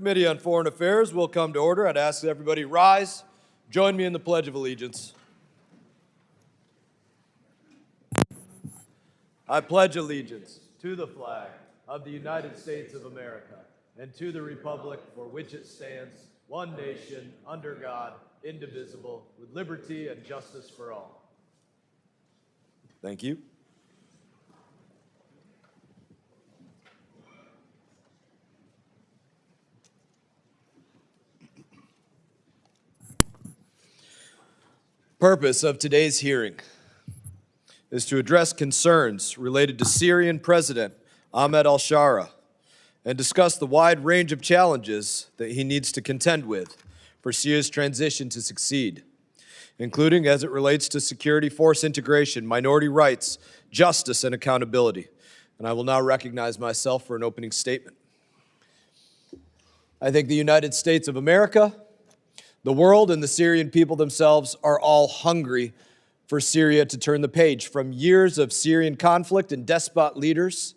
Committee on Foreign Affairs will come to order. I'd ask that everybody rise. Join me in the Pledge of Allegiance. I pledge allegiance to the flag of the United States of America and to the republic for which it stands, one nation, under God, indivisible, with liberty and justice for all. Thank you. Purpose of today's hearing is to address concerns related to Syrian President Ahmed al-Shara and discuss the wide range of challenges that he needs to contend with for Syria's transition to succeed, including as it relates to security force integration, minority rights, justice, and accountability. And I will now recognize myself for an opening statement. I think the United States of America, the world, and the Syrian people themselves are all hungry for Syria to turn the page from years of Syrian conflict and despot leaders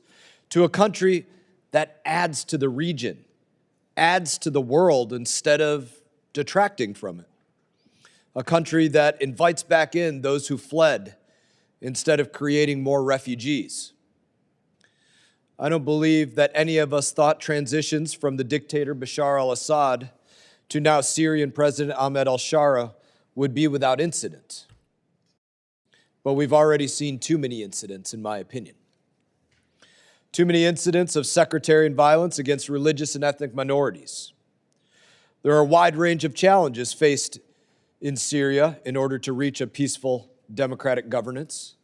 to a country that adds to the region, adds to the world instead of detracting from it. A country that invites back in those who fled instead of creating more refugees. I don't believe that any of us thought transitions from the dictator Bashar al-Assad to now Syrian President Ahmed al-Shara would be without incident. But we've already seen too many incidents, in my opinion. Too many incidents of sectarian violence against religious and ethnic minorities. There are a wide range of challenges faced in Syria in order to reach a peaceful democratic governance.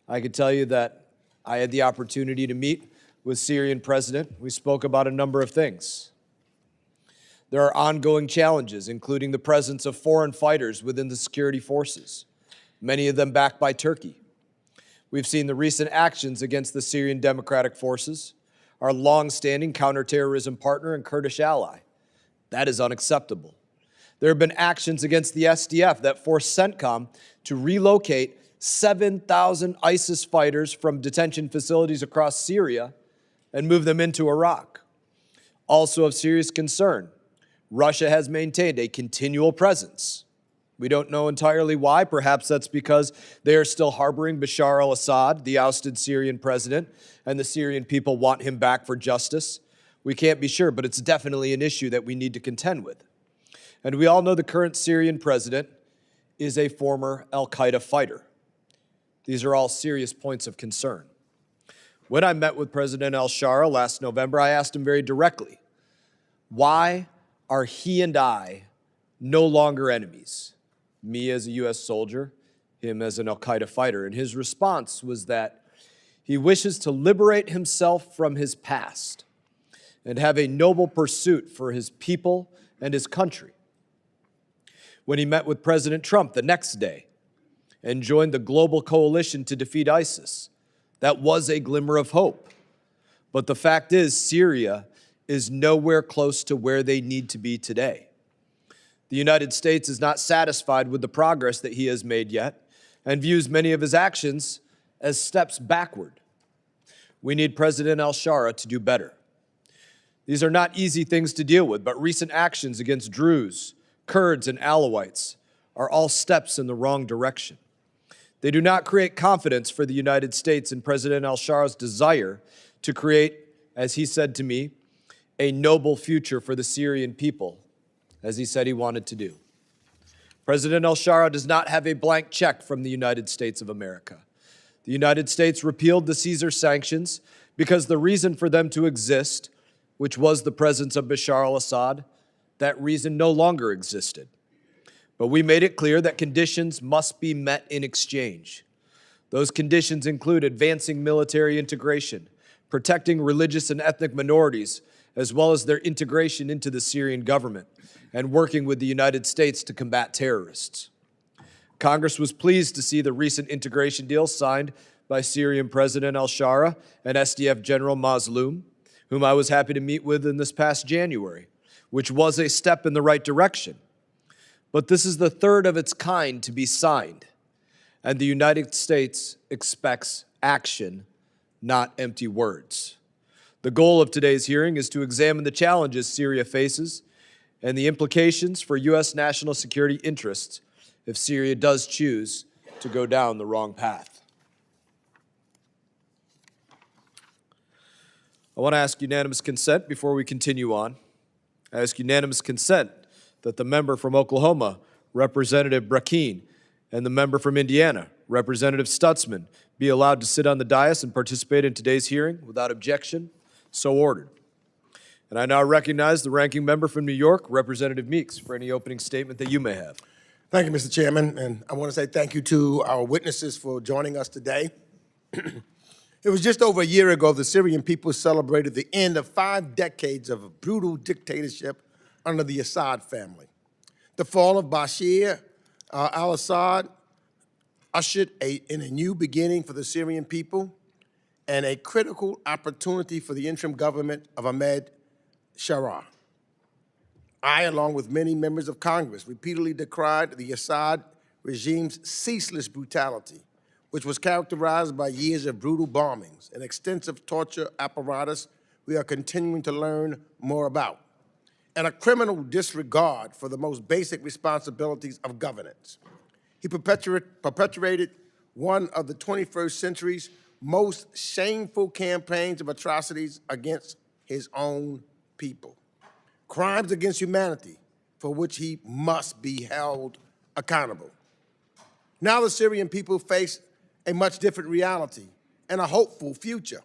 I can tell you that I had the opportunity to meet with Syrian president. We spoke about a number of things. There are ongoing challenges, including the presence of foreign fighters within the security forces, many of them backed by Turkey. We've seen the recent actions against the Syrian Democratic Forces, our long-standing counterterrorism partner and Kurdish ally. That is unacceptable. There have been actions against the SDF that forced CENTCOM to relocate 7,000 ISIS fighters from detention facilities across Syria and move them into Iraq. Also of serious concern, Russia has maintained a continual presence. We don't know entirely why. Perhaps that's because they are still harboring Bashar al-Assad, the ousted Syrian president, and the Syrian people want him back for justice. We can't be sure, but it's definitely an issue that we need to contend with. And we all know the current Syrian president is a former al-Qaeda fighter. These are all serious points of concern. When I met with President al-Shara last November, I asked him very directly, why are he and I no longer enemies? Me as a U.S. soldier, him as an al-Qaeda fighter. And his response was that he wishes to liberate himself from his past and have a noble pursuit for his people and his country. When he met with President Trump the next day and joined the global coalition to defeat ISIS, that was a glimmer of hope. But the fact is, Syria is nowhere close to where they need to be today. The United States is not satisfied with the progress that he has made yet and views many of his actions as steps backward. We need President al-Shara to do better. These are not easy things to deal with, but recent actions against Druze, Kurds, and Alawites are all steps in the wrong direction. They do not create confidence for the United States in President al-Shara's desire to create, as he said to me, a noble future for the Syrian people, as he said he wanted to do. President al-Shara does not have a blank check from the United States of America. The United States repealed the Caesar sanctions because the reason for them to exist, which was the presence of Bashar al-Assad, that reason no longer existed. But we made it clear that conditions must be met in exchange. Those conditions include advancing military integration, protecting religious and ethnic minorities, as well as their integration into the Syrian government, and working with the United States to combat terrorists. Congress was pleased to see the recent integration deal signed by Syrian President al-Shara and SDF General Mazloum, whom I was happy to meet with in this past January, which was a step in the right direction. But this is the third of its kind to be signed, and the United States expects action, not empty words. The goal of today's hearing is to examine the challenges Syria faces and the implications for U.S. national security interests if Syria does choose to go down the wrong path. I want to ask unanimous consent before we continue on. I ask unanimous consent that the member from Oklahoma, Representative Brookings, and the member from Indiana, Representative Stutzman, be allowed to sit on the dais and participate in today's hearing without objection. So ordered. And I now recognize the ranking member from New York, Representative Meeks, for any opening statement that you may have. Thank you, Mr. Chairman, and I want to say thank you to our witnesses for joining us today. It was just over a year ago the Syrian people celebrated the end of 5 decades of brutal dictatorship under the Assad family. The fall of Bashar al-Assad ushered in a new beginning for the Syrian people and a critical opportunity for the interim government of Ahmed Sharaa. I, along with many members of Congress, repeatedly decried the Assad regime's ceaseless brutality, which was characterized by years of brutal bombings and extensive torture apparatus we are continuing to learn more about, and a criminal disregard for the most basic responsibilities of governance. He perpetuated one of the 21st century's most shameful campaigns of atrocities against his own people. Crimes against humanity for which he must be held accountable. Now the Syrian people face a much different reality and a hopeful future.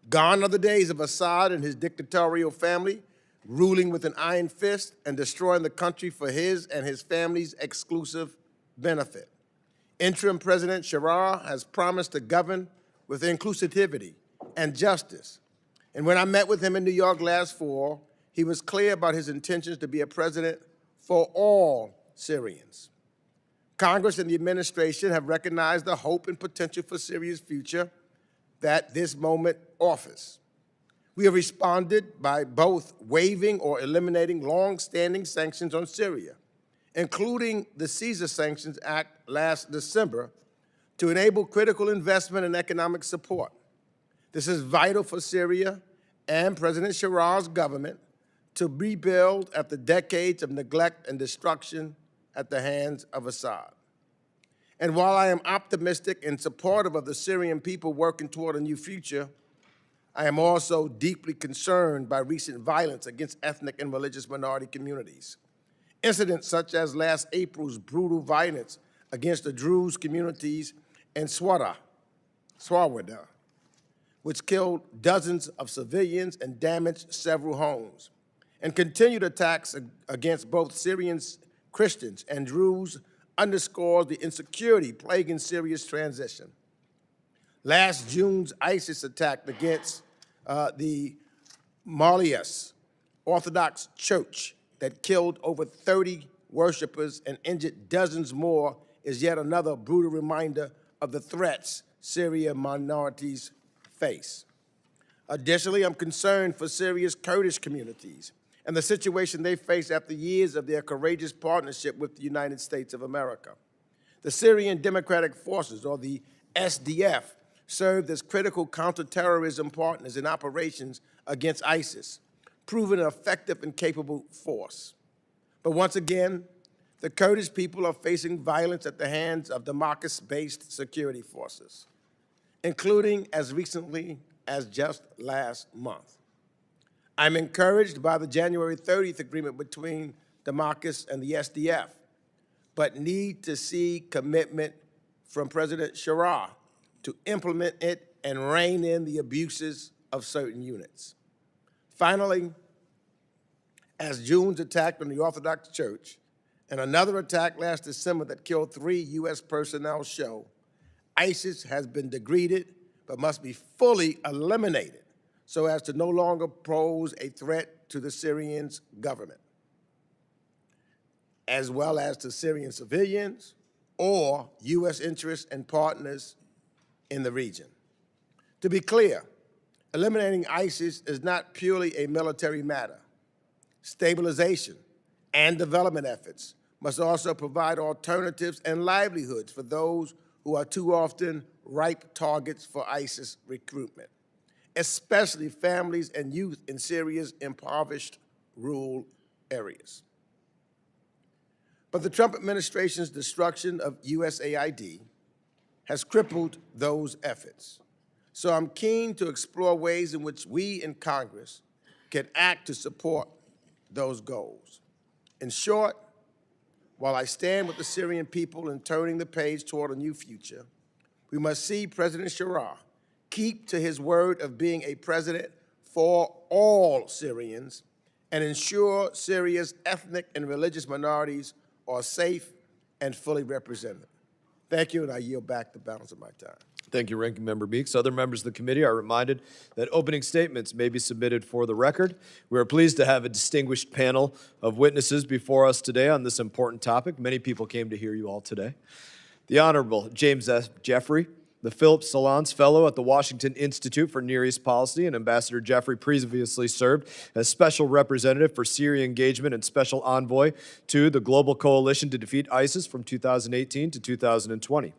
Gone are the days of Assad and his dictatorial family ruling with an iron fist and destroying the country for his and his family's exclusive benefit. Interim President Sharaa has promised to govern with inclusivity and justice. And when I met with him in New York last fall, he was clear about his intentions to be a president for all Syrians. Congress and the administration have recognized the hope and potential for Syria's future that this moment offers. We have responded by both waiving or eliminating long-standing sanctions on Syria, including the Caesar Sanctions Act last December, to enable critical investment and economic support. This is vital for Syria and President Sharaa's government to rebuild after decades of neglect and destruction at the hands of Assad. And while I am optimistic and supportive of the Syrian people working toward a new future, I am also deeply concerned by recent violence against ethnic and religious minority communities. Incidents such as last April's brutal violence against the Druze communities in Swawada, which killed dozens of civilians and damaged several homes, and continued attacks against both Syrian Christians and Druze underscores the insecurity plaguing Syria's transition. Last June's ISIS attack against the Marius Orthodox Church that killed over 30 worshipers and injured dozens more is yet another brutal reminder of the threats Syrian minorities face. Additionally, I'm concerned for Syria's Kurdish communities and the situation they face after years of their courageous partnership with the United States of America. The Syrian Democratic Forces, or the SDF, served as critical counterterrorism partners in operations against ISIS, proving an effective and capable force. But once again, the Kurdish people are facing violence at the hands of Damascus-based security forces, including as recently as just last month. I'm encouraged by the January 30th agreement between Damascus and the SDF, but need to see commitment from President Sharaa to implement it and rein in the abuses of certain units. Finally, as June's attack on the Orthodox Church and another attack last December that killed 3 U.S. personnel show, ISIS has been degraded but must be fully eliminated so as to no longer pose a threat to the Syrian government, as well as to Syrian civilians or U.S. interests and partners in the region. To be clear, eliminating ISIS is not purely a military matter. Stabilization and development efforts must also provide alternatives and livelihoods for those who are too often ripe targets for ISIS recruitment. especially families and youth in Syria's impoverished rural areas. But the Trump administration's destruction of USAID has crippled those efforts. So I'm keen to explore ways in which we in Congress can act to support those goals. In short, while I stand with the Syrian people in turning the page toward a new future, we must see President Sharar keep to his word of being a president for all Syrians and ensure Syria's ethnic and religious minorities are safe and fully represented. Thank you, and I yield back the balance of my time. Thank you, Ranking Member Meeks. Other members of the committee are reminded that opening statements may be submitted for the record. We are pleased to have a distinguished panel of witnesses before us today on this important topic. Many people came to hear you all today. The Honorable James S. Jeffrey, the Philip Solanz Fellow at the Washington Institute for Near East Policy, and Ambassador Jeffrey previously served as Special Representative for Syria Engagement and Special Envoy to the Global Coalition to Defeat ISIS from 2018 to 2020.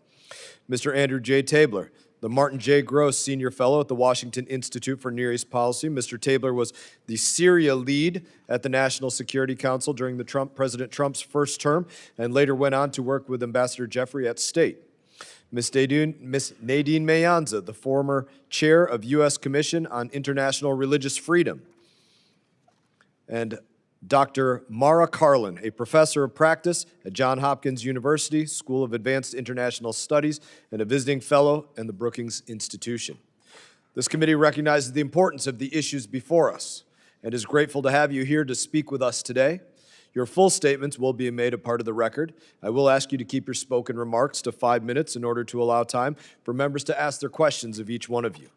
Mr. Andrew J. Tabler, the Martin J. Gross Senior Fellow at the Washington Institute for Near East Policy. Mr. Tabler was the Syria lead at the National Security Council during President Trump's first term and later went on to work with Ambassador Jeffrey at State. Ms. Nadine Maenza, the former chair of U.S. Commission on International Religious Freedom. And Dr. Mara Karlin, a professor of practice at Johns Hopkins University School of Advanced International Studies and a visiting fellow in the Brookings Institution. This committee recognizes the importance of the issues before us and is grateful to have you here to speak with us today. Your full statements will be made a part of the record. I will ask you to keep your spoken remarks to 5 minutes in order to allow time for members to ask their questions of each one of you.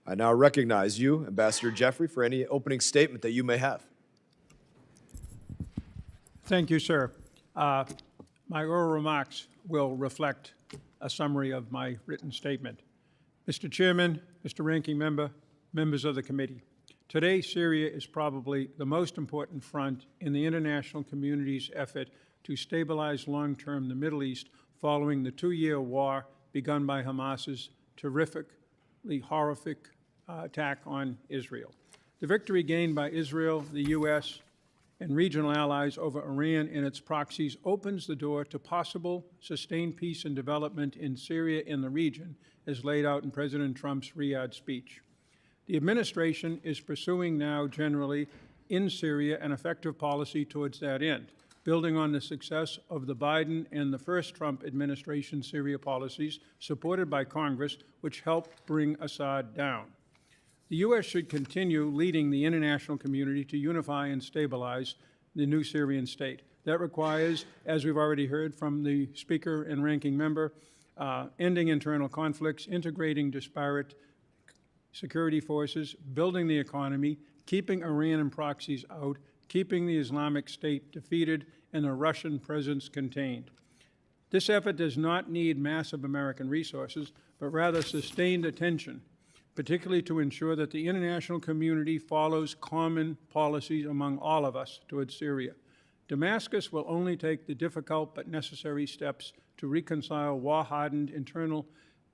I now recognize you, Ambassador Jeffrey, for any opening statement that you may have. Thank you, sir. My oral remarks will reflect a summary of my written statement. Mr. Chairman, Mr. Ranking Member, members of the committee, today Syria is probably the most important front in the international community's effort to stabilize long-term the Middle East following the 2-year war begun by Hamas's terrifically horrific attack on Israel. The victory gained by Israel, the U.S., and regional allies over Iran and its proxies opens the door to possible sustained peace and development in Syria and the region, as laid out in President Trump's Riyadh speech. The administration is pursuing now generally in Syria an effective policy towards that end, building on the success of the Biden and the first Trump administration Syria policies supported by Congress, which helped bring Assad down. The U.S. should continue leading the international community to unify and stabilize the new Syrian state. That requires, as we've already heard from the Speaker and Ranking Member, ending internal conflicts, integrating disparate security forces, building the economy, keeping Iran and proxies out, keeping the Islamic State defeated, and the Russian presence contained. This effort does not need massive American resources, but rather sustained attention, particularly to ensure that the international community follows common policies among all of us towards Syria. Damascus will only take the difficult but necessary steps to reconcile war-hardened internal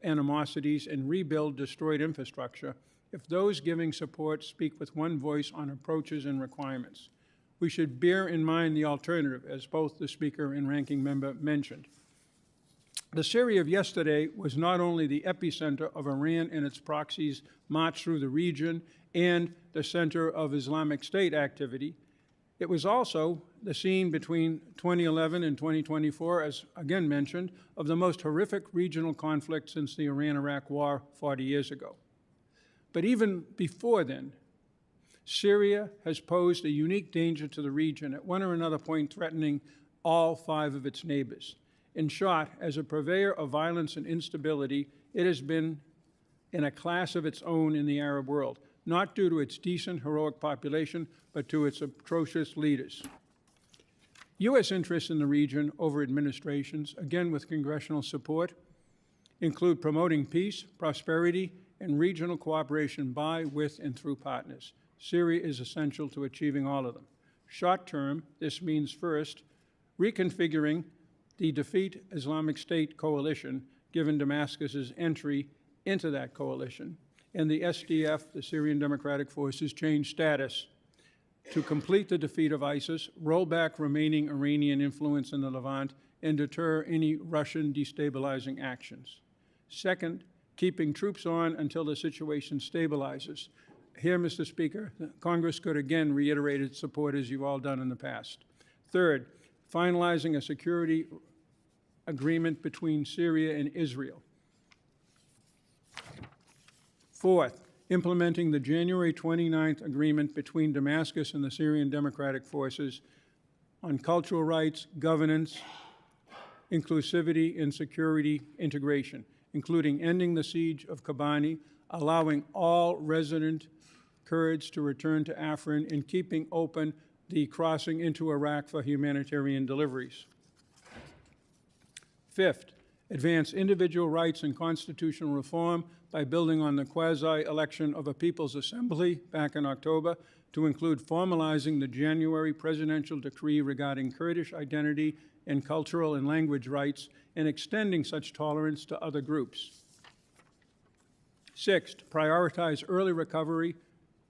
animosities and rebuild destroyed infrastructure if those giving support speak with one voice on approaches and requirements. We should bear in mind the alternative, as both the Speaker and Ranking Member mentioned. The Syria of yesterday was not only the epicenter of Iran and its proxies' march through the region and the center of Islamic State activity, it was also the scene between 2011 and 2024, as again mentioned, of the most horrific regional conflict since the Iran-Iraq War 40 years ago. But even before then, Syria has posed a unique danger to the region, at one or another point threatening all 5 of its neighbors. In short, as a purveyor of violence and instability, it has been in a class of its own in the Arab world, not due to its decent, heroic population, but to its atrocious leaders. U.S. interests in the region over administrations, again with congressional support, include promoting peace, prosperity, and regional cooperation by, with, and through partners. Syria is essential to achieving all of them. Short term, this means first, reconfiguring the Defeat Islamic State coalition, given Damascus's entry into that coalition, and the SDF, the Syrian Democratic Forces, change status to complete the defeat of ISIS, roll back remaining Iranian influence in the Levant, and deter any Russian destabilizing actions. Second, keeping troops on until the situation stabilizes. Here, Mr. Speaker, Congress could again reiterate its support as you've all done in the past. Third, finalizing a security agreement between Syria and Israel. Fourth, implementing the January 29th agreement between Damascus and the Syrian Democratic Forces on cultural rights, governance, inclusivity, and security integration, including ending the siege of Kobani, allowing all resident Kurds to return to Afrin, and keeping open the crossing into Iraq for humanitarian deliveries. Fifth, advance individual rights and constitutional reform by building on the quasi-election of a People's Assembly back in October to include formalizing the January presidential decree regarding Kurdish identity and cultural and language rights and extending such tolerance to other groups. Sixth, prioritize early recovery,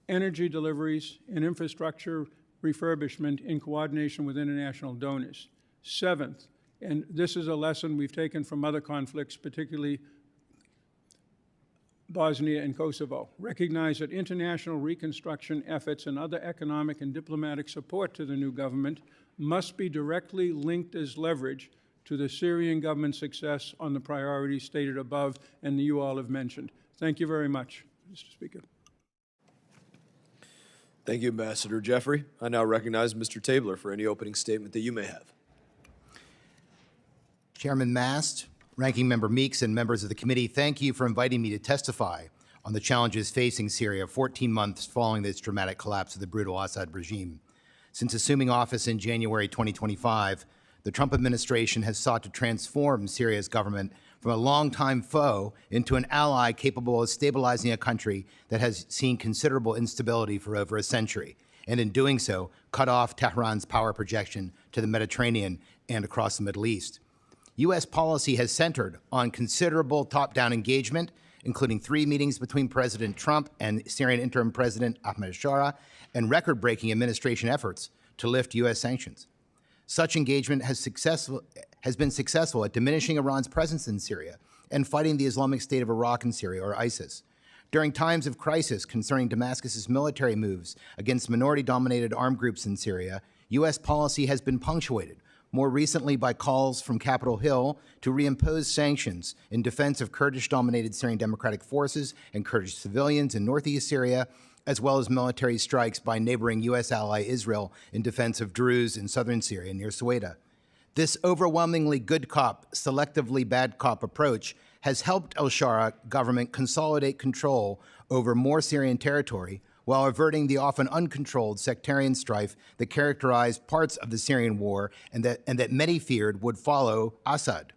energy deliveries, and infrastructure refurbishment in coordination with international donors. Seventh, and this is a lesson we've taken from other conflicts, particularly Bosnia and Kosovo, recognize that international reconstruction efforts and other economic and diplomatic support to the new government must be directly linked as leverage to the Syrian government's success on the priorities stated above and you all have mentioned. Thank you very much, Mr. Speaker. Thank you, Ambassador Jeffrey. I now recognize Mr. Tabler for any opening statement that you may have. Chairman Mast, Ranking Member Meeks, and members of the committee, thank you for inviting me to testify on the challenges facing Syria 14 months following this dramatic collapse of the brutal Assad regime. Since assuming office in January 2025, the Trump administration has sought to transform Syria's government from a longtime foe into an ally capable of stabilizing a country that has seen considerable instability for over a century, and in doing so, cut off Tehran's power projection to the Mediterranean and across the Middle East. U.S. policy has centered on considerable top-down engagement, including 3 meetings between President Trump and Syrian interim President Ahmed al-Shara, and record-breaking administration efforts to lift U.S. sanctions. Such engagement has been successful at diminishing Iran's presence in Syria and fighting the Islamic State of Iraq and Syria, or ISIS. During times of crisis concerning Damascus's military moves against minority-dominated armed groups in Syria, U.S. policy has been punctuated, more recently by calls from Capitol Hill to reimpose sanctions in defense of Kurdish-dominated Syrian Democratic Forces and Kurdish civilians in northeast Syria, as well as military strikes by neighboring U.S. ally Israel in defense of Druze in southern Syria near Sueda. This overwhelmingly good cop, selectively bad cop approach has helped al-Shara government consolidate control over more Syrian territory while averting the often uncontrolled sectarian strife that characterized parts of the Syrian war and that many feared would follow Assad.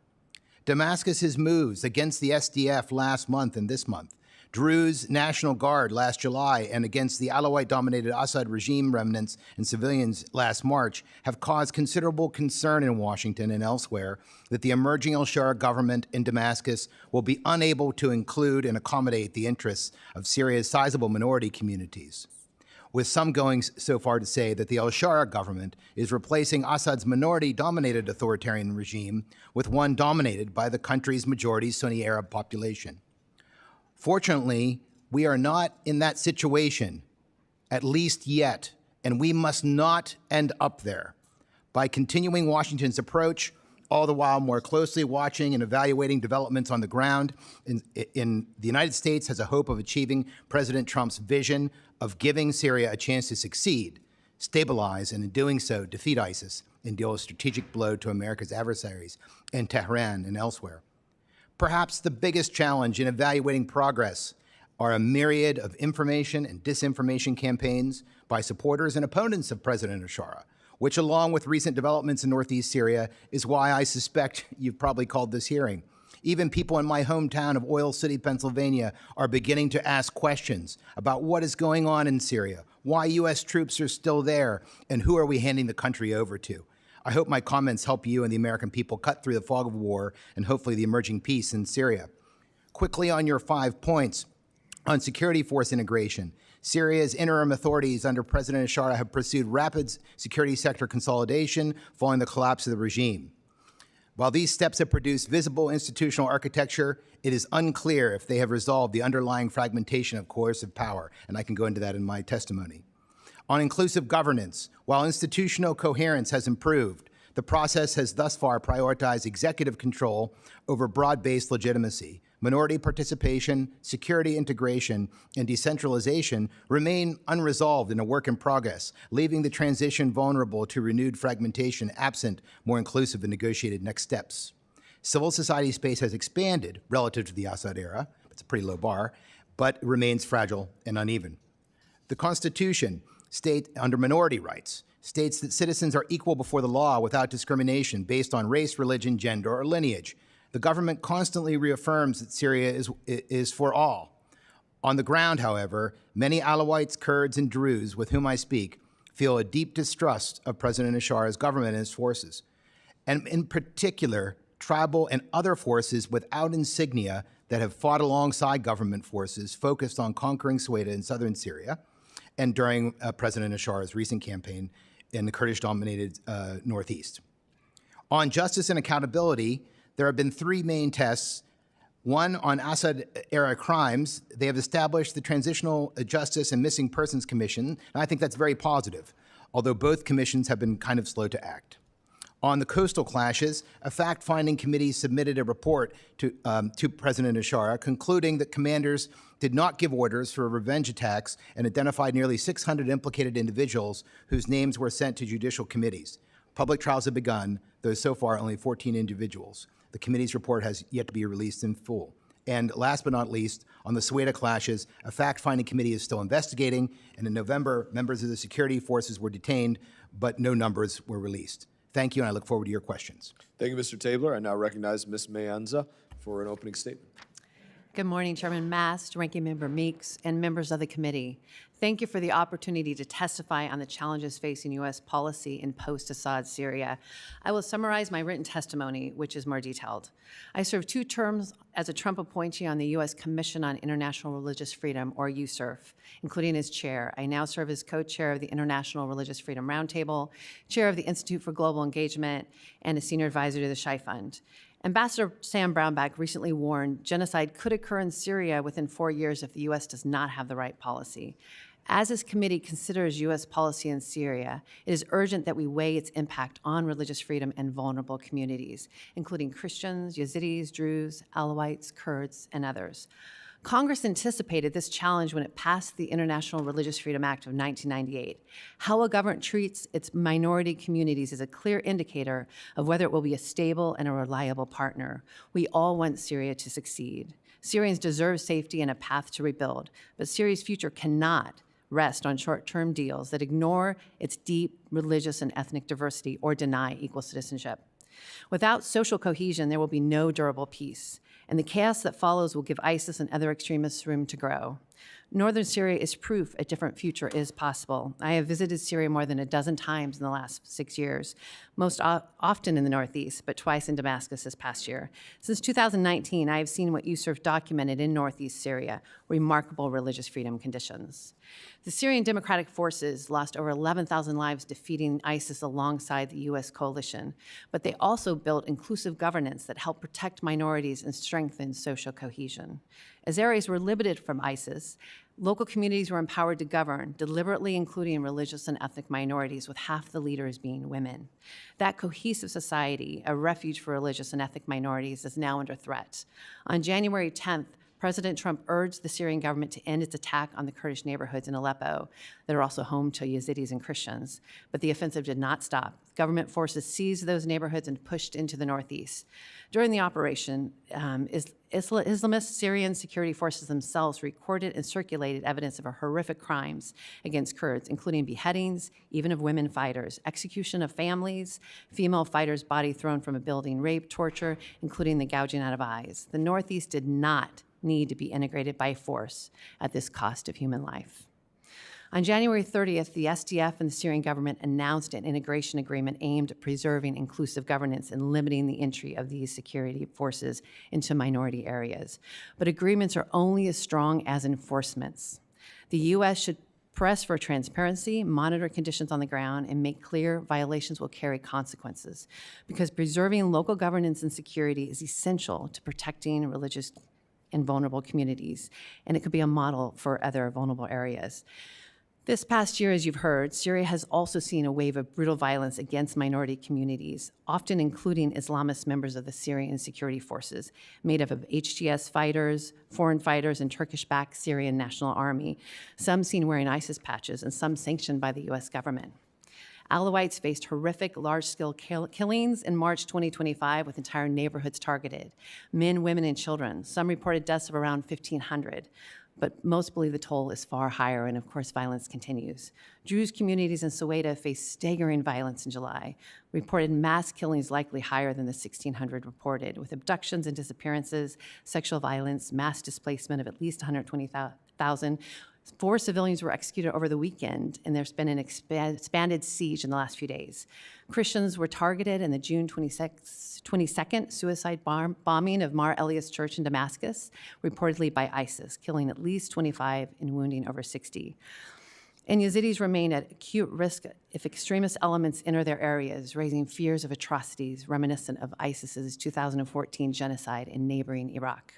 Damascus's moves against the SDF last month and this month, Druze National Guard last July, and against the Alawite-dominated Assad regime remnants and civilians last March have caused considerable concern in Washington and elsewhere that the emerging al-Shara government in Damascus will be unable to include and accommodate the interests of Syria's sizable minority communities, with some going so far to say that the al-Shara government is replacing Assad's minority-dominated authoritarian regime with one dominated by the country's majority Sunni Arab population. Fortunately, we are not in that situation, at least yet, and we must not end up there. By continuing Washington's approach, all the while more closely watching and evaluating developments on the ground in the United States has a hope of achieving President Trump's vision of giving Syria a chance to succeed, stabilize, and in doing so, defeat ISIS and deal a strategic blow to America's adversaries in Tehran and elsewhere. Perhaps the biggest challenge in evaluating progress are a myriad of information and disinformation campaigns by supporters and opponents of President al-Shara, which, along with recent developments in northeast Syria, is why I suspect you've probably called this hearing. Even people in my hometown of Oil City, Pennsylvania, are beginning to ask questions about what is going on in Syria, why U.S. troops are still there, and who are we handing the country over to. I hope my comments help you and the American people cut through the fog of war and hopefully the emerging peace in Syria. Quickly on your 5 points, On security force integration, Syria's interim authorities under President Bashar have pursued rapid security sector consolidation following the collapse of the regime. While these steps have produced visible institutional architecture, it is unclear if they have resolved the underlying fragmentation of coercive power, and I can go into that in my testimony. On inclusive governance, while institutional coherence has improved, the process has thus far prioritized executive control over broad-based legitimacy. Minority participation, security integration, and decentralization remain unresolved and a work in progress, leaving the transition vulnerable to renewed fragmentation absent more inclusive and negotiated next steps. Civil society space has expanded relative to the Assad era. It's a pretty low bar, but remains fragile and uneven. The Constitution states, under minority rights, states that citizens are equal before the law without discrimination based on race, religion, gender, or lineage. The government constantly reaffirms that Syria is for all. On the ground, however, many Alawites, Kurds, and Druze with whom I speak feel a deep distrust of President Bashar's government and his forces, and in particular, tribal and other forces without insignia that have fought alongside government forces focused on conquering Sweda in southern Syria and during President Bashar's recent campaign in the Kurdish-dominated northeast. On justice and accountability, there have been three main tests. One, on Assad-era crimes, they have established the Transitional Justice and Missing Persons Commission, and I think that's very positive, although both commissions have been kind of slow to act. On the coastal clashes, a fact-finding committee submitted a report to President Bashar concluding that commanders did not give orders for revenge attacks and identified nearly 600 implicated individuals whose names were sent to judicial committees. Public trials have begun, though so far only 14 individuals. The committee's report has yet to be released in full. And last but not least, on the Sweda clashes, a fact-finding committee is still investigating, and in November, members of the security forces were detained, but no numbers were released. Thank you, and I look forward to your questions. Thank you, Mr. Tabler. I now recognize Ms. Maenza for an opening statement. Good morning, Chairman Mast, Ranking Member Meeks, and members of the committee. Thank you for the opportunity to testify on the challenges facing U.S. policy in post-Assad Syria. I will summarize my written testimony, which is more detailed. I served 2 terms as a Trump appointee on the U.S. Commission on International Religious Freedom, or USCIRF, including as chair. I now serve as co-chair of the International Religious Freedom Roundtable, chair of the Institute for Global Engagement, and a senior advisor to the Shai Fund. Ambassador Sam Brownback recently warned genocide could occur in Syria within 4 years if the U.S. does not have the right policy. As this committee considers U.S. policy in Syria, it is urgent that we weigh its impact on religious freedom and vulnerable communities, including Christians, Yazidis, Druze, Alawites, Kurds, and others. Congress anticipated this challenge when it passed the International Religious Freedom Act of 1998. How a government treats its minority communities is a clear indicator of whether it will be a stable and a reliable partner. We all want Syria to succeed. Syrians deserve safety and a path to rebuild, but Syria's future cannot rest on short-term deals that ignore its deep religious and ethnic diversity or deny equal citizenship. Without social cohesion, there will be no durable peace, and the chaos that follows will give ISIS and other extremists room to grow. Northern Syria is proof a different future is possible. I have visited Syria more than a dozen times in the last 6 years, most often in the northeast, but twice in Damascus this past year. Since 2019, I have seen what USCIRF documented in northeast Syria, remarkable religious freedom conditions. The Syrian Democratic Forces lost over 11,000 lives defeating ISIS alongside the U.S. coalition, but they also built inclusive governance that helped protect minorities and strengthen social cohesion. As areas were liberated from ISIS, local communities were empowered to govern, deliberately including religious and ethnic minorities, with half the leaders being women. That cohesive society, a refuge for religious and ethnic minorities, is now under threat. On January 10th, President Trump urged the Syrian government to end its attack on the Kurdish neighborhoods in Aleppo that are also home to Yazidis and Christians, but the offensive did not stop. Government forces seized those neighborhoods and pushed into the northeast. During the operation, Islamist Syrian security forces themselves recorded and circulated evidence of horrific crimes against Kurds, including beheadings, even of women fighters, execution of families, female fighters' body thrown from a building, rape, torture, including the gouging out of eyes. The northeast did not need to be integrated by force at this cost of human life. On January 30th, the SDF and the Syrian government announced an integration agreement aimed at preserving inclusive governance and limiting the entry of these security forces into minority areas. But agreements are only as strong as enforcements. The U.S. should press for transparency, monitor conditions on the ground, and make clear violations will carry consequences, because preserving local governance and security is essential to protecting religious and vulnerable communities, and it could be a model for other vulnerable areas. This past year, as you've heard, Syria has also seen a wave of brutal violence against minority communities, often including Islamist members of the Syrian security forces, made up of HTS fighters, foreign fighters, and Turkish-backed Syrian National Army, some seen wearing ISIS patches and some sanctioned by the US government. Alawites faced horrific large-scale killings in March 2025 with entire neighborhoods targeted. Men, women, and children. Some reported deaths of around 1,500. But most believe the toll is far higher, and of course, violence continues. Druze communities in Soweto faced staggering violence in July, reported mass killings likely higher than the 1,600 reported, with abductions and disappearances, sexual violence, mass displacement of at least 120,000. 4 civilians were executed over the weekend, and there's been an expanded siege in the last few days. Christians were targeted in the June 22nd suicide bombing of Mar Elias Church in Damascus, reportedly by ISIS, killing at least 25 and wounding over 60. And Yazidis remain at acute risk if extremist elements enter their areas, raising fears of atrocities reminiscent of ISIS's 2014 genocide in neighboring Iraq.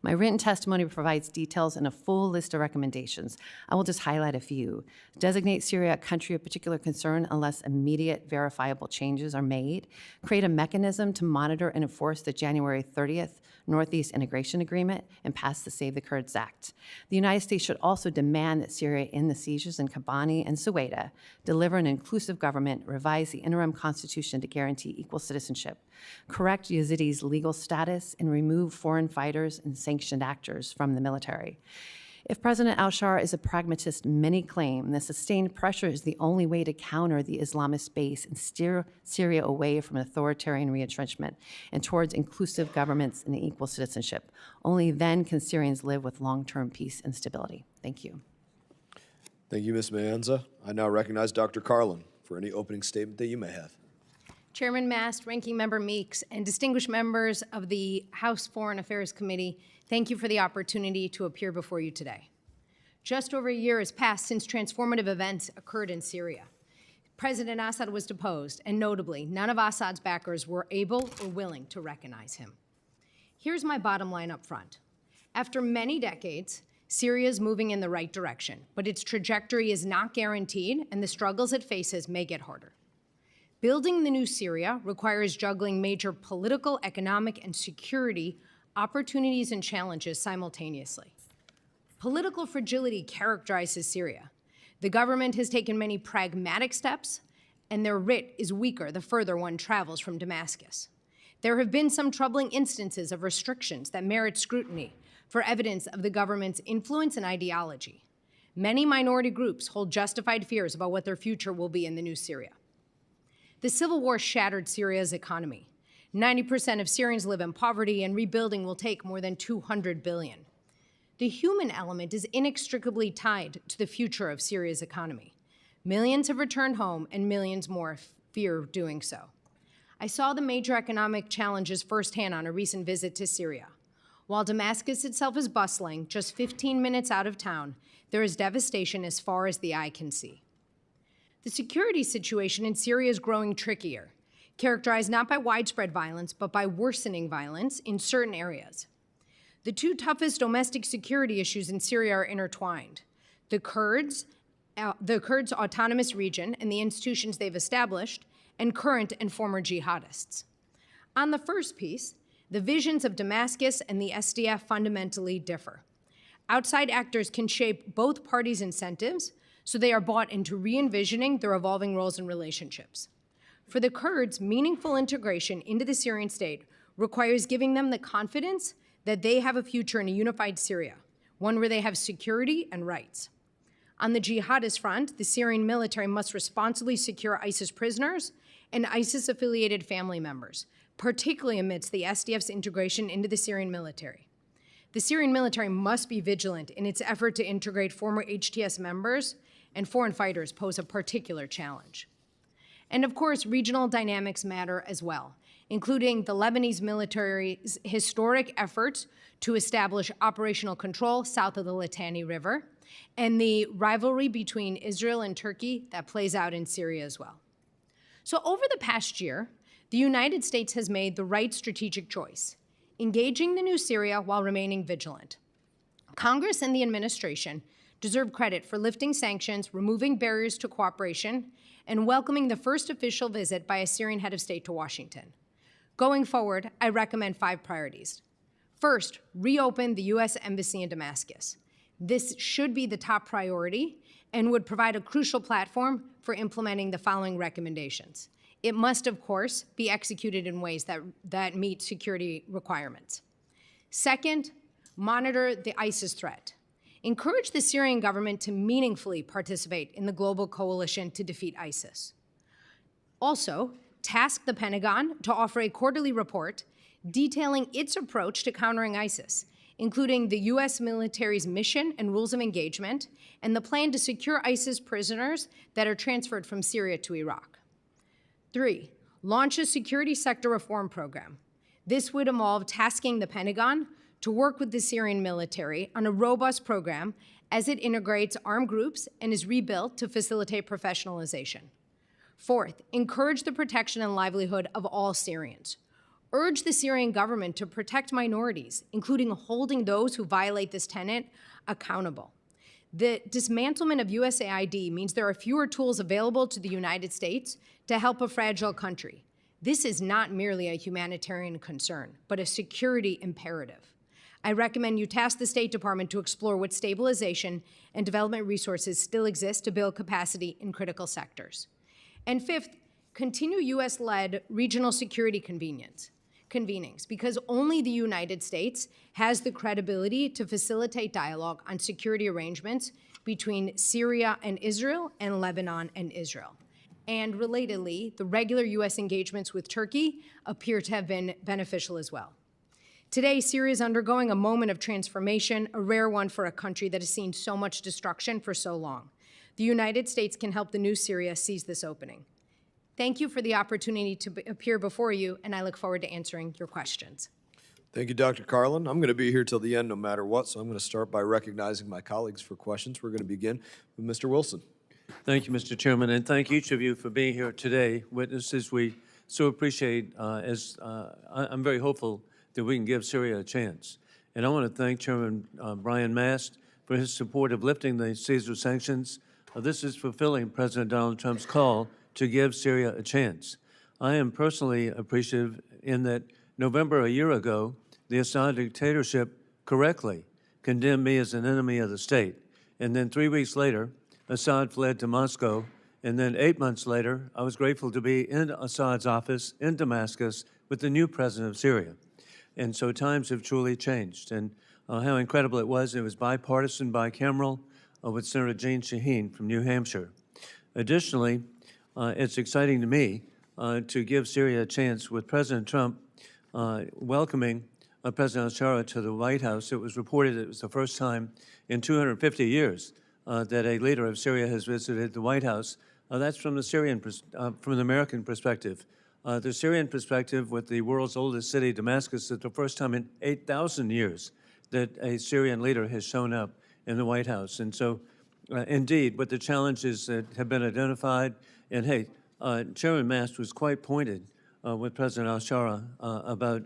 My written testimony provides details and a full list of recommendations. I will just highlight a few. Designate Syria a country of particular concern unless immediate verifiable changes are made. Create a mechanism to monitor and enforce the January 30th Northeast Integration Agreement and pass the Save the Kurds Act. The United States should also demand that Syria end the sieges in Kobani and Soweto, deliver an inclusive government, revise the interim constitution to guarantee equal citizenship, correct Yazidis' legal status, and remove foreign fighters and sanctioned actors from the military. If President al-Shara is a pragmatist, many claim that sustained pressure is the only way to counter the Islamist base and steer Syria away from authoritarian retrenchment and towards inclusive governments and equal citizenship. Only then can Syrians live with long-term peace and stability. Thank you. Thank you, Ms. Maenza. I now recognize Dr. Karlin for any opening statement that you may have. Chairman Mast, Ranking Member Meeks, and distinguished members of the House Foreign Affairs Committee, thank you for the opportunity to appear before you today. Just over a year has passed since transformative events occurred in Syria. President Assad was deposed, and notably, none of Assad's backers were able or willing to recognize him. Here's my bottom line up front. After many decades, Syria is moving in the right direction, but its trajectory is not guaranteed, and the struggles it faces may get harder. Building the new Syria requires juggling major political, economic, and security opportunities and challenges simultaneously. Political fragility characterizes Syria. The government has taken many pragmatic steps, and their writ is weaker the further one travels from Damascus. There have been some troubling instances of restrictions that merit scrutiny for evidence of the government's influence and ideology. Many minority groups hold justified fears about what their future will be in the new Syria. The civil war shattered Syria's economy. 90% of Syrians live in poverty, and rebuilding will take more than $200 billion. The human element is inextricably tied to the future of Syria's economy. Millions have returned home, and millions more fear doing so. I saw the major economic challenges firsthand on a recent visit to Syria. While Damascus itself is bustling, just 15 minutes out of town, there is devastation as far as the eye can see. The security situation in Syria is growing trickier, characterized not by widespread violence, but by worsening violence in certain areas. The two toughest domestic security issues in Syria are intertwined: the Kurds' autonomous region and the institutions they've established, and current and former jihadists. On the first piece, the visions of Damascus and the SDF fundamentally differ. Outside actors can shape both parties' incentives, so they are bought into re-envisioning their evolving roles and relationships. For the Kurds, meaningful integration into the Syrian state requires giving them the confidence that they have a future in a unified Syria, one where they have security and rights. On the jihadist front, the Syrian military must responsibly secure ISIS prisoners and ISIS-affiliated family members, particularly amidst the SDF's integration into the Syrian military. The Syrian military must be vigilant in its effort to integrate former HTS members, and foreign fighters pose a particular challenge. And of course, regional dynamics matter as well, including the Lebanese military's historic efforts to establish operational control south of the Litani River, and the rivalry between Israel and Turkey that plays out in Syria as well. So over the past year, the United States has made the right strategic choice, engaging the new Syria while remaining vigilant. Congress and the administration deserve credit for lifting sanctions, removing barriers to cooperation, and welcoming the first official visit by a Syrian head of state to Washington. Going forward, I recommend 5 priorities. First, reopen the U.S. Embassy in Damascus. This should be the top priority and would provide a crucial platform for implementing the following recommendations. It must, of course, be executed in ways that meet security requirements. Second, monitor the ISIS threat. Encourage the Syrian government to meaningfully participate in the global coalition to defeat ISIS. Also, task the Pentagon to offer a quarterly report detailing its approach to countering ISIS, including the U.S. military's mission and rules of engagement, and the plan to secure ISIS prisoners that are transferred from Syria to Iraq. 3, launch a security sector reform program. This would involve tasking the Pentagon to work with the Syrian military on a robust program as it integrates armed groups and is rebuilt to facilitate professionalization. 4th, encourage the protection and livelihood of all Syrians. Urge the Syrian government to protect minorities, including holding those who violate this tenet accountable. The dismantlement of USAID means there are fewer tools available to the United States to help a fragile country. This is not merely a humanitarian concern, but a security imperative. I recommend you task the State Department to explore what stabilization and development resources still exist to build capacity in critical sectors. And 5th, continue U.S.-led regional security convenings, because only the United States has the credibility to facilitate dialogue on security arrangements between Syria and Israel and Lebanon and Israel. And relatedly, the regular U.S. engagements with Turkey appear to have been beneficial as well. Today, Syria is undergoing a moment of transformation, a rare one for a country that has seen so much destruction for so long. The United States can help the new Syria seize this opening. Thank you for the opportunity to appear before you, and I look forward to answering your questions. Thank you, Dr. Karlin. I'm going to be here till the end no matter what, so I'm going to start by recognizing my colleagues for questions. We're going to begin with Mr. Wilson. Thank you, Mr. Chairman, and thank each of you for being here today. Witnesses, we so appreciate, I'm very hopeful that we can give Syria a chance. And I want to thank Chairman Brian Mast for his support of lifting the Caesar sanctions. This is fulfilling President Donald Trump's call to give Syria a chance. I am personally appreciative in that November a year ago, the Assad dictatorship correctly condemned me as an enemy of the state. And then 3 weeks later, Assad fled to Moscow. And then 8 months later, I was grateful to be in Assad's office in Damascus with the new president of Syria. And so times have truly changed. And how incredible it was bipartisan, bicameral, with Senator Jeanne Shaheen from New Hampshire. Additionally, it's exciting to me to give Syria a chance with President Trump welcoming President al-Shara to the White House. It was reported it was the first time in 250 years that a leader of Syria has visited the White House. That's from the American perspective. The Syrian perspective, with the world's oldest city, Damascus, is the first time in 8,000 years that a Syrian leader has shown up in the White House. And so, indeed, with the challenges that have been identified, and hey, Chairman Mast was quite pointed with President al-Shara about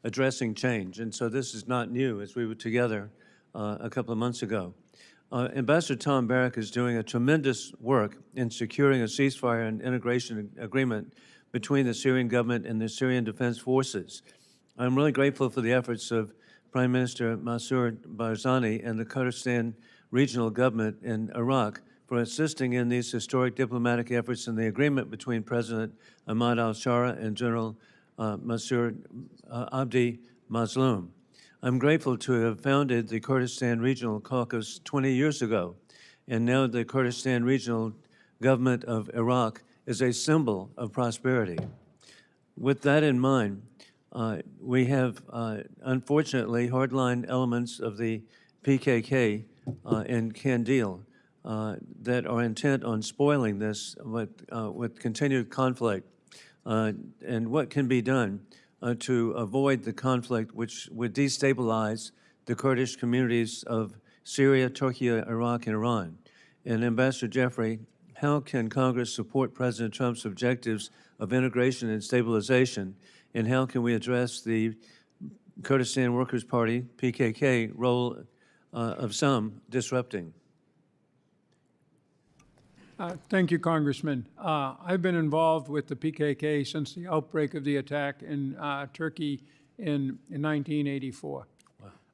addressing change. And so this is not new, as we were together a couple of months ago. Ambassador Tom Barrack is doing a tremendous work in securing a ceasefire and integration agreement between the Syrian government and the Syrian Defense Forces. I'm really grateful for the efforts of Prime Minister Massoud Barzani and the Kurdistan regional government in Iraq for assisting in these historic diplomatic efforts and the agreement between President Ahmad al-Shara and General Massoud Abdi Mazloum. I'm grateful to have founded the Kurdistan Regional Caucus 20 years ago, and now the Kurdistan Regional Government of Iraq is a symbol of prosperity. With that in mind, we have, unfortunately, hardline elements of the PKK in Kandil that are intent on spoiling this with continued conflict. And what can be done to avoid the conflict which would destabilize the Kurdish communities of Syria, Turkey, Iraq, and Iran? And Ambassador Jeffrey, how can Congress support President Trump's objectives of integration and stabilization, and how can we address the Kurdistan Workers' Party, PKK, role of some disrupting? Thank you, Congressman. I've been involved with the PKK since the outbreak of the attack in Turkey in 1984.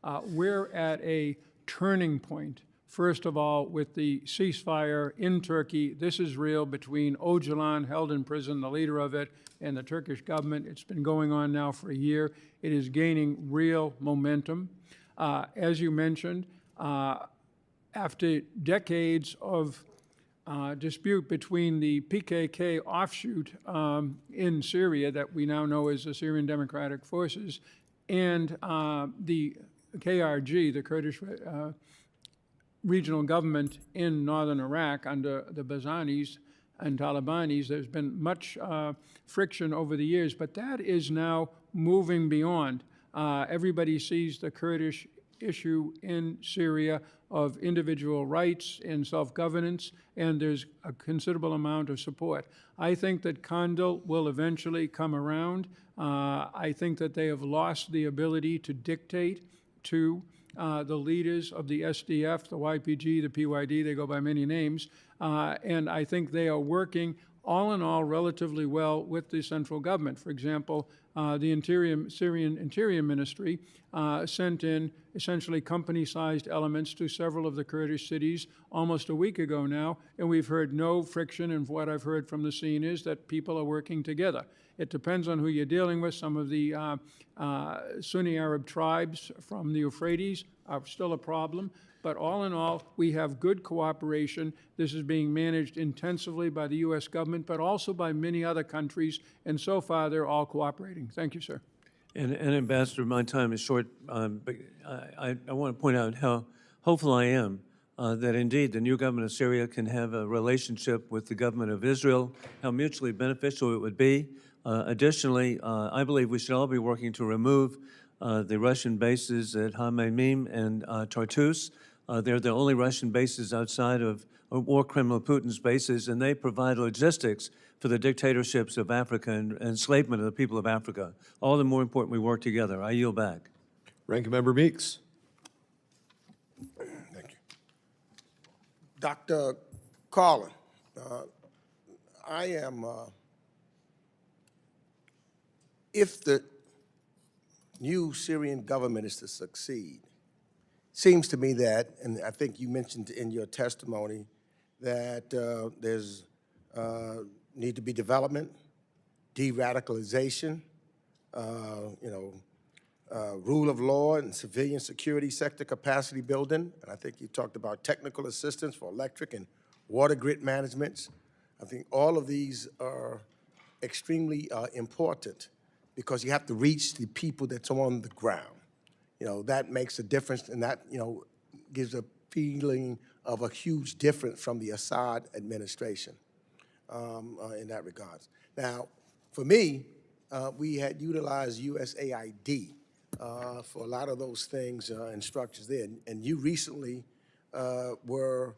Wow. We're at a turning point. First of all, with the ceasefire in Turkey, this is real, between Öcalan, held in prison, the leader of it, and the Turkish government. It's been going on now for a year. It is gaining real momentum. As you mentioned, after decades of dispute between the PKK offshoot in Syria that we now know as the Syrian Democratic Forces and the KRG, the Kurdish regional government in northern Iraq under the Bazanis and Talibanis, there's been much friction over the years, but that is now moving beyond. Everybody sees the Kurdish issue in Syria of individual rights and self-governance, and there's a considerable amount of support. I think that Kandil will eventually come around. I think that they have lost the ability to dictate to the leaders of the SDF, the YPG, the PYD, they go by many names, and I think they are working all in all relatively well with the central government. For example, the Syrian Interior Ministry sent in essentially company-sized elements to several of the Kurdish cities almost a week ago now, and we've heard no friction, and what I've heard from the scene is that people are working together. It depends on who you're dealing with. Some of the Sunni Arab tribes from the Euphrates are still a problem, but all in all, we have good cooperation. This is being managed intensively by the U.S. government, but also by many other countries, and so far they're all cooperating. Thank you, sir. And Ambassador, my time is short, but I want to point out how hopeful I am that indeed the new government of Syria can have a relationship with the government of Israel, how mutually beneficial it would be. Additionally, I believe we should all be working to remove the Russian bases at Hmeimim and Tartus. They're the only Russian bases outside of war criminal Putin's bases, and they provide logistics for the dictatorships of Africa and enslavement of the people of Africa. All the more important we work together. I yield back. Ranking Member Meeks. Thank you. Dr. Karlin, I am, if the new Syrian government is to succeed, seems to me that, and I think you mentioned in your testimony, that there's need to be development, de-radicalization, rule of law and civilian security sector capacity building. And I think you talked about technical assistance for electric and water grid management. I think all of these are extremely important because you have to reach the people that's on the ground. That makes a difference, and that, gives a feeling of a huge difference from the Assad administration in that regards. Now, for me, we had utilized USAID for a lot of those things and structures there, and you recently were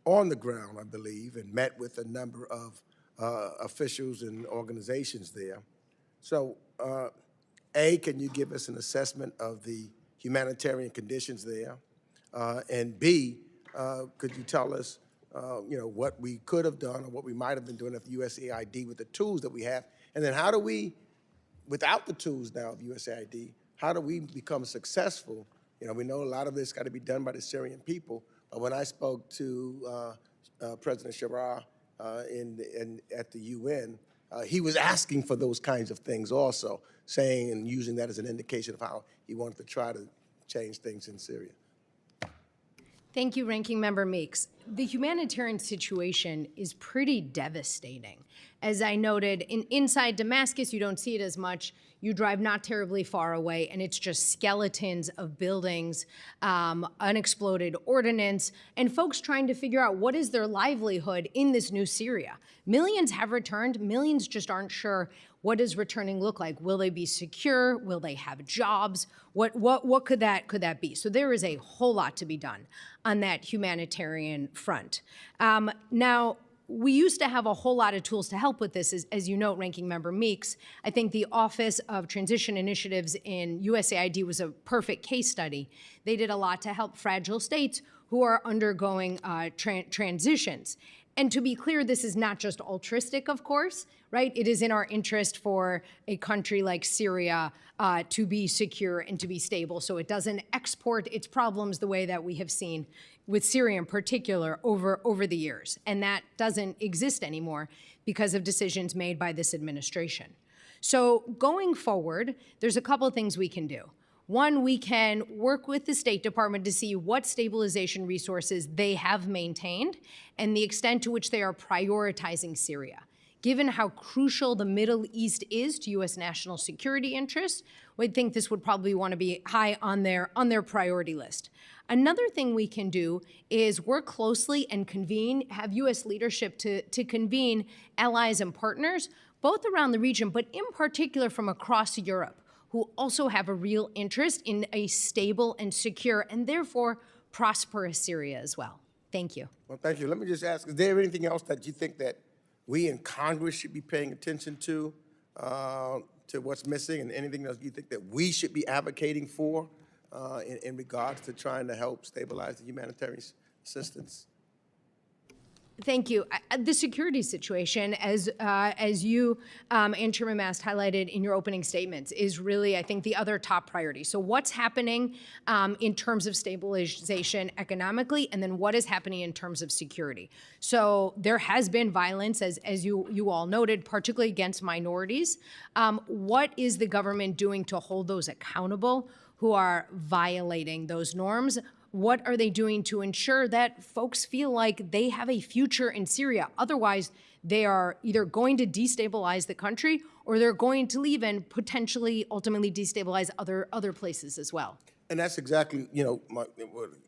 on the ground, I believe, and met with a number of officials and organizations there. So, A, can you give us an assessment of the humanitarian conditions there? And B, could you tell us, what we could have done or what we might have been doing at the USAID with the tools that we have? And then how do we, without the tools now of USAID, how do we become successful? We know a lot of this got to be done by the Syrian people, but when I spoke to President Sharar at the UN, he was asking for those kinds of things also, saying and using that as an indication of how he wanted to try to change things in Syria. Thank you, Ranking Member Meeks. the humanitarian situation is pretty devastating. As I noted, inside Damascus, you don't see it as much. You drive not terribly far away, and it's just skeletons of buildings, unexploded ordnance, and folks trying to figure out what is their livelihood in this new Syria. Millions have returned. Millions just aren't sure what does returning look like. Will they be secure? Will they have jobs? What could that be? So there is a whole lot to be done on that humanitarian front. Now, we used to have a whole lot of tools to help with this, as you note, Ranking Member Meeks. I think the Office of Transition Initiatives in USAID was a perfect case study. They did a lot to help fragile states who are undergoing transitions. And to be clear, this is not just altruistic, of course, right? It is in our interest for a country like Syria to be secure and to be stable, so it doesn't export its problems the way that we have seen with Syria in particular over the years. And that doesn't exist anymore because of decisions made by this administration. So going forward, there's a couple of things we can do. One, we can work with the State Department to see what stabilization resources they have maintained and the extent to which they are prioritizing Syria. Given how crucial the Middle East is to U.S. national security interests, we'd think this would probably want to be high on their priority list. Another thing we can do is work closely and have U.S. leadership to convene allies and partners, both around the region, but in particular from across Europe, who also have a real interest in a stable and secure and therefore prosperous Syria as well. Thank you. Well, thank you. Let me just ask, is there anything else that you think that we in Congress should be paying attention to what's missing, and anything else you think that we should be advocating for in regards to trying to help stabilize the humanitarian assistance? Thank you. The security situation, as you and Chairman Mast highlighted in your opening statements, is really, I think, the other top priority. So what's happening in terms of stabilization economically, and then what is happening in terms of security? So there has been violence, as you all noted, particularly against minorities. What is the government doing to hold those accountable who are violating those norms? What are they doing to ensure that folks feel like they have a future in Syria? Otherwise, they are either going to destabilize the country or they're going to leave and potentially ultimately destabilize other places as well. And that's exactly,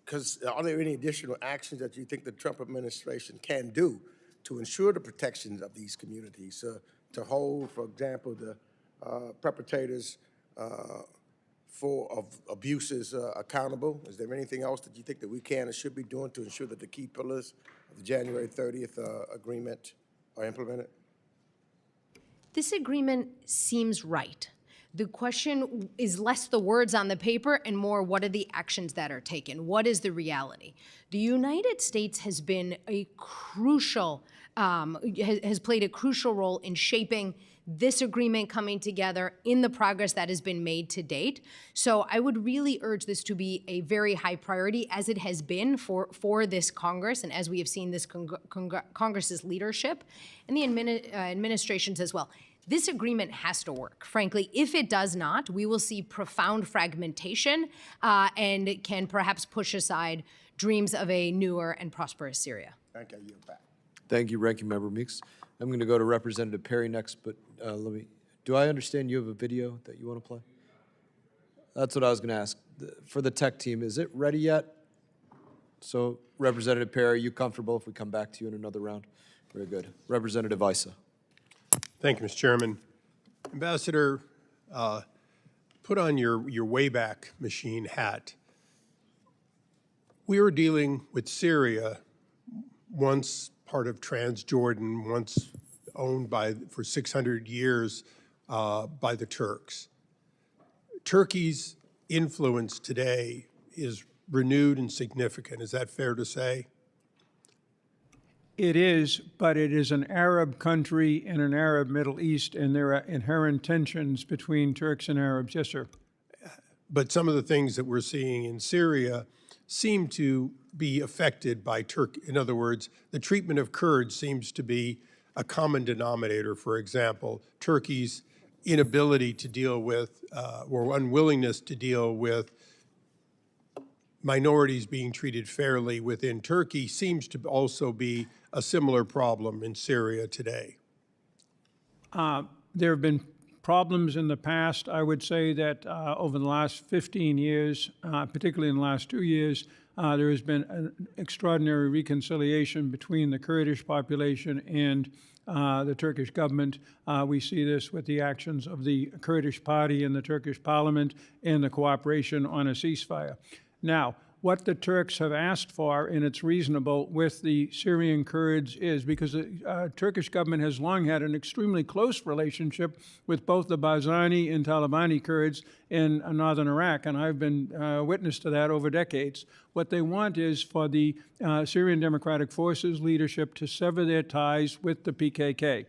because are there any additional actions that you think the Trump administration can do to ensure the protections of these communities, to hold, for example, the perpetrators of abuses accountable? Is there anything else that you think that we can and should be doing to ensure that the key pillars of the January 30th agreement are implemented? This agreement seems right. The question is less the words on the paper and more what are the actions that are taken? What is the reality? The United States has been a crucial, has played a crucial role in shaping this agreement coming together in the progress that has been made to date. So I would really urge this to be a very high priority, as it has been for this Congress, and as we have seen this Congress's leadership and the administrations as well. This agreement has to work. Frankly, if it does not, we will see profound fragmentation and it can perhaps push aside dreams of a newer and prosperous Syria. Thank you. You're back. Thank you, Ranking Member Meeks. I'm going to go to Representative Perry next, but do I understand you have a video that you want to play? That's what I was going to ask. For the tech team, is it ready yet? So, Representative Perry, are you comfortable if we come back to you in another round? Very good. Representative Issa. Thank you, Mr. Chairman. Ambassador, put on your Wayback Machine hat. We were dealing with Syria, once part of Transjordan, once owned for 600 years by the Turks. Turkey's influence today is renewed and significant. Is that fair to say? It is, but it is an Arab country in an Arab Middle East, and there are inherent tensions between Turks and Arabs. Yes, sir. But some of the things that we're seeing in Syria seem to be affected by Turkey. In other words, the treatment of Kurds seems to be a common denominator. For example, Turkey's inability to deal with or unwillingness to deal with minorities being treated fairly within Turkey seems to also be a similar problem in Syria today. There have been problems in the past. I would say that over the last 15 years, particularly in the last 2 years, there has been an extraordinary reconciliation between the Kurdish population and the Turkish government. We see this with the actions of the Kurdish party in the Turkish parliament and the cooperation on a ceasefire. Now, what the Turks have asked for, and it's reasonable with the Syrian Kurds, is because the Turkish government has long had an extremely close relationship with both the Barzani and Talabani Kurds in northern Iraq, and I've been witness to that over decades. What they want is for the Syrian Democratic Forces leadership to sever their ties with the PKK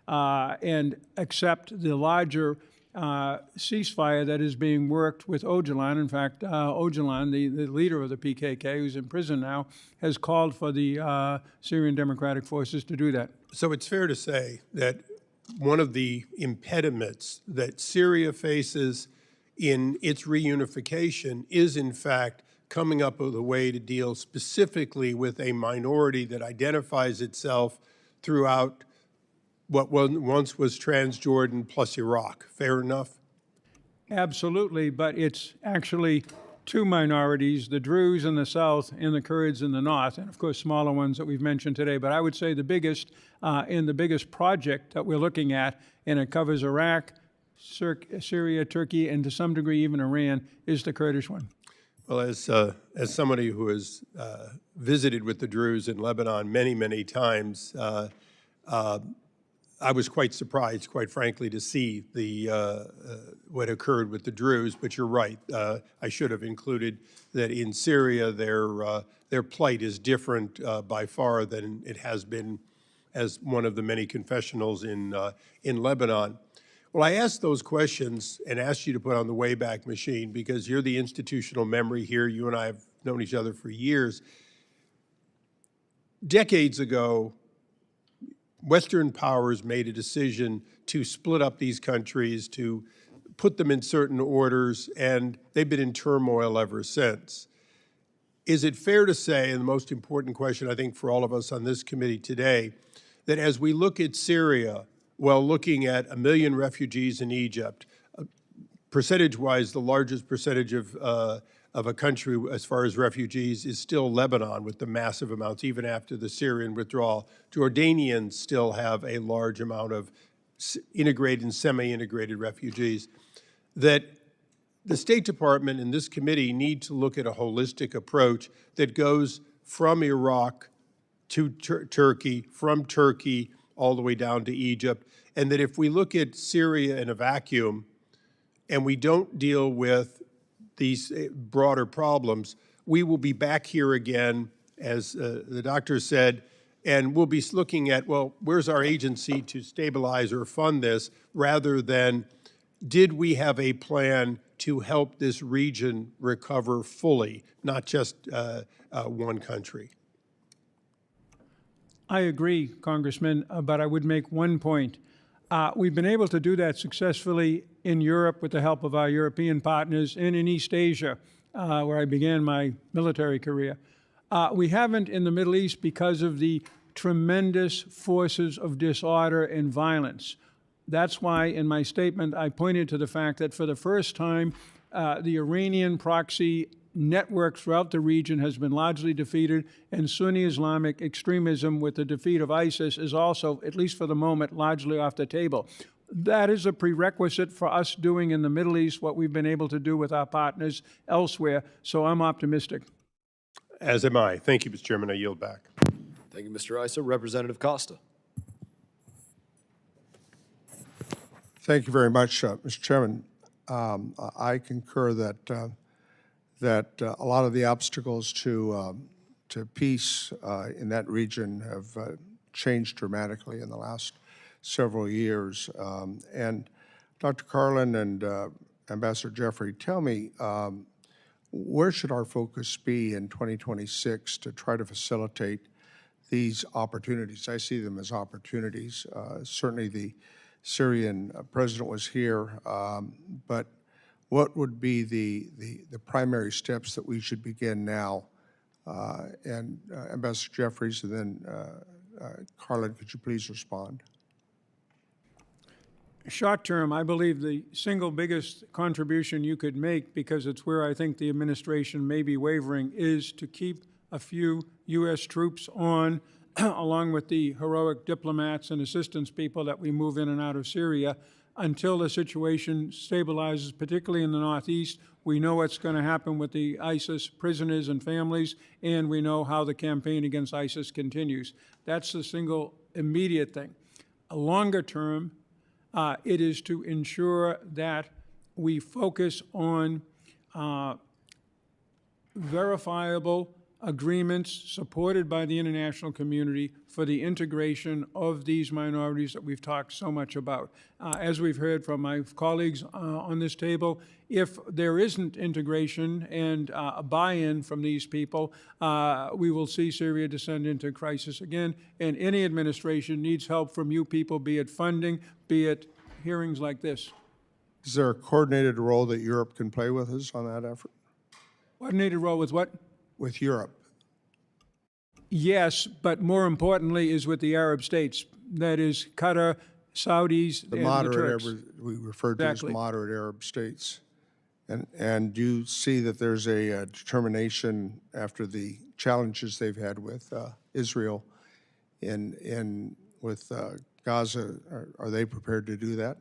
and accept the larger ceasefire that is being worked with Öcalan. In fact, Öcalan, the leader of the PKK, who's in prison now, has called for the Syrian Democratic Forces to do that. So it's fair to say that one of the impediments that Syria faces in its reunification is, in fact, coming up with a way to deal specifically with a minority that identifies itself throughout what once was Transjordan plus Iraq. Fair enough? Absolutely, but it's actually two minorities, the Druze in the south and the Kurds in the north, and of course smaller ones that we've mentioned today. But I would say the biggest and the biggest project that we're looking at, and it covers Iraq, Syria, Turkey, and to some degree even Iran, is the Kurdish one. Well, as somebody who has visited with the Druze in Lebanon many, many times, I was quite surprised, quite frankly, to see what occurred with the Druze. But you're right. I should have included that in Syria, their plight is different by far than it has been as one of the many confessionals in Lebanon. Well, I asked those questions and asked you to put on the Wayback Machine because you're the institutional memory here. You and I have known each other for years. Decades ago, Western powers made a decision to split up these countries, to put them in certain orders, and they've been in turmoil ever since. Is it fair to say, and the most important question I think for all of us on this committee today, that as we look at Syria, while looking at 1 million refugees in Egypt, percentage-wise, the largest percentage of a country as far as refugees is still Lebanon with the massive amounts, even after the Syrian withdrawal. Jordanians still have a large amount of integrated and semi-integrated refugees. That the State Department and this committee need to look at a holistic approach that goes from Iraq to Turkey, from Turkey all the way down to Egypt, and that if we look at Syria in a vacuum and we don't deal with these broader problems, we will be back here again, as the doctor said, and we'll be looking at, well, where's our agency to stabilize or fund this, rather than did we have a plan to help this region recover fully, not just one country? I agree, Congressman, but I would make one point. We've been able to do that successfully in Europe with the help of our European partners and in East Asia, where I began my military career. We haven't in the Middle East because of the tremendous forces of disorder and violence. That's why in my statement I pointed to the fact that for the first time, the Iranian proxy network throughout the region has been largely defeated, and Sunni Islamic extremism with the defeat of ISIS is also, at least for the moment, largely off the table. That is a prerequisite for us doing in the Middle East what we've been able to do with our partners elsewhere, so I'm optimistic. As am I. Thank you, Mr. Chairman. I yield back. Thank you, Mr. Issa. Representative Costa. Thank you very much, Mr. Chairman. I concur that a lot of the obstacles to peace in that region have changed dramatically in the last several years. And Dr. Karlin and Ambassador Jeffrey, tell me, where should our focus be in 2026 to try to facilitate these opportunities? I see them as opportunities. Certainly the Syrian president was here, but what would be the primary steps that we should begin now? And Ambassador Jeffries, and then Karlin, could you please respond? Short term, I believe the single biggest contribution you could make, because it's where I think the administration may be wavering, is to keep a few U.S. troops on, along with the heroic diplomats and assistance people that we move in and out of Syria, until the situation stabilizes, particularly in the Northeast. We know what's going to happen with the ISIS prisoners and families, and we know how the campaign against ISIS continues. That's the single immediate thing. A longer term, it is to ensure that we focus on verifiable agreements supported by the international community for the integration of these minorities that we've talked so much about. As we've heard from my colleagues on this table, if there isn't integration and a buy-in from these people, we will see Syria descend into crisis again, and any administration needs help from you people, be it funding, be it hearings like this. Is there a coordinated role that Europe can play with us on that effort? Coordinated role with what? With Europe? Yes, but more importantly is with the Arab states. That is Qatar, Saudis, The and moderate, the Turks. we refer to Exactly. as moderate Arab states. And do you see that there's a determination after the challenges they've had with Israel with Gaza? Are they prepared to do that?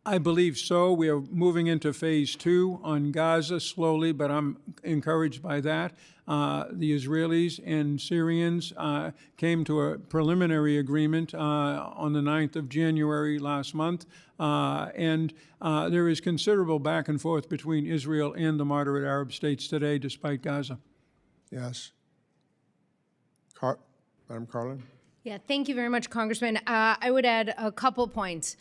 I believe so. We are moving into phase 2 on Gaza slowly, but I'm encouraged by that. The Israelis and Syrians came to a preliminary agreement on the 9th of January last month, and there is considerable back and forth between Israel and the moderate Arab states today, despite Gaza. Yes. Madam Karlin? Yeah, thank you very much, Congressman. I would add a couple points.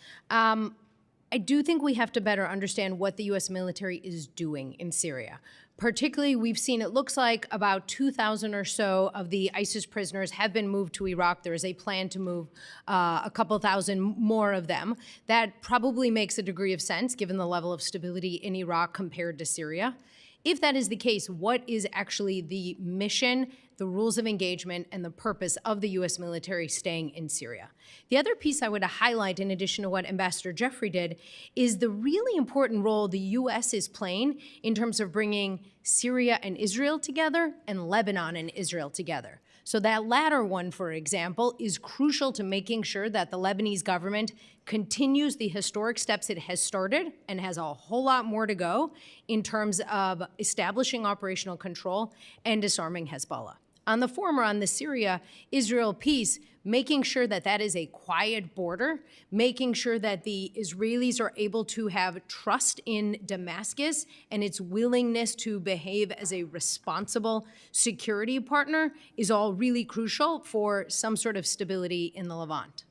I do think we have to better understand what the U.S. military is doing in Syria. Particularly, we've seen it looks like about 2,000 or so of the ISIS prisoners have been moved to Iraq. There is a plan to move a couple thousand more of them. That probably makes a degree of sense given the level of stability in Iraq compared to Syria. If that is the case, what is actually the mission, the rules of engagement, and the purpose of the U.S. military staying in Syria? The other piece I would highlight, in addition to what Ambassador Jeffrey did, is the really important role the U.S. is playing in terms of bringing Syria and Israel together and Lebanon and Israel together. So that latter one, for example, is crucial to making sure that the Lebanese government continues the historic steps it has started and has a whole lot more to go in terms of establishing operational control and disarming Hezbollah. On the former, on the Syria-Israel piece, making sure that that is a quiet border, making sure that the Israelis are able to have trust in Damascus and its willingness to behave as a responsible security partner is all really crucial for some sort of stability in the Levant.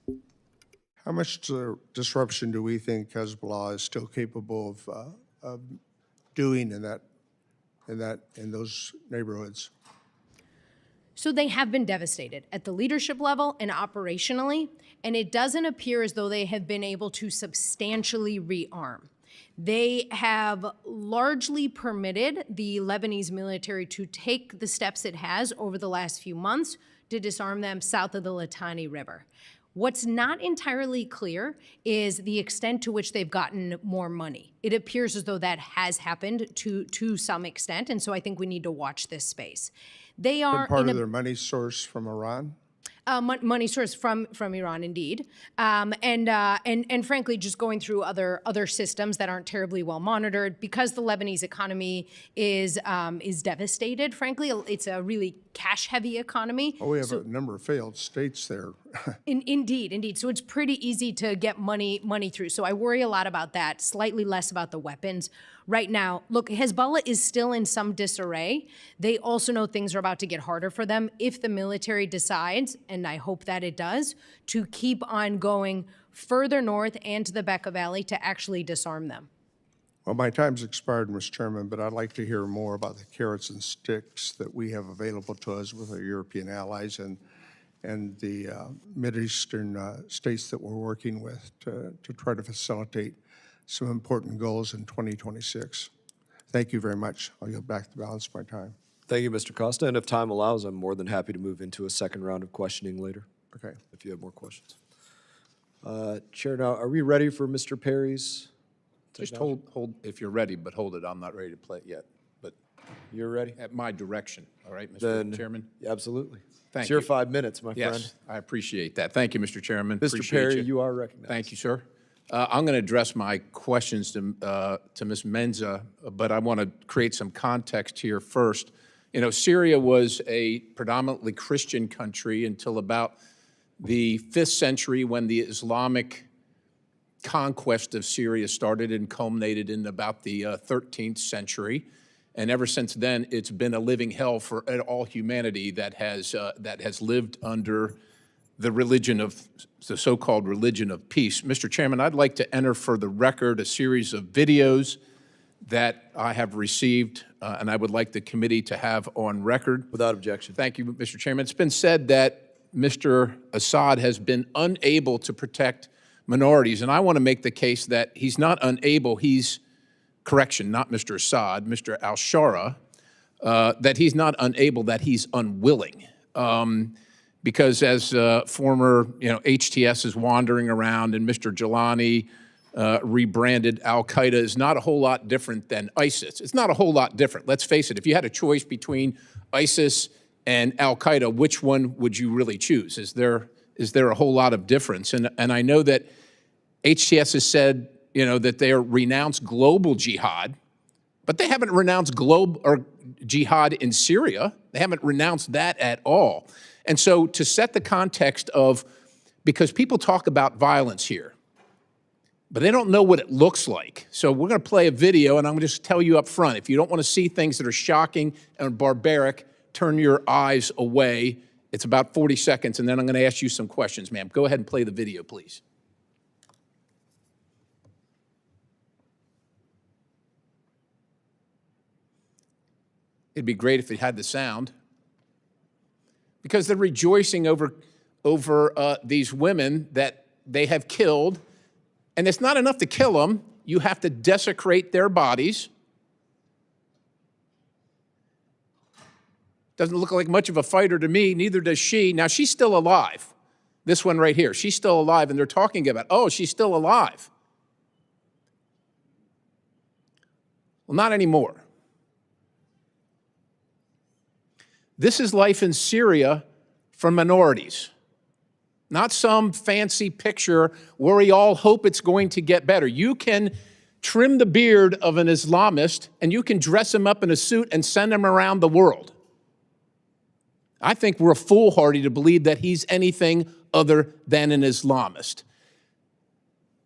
How much disruption do we think Hezbollah is still capable of doing in those neighborhoods? So they have been devastated at the leadership level and operationally, and it doesn't appear as though they have been able to substantially rearm. They have largely permitted the Lebanese military to take the steps it has over the last few months to disarm them south of the Litani River. What's not entirely clear is the extent to which they've gotten more money. It appears as though that has happened to some extent, and so I think we need to watch this space. They are Part of their money source from Iran? Money source from Iran, indeed, and frankly, just going through other systems that aren't terribly well monitored because the Lebanese economy is devastated. Frankly, it's a really cash-heavy economy. Oh, we have a number of failed states there. Indeed. So it's pretty easy to get money through. So I worry a lot about that, slightly less about the weapons. Right now, look, Hezbollah is still in some disarray. They also know things are about to get harder for them if the military decides, and I hope that it does, to keep on going further north and to the Bekaa Valley to actually disarm them. Well, my time's expired, Mr. Chairman, but I'd like to hear more about the carrots and sticks that we have available to us with our European allies and the Mideastern states that we're working with to try to facilitate some important goals in 2026. Thank you very much. I'll yield back the balance of my time. Thank you, Mr. Costa. And if time allows, I'm more than happy to move into a second round of questioning later, Okay. if you have more questions. Chair, now, are we ready for Mr. Perry's? Just hold, if you're ready, but hold it. I'm not ready to play it yet, but You're ready? at my direction, all right, Mr. Then, Chairman? absolutely. Thank It's your you. 5 minutes, my friend. Yes, I appreciate that. Thank you, Mr. Chairman. Mr. Appreciate Perry, you are recognized. Thank you, sir. I'm going to address my questions to Ms. Maenza, but I want to create some context here first. You know, Syria was a predominantly Christian country until about the 5th century, when the Islamic conquest of Syria started and culminated in about the 13th century. And ever since then, it's been a living hell for all humanity that has lived under the religion of, the so-called religion of peace. Mr. Chairman, I'd like to enter for the record a series of videos that I have received, and I would like the committee to have on record. Without objection. Thank you, Mr. Chairman. It's been said that Mr. Assad has been unable to protect minorities, and I want to make the case that he's not unable, he's, correction, not Mr. Assad, Mr. al-Shara, that he's not unable, that he's unwilling. Because as former, HTS is wandering around and Mr. Jelani rebranded al-Qaeda is not a whole lot different than ISIS. It's not a whole lot different. Let's face it, if you had a choice between ISIS and al-Qaeda, which one would you really choose? Is there a whole lot of difference? And I know that HTS has said, that they renounced global jihad, but they haven't renounced jihad in Syria. They haven't renounced that at all. And so to set the context of, because people talk about violence here, but they don't know what it looks like. So we're going to play a video, and I'm going to just tell you up front, if you don't want to see things that are shocking and barbaric, turn your eyes away. It's about 40 seconds, and then I'm going to ask you some questions, ma'am. Go ahead and play the video, please. It'd be great if it had the sound, because they're rejoicing over these women that they have killed. And it's not enough to kill them. You have to desecrate their bodies. Doesn't look like much of a fighter to me, neither does she. Now, she's still alive. This one right here, she's still alive, and they're talking about, oh, she's still alive. Well, not anymore. This is life in Syria for minorities. Not some fancy picture where we all hope it's going to get better. You can trim the beard of an Islamist and you can dress him up in a suit and send him around the world. I think we're foolhardy to believe that he's anything other than an Islamist.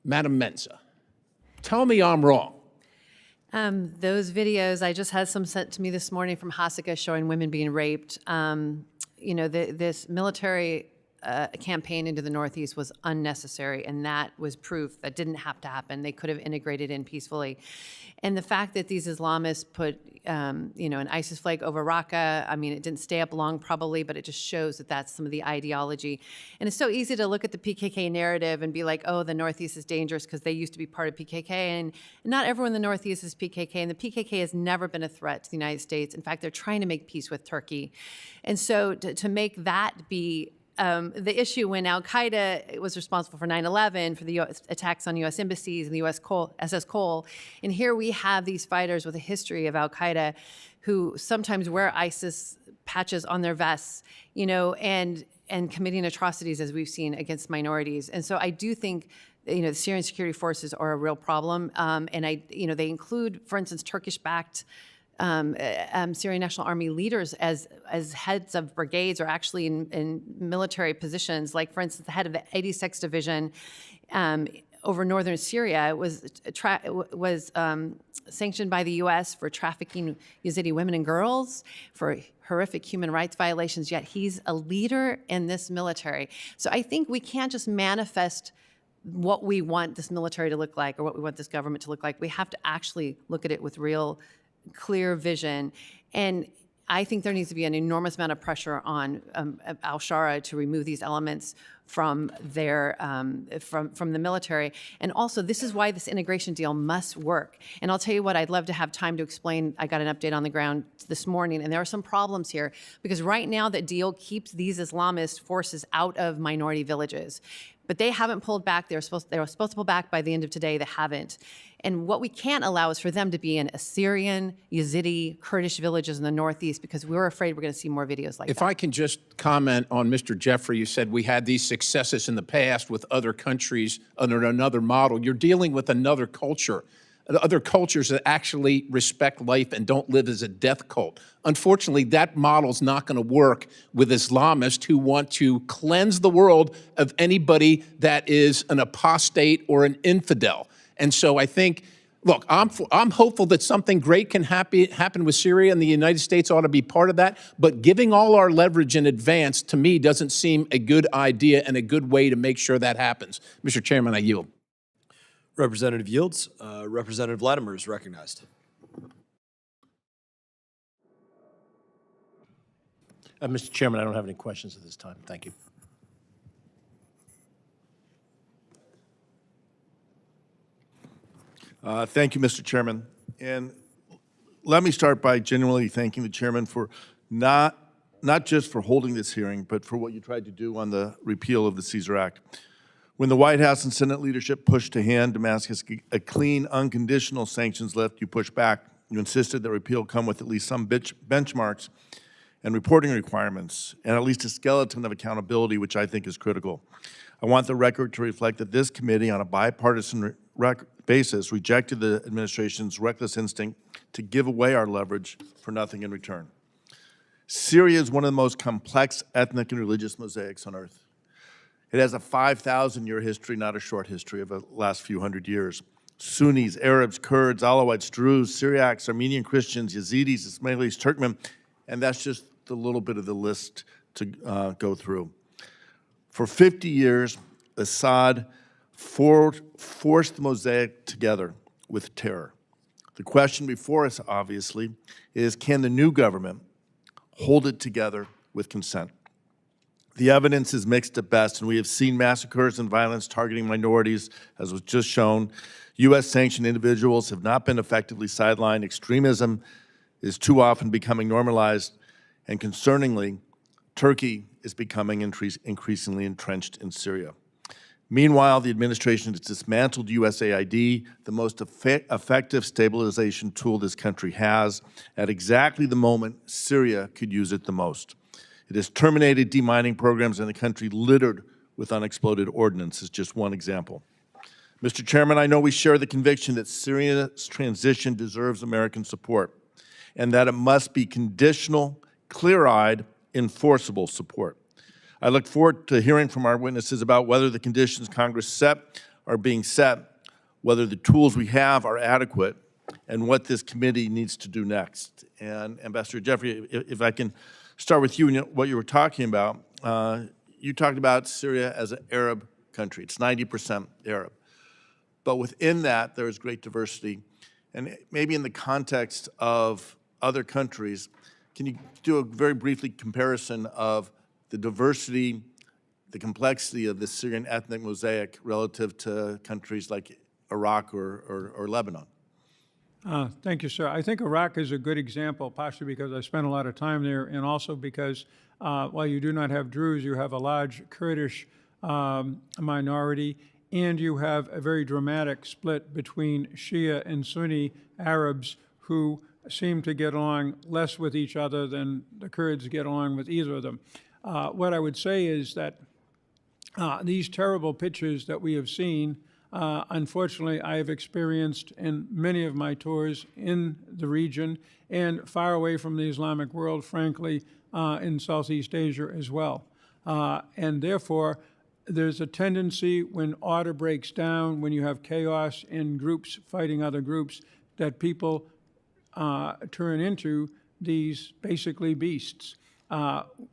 Madam Maenza, tell me I'm wrong. Those videos, I just had some sent to me this morning from Hasaka showing women being raped. This military campaign into the Northeast was unnecessary, and that was proof that didn't have to happen. They could have integrated in peacefully. And the fact that these Islamists put, an ISIS flag over Raqqa, it didn't stay up long probably, but it just shows that that's some of the ideology. And it's so easy to look at the PKK narrative and be like, oh, the Northeast is dangerous because they used to be part of PKK. And not everyone in the Northeast is PKK, and the PKK has never been a threat to the United States. In fact, they're trying to make peace with Turkey. And so to make that be the issue when al-Qaeda was responsible for 9/11, for the US attacks on U.S. embassies and the U.S. SS Cole. And here we have these fighters with a history of al-Qaeda who sometimes wear ISIS patches on their vests, and committing atrocities, as we've seen, against minorities. And so I do think the Syrian security forces are a real problem. And they include, for instance, Turkish-backed Syrian National Army leaders as heads of brigades, or actually in military positions. Like, for instance, the head of the 86th Division over northern Syria was sanctioned by the U.S. for trafficking Yazidi women and girls, for horrific human rights violations, yet he's a leader in this military. So I think we can't just manifest what we want this military to look like or what we want this government to look like. We have to actually look at it with real clear vision. And I think there needs to be an enormous amount of pressure on al-Shara to remove these elements from their from the military. And also, this is why this integration deal must work. And I'll tell you what, I'd love to have time to explain. I got an update on the ground this morning, and there are some problems here because right now that deal keeps these Islamist forces out of minority villages. But they haven't pulled back. They were supposed to pull back by the end of today. They haven't. And what we can't allow is for them to be in Assyrian, Yazidi, Kurdish villages in the Northeast because we're afraid we're going to see more videos like that. If I can just comment on Mr. Jeffrey, you said we had these successes in the past with other countries under another model. You're dealing with another culture, other cultures that actually respect life and don't live as a death cult. Unfortunately, that model's not going to work with Islamists who want to cleanse the world of anybody that is an apostate or an infidel. And so I think, look, I'm hopeful that something great can happen with Syria, and the United States ought to be part of that. But giving all our leverage in advance, to me, doesn't seem a good idea and a good way to make sure that happens. Mr. Chairman, I yield. Representative yields. Representative Latimer is recognized. Mr. Chairman, I don't have any questions at this time. Thank you. Thank you, Mr. Chairman. And let me start by genuinely thanking the chairman for not just for holding this hearing, but for what you tried to do on the repeal of the Caesar Act. When the White House and Senate leadership pushed to hand Damascus a clean, unconditional sanctions list, you pushed back. You insisted that repeal come with at least some benchmarks and reporting requirements, and at least a skeleton of accountability, which I think is critical. I want the record to reflect that this committee, on a bipartisan basis, rejected the administration's reckless instinct to give away our leverage for nothing in return. Syria is one of the most complex ethnic and religious mosaics on earth. It has a 5,000-year history, not a short history of the last few hundred years. Sunnis, Arabs, Kurds, Alawites, Druze, Syriacs, Armenian Christians, Yazidis, Ismailis, Turkmen, and that's just a little bit of the list to go through. For 50 years, Assad forced the mosaic together with terror. The question before us, obviously, is can the new government hold it together with consent? The evidence is mixed at best, and we have seen massacres and violence targeting minorities, as was just shown. U.S.-sanctioned individuals have not been effectively sidelined. Extremism is too often becoming normalized, and concerningly, Turkey is becoming increasingly entrenched in Syria. Meanwhile, the administration has dismantled USAID, the most effective stabilization tool this country has, at exactly the moment Syria could use it the most. It has terminated demining programs in the country littered with unexploded ordnance, is just one example. Mr. Chairman, I know we share the conviction that Syria's transition deserves American support and that it must be conditional, clear-eyed, enforceable support. I look forward to hearing from our witnesses about whether the conditions Congress set are being set, whether the tools we have are adequate, and what this committee needs to do next. And Ambassador Jeffrey, if I can start with you and what you were talking about. You talked about Syria as an Arab country. It's 90% Arab. But within that, there is great diversity. And maybe in the context of other countries, can you do a very briefly comparison of the diversity, the complexity of the Syrian ethnic mosaic relative to countries like Iraq or Lebanon? Thank you, sir. I think Iraq is a good example, partially because I spent a lot of time there, and also because while you do not have Druze, you have a large Kurdish minority, and you have a very dramatic split between Shia and Sunni Arabs who seem to get along less with each other than the Kurds get along with either of them. What I would say is that these terrible pictures that we have seen, unfortunately, I have experienced in many of my tours in the region and far away from the Islamic world, frankly, in Southeast Asia as well. And therefore, there's a tendency when order breaks down, when you have chaos in groups fighting other groups, that people turn into these basically beasts.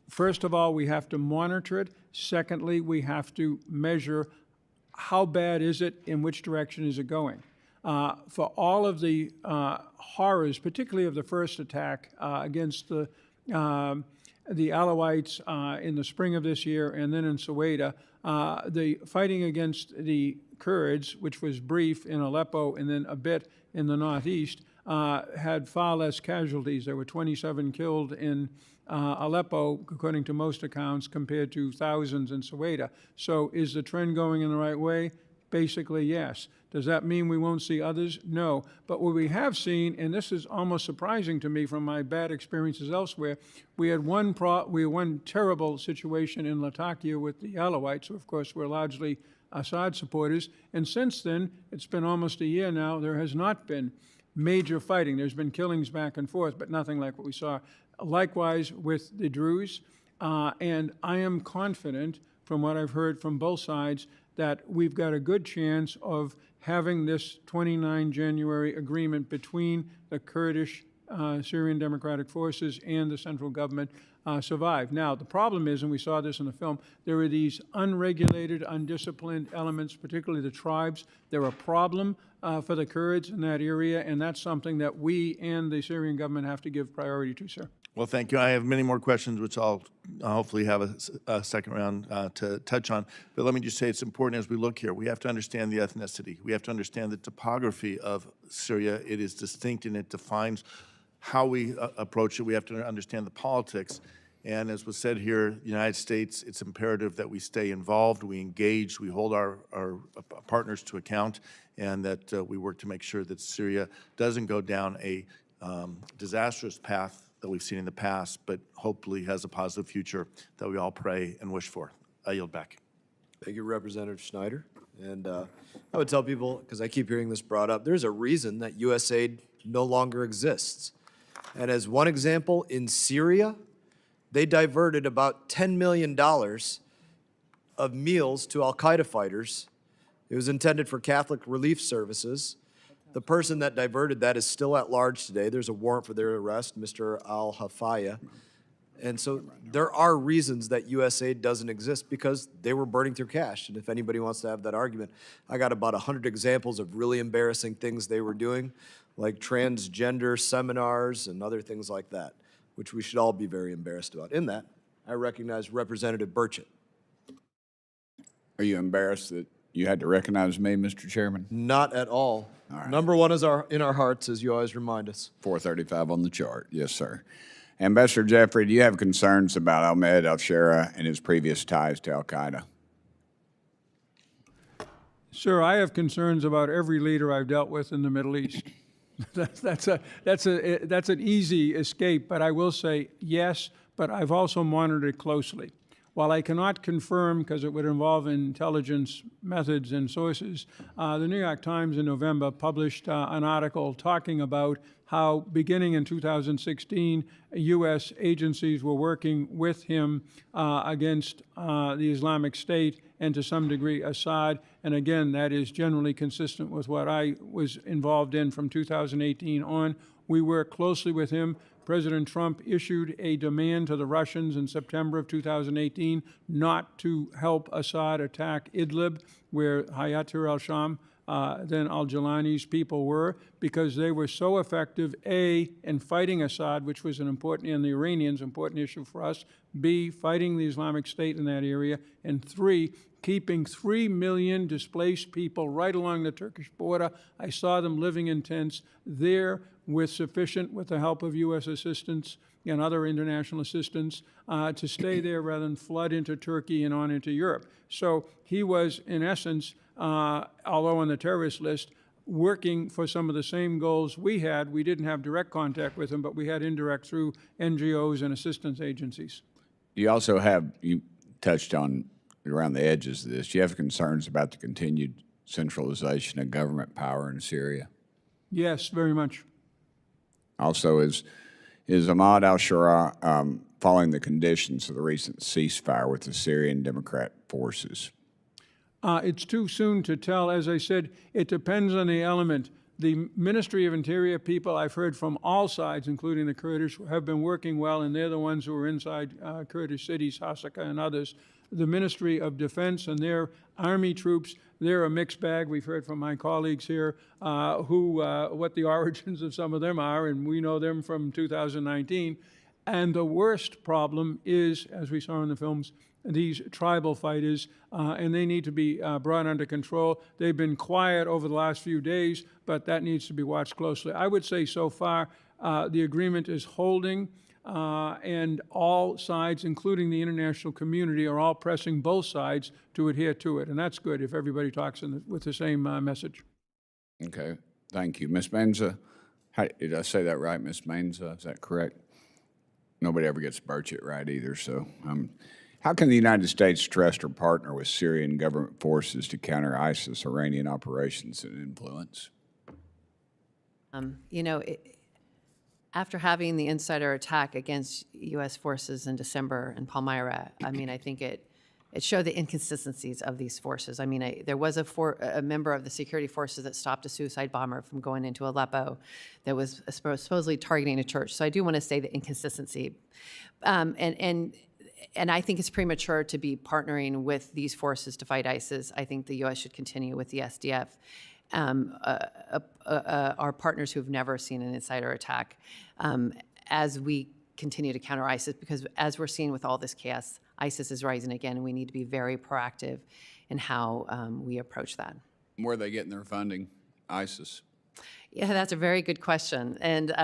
First of all, we have to monitor it. Secondly, we have to measure how bad is it, in which direction is it going. For all of the horrors, particularly of the first attack against the the Alawites in the spring of this year, and then in Soweto. The fighting against the Kurds, which was brief in Aleppo and then a bit in the northeast, had far less casualties. There were 27 killed in Aleppo, according to most accounts, compared to thousands in Soweto. So is the trend going in the right way? Basically, yes. Does that mean we won't see others? No. But what we have seen, and this is almost surprising to me from my bad experiences elsewhere, we had one terrible situation in Latakia with the Alawites, who of course were largely Assad supporters, and since then, it's been almost a year now, there has not been major fighting. There's been killings back and forth, but nothing like what we saw. Likewise with the Druze, and I am confident, from what I've heard from both sides, that we've got a good chance of having this 29 January agreement between the Kurdish Syrian Democratic Forces and the central government survive. Now, the problem is, and we saw this in the film, there are these unregulated, undisciplined elements, particularly the tribes. They're a problem for the Kurds in that area, and that's something that we and the Syrian government have to give priority to, sir. Well, thank you. I have many more questions, which I'll hopefully have a second round to touch on. But let me just say it's important as we look here. We have to understand the ethnicity. We have to understand the topography of Syria. It is distinct and it defines how we approach it. We have to understand the politics. And as was said here, the United States, it's imperative that we stay involved, we engage, we hold our partners to account, and that we work to make sure that Syria doesn't go down a disastrous path that we've seen in the past, but hopefully has a positive future that we all pray and wish for. I yield back. Thank you, Representative Schneider. And I would tell people, because I keep hearing this brought up, there's a reason that USAID no longer exists. And as one example, in Syria, they diverted about $10 million of meals to al-Qaeda fighters. It was intended for Catholic relief services. The person that diverted that is still at large today. There's a warrant for their arrest, Mr. Al-Hafaya. And so there are reasons that USAID doesn't exist because they were burning through cash. And if anybody wants to have that argument, I got about 100 examples of really embarrassing things they were doing, like transgender seminars and other things like that, which we should all be very embarrassed about. In that, I recognize Representative Burchett. Are you embarrassed that you had to recognize me, Mr. Chairman? Not at all. All right. Number one is in our hearts, as you always remind us. 435 on the chart. Yes, sir. Ambassador Jeffrey, do you have concerns about Ahmed al-Sharaa and his previous ties to al-Qaeda? Sir, I have concerns about every leader I've dealt with in the Middle East. That's an easy escape, but I will say yes, but I've also monitored it closely. While I cannot confirm, because it would involve intelligence methods and sources, the New York Times in November published an article talking about how, beginning in 2016, U.S. agencies were working with him against the Islamic State and to some degree Assad. And again, that is generally consistent with what I was involved in from 2018 on. We work closely with him. President Trump issued a demand to the Russians in September of 2018 not to help Assad attack Idlib, where Hayatir al-Sham, then al-Jilani's people were, because they were so effective, A, in fighting Assad, which was an important, and the Iranians, important issue for us, B, fighting the Islamic State in that area, and 3, keeping 3 million displaced people right along the Turkish border. I saw them living in tents there with the help of U.S. assistance and other international assistance, to stay there rather than flood into Turkey and on into Europe. So he was, in essence, although on the terrorist list, working for some of the same goals we had. We didn't have direct contact with him, but we had indirect through NGOs and assistance agencies. You also have, you touched on around the edges of this, you have concerns about the continued centralization of government power in Syria? Yes, very much. Also, is Ahmad al-Sharaa following the conditions of the recent ceasefire with the Syrian Democrat forces? It's too soon to tell. As I said, it depends on the element. The Ministry of Interior people I've heard from all sides, including the Kurdish, have been working well, and they're the ones who are inside Kurdish cities, Hasaka and others. The Ministry of Defense and their army troops, they're a mixed bag. We've heard from my colleagues here what the origins of some of them are, and we know them from 2019. And the worst problem is, as we saw in the films, these tribal fighters, and they need to be brought under control. They've been quiet over the last few days, but that needs to be watched closely. I would say so far the agreement is holding, and all sides, including the international community, are all pressing both sides to adhere to it. And that's good if everybody talks with the same message. Okay, thank you. Ms. Maenza, did I say that right, Ms. Maenza? Is that correct? Nobody ever gets Burchett right either, so. How can the United States trust or partner with Syrian government forces to counter ISIS Iranian operations and influence? You know, after having the insider attack against U.S. forces in December in Palmyra, I mean, I think it showed the inconsistencies of these forces. I mean, there was a member of the security forces that stopped a suicide bomber from going into Aleppo that was supposedly targeting a church. So I do want to say the inconsistency. And I think it's premature to be partnering with these forces to fight ISIS. I think the U.S. should continue with the SDF, our partners who have never seen an insider attack, as we continue to counter ISIS, because as we're seeing with all this chaos, ISIS is rising again, and we need to be very proactive in how we approach that. Where are they getting their funding, ISIS? Yeah, that's a very good question. And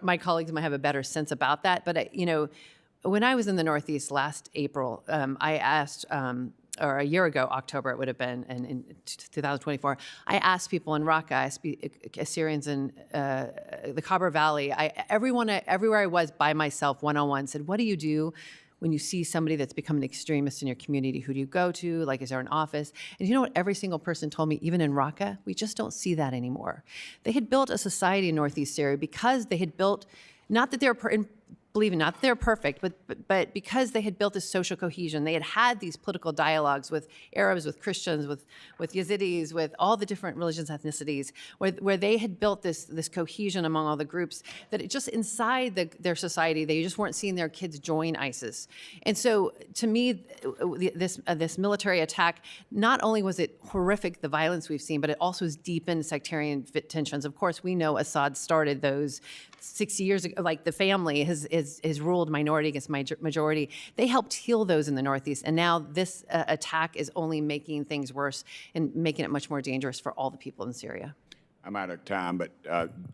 my colleagues might have a better sense about that. But, you know, when I was in the Northeast last April, I asked, or a year ago, October it would have been, and in 2024, I asked people in Raqqa, I asked Assyrians in the Khabur Valley, everywhere I was by myself, one-on-one, said, what do you do when you see somebody that's become an extremist in your community? Who do you go to? Like, is there an office? And you know what every single person told me, even in Raqqa? We just don't see that anymore. They had built a society in Northeast Syria because they had built, not that they were not that they're perfect, but because they had built this social cohesion, they had these political dialogues with Arabs, with Christians, with Yazidis, with all the different religions, ethnicities, where they had built this cohesion among all the groups, that it just inside their society, they just weren't seeing their kids join ISIS. And so to me, this military attack, not only was it horrific, the violence we've seen, but it also has deepened sectarian tensions. Of course, we know Assad started those 60 years ago, like the family has ruled minority against majority. They helped heal those in the Northeast, and now this attack is only making things worse and making it much more dangerous for all the people in Syria. I'm out of time, but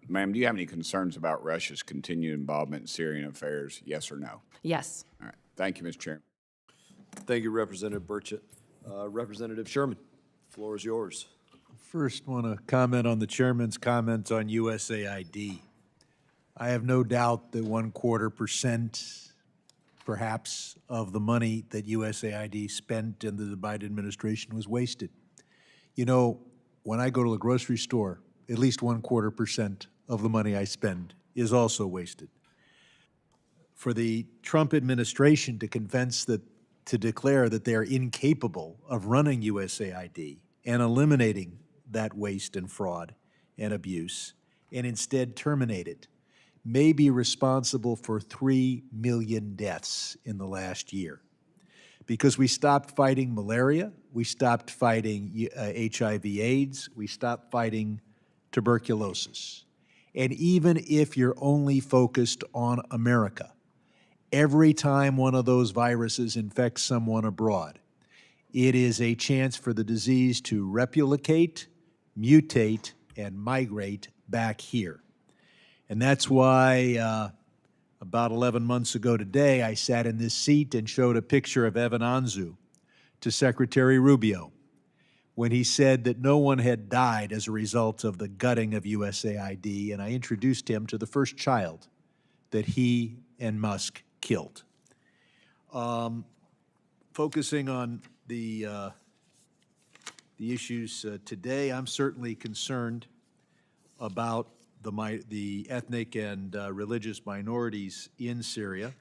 ma'am, do you have any concerns about Russia's continued involvement in Syrian affairs, yes or no? Yes. All right, thank you, Mr. Chairman. Thank you, Representative Burchett. Representative Sherman, the floor is yours. First, want to comment on the chairman's comments on USAID. I have no doubt that 1/4%, perhaps, of the money that USAID spent in the Biden administration was wasted. You know, when I go to the grocery store, at least 1/4% of the money I spend is also wasted. For the Trump administration to declare that they are incapable of running USAID and eliminating that waste and fraud and abuse, and instead terminate it, may be responsible for 3 million deaths in the last year. Because we stopped fighting malaria, we stopped fighting HIV/AIDS, we stopped fighting tuberculosis. And even if you're only focused on America, every time one of those viruses infects someone abroad, it is a chance for the disease to replicate, mutate, and migrate back here. And that's why about 11 months ago today, I sat in this seat and showed a picture of Evan Anzu to Secretary Rubio when he said that no one had died as a result of the gutting of USAID, and I introduced him to the first child that he and Musk killed. Focusing on the issues today, I'm certainly concerned about the ethnic and religious minorities in Syria.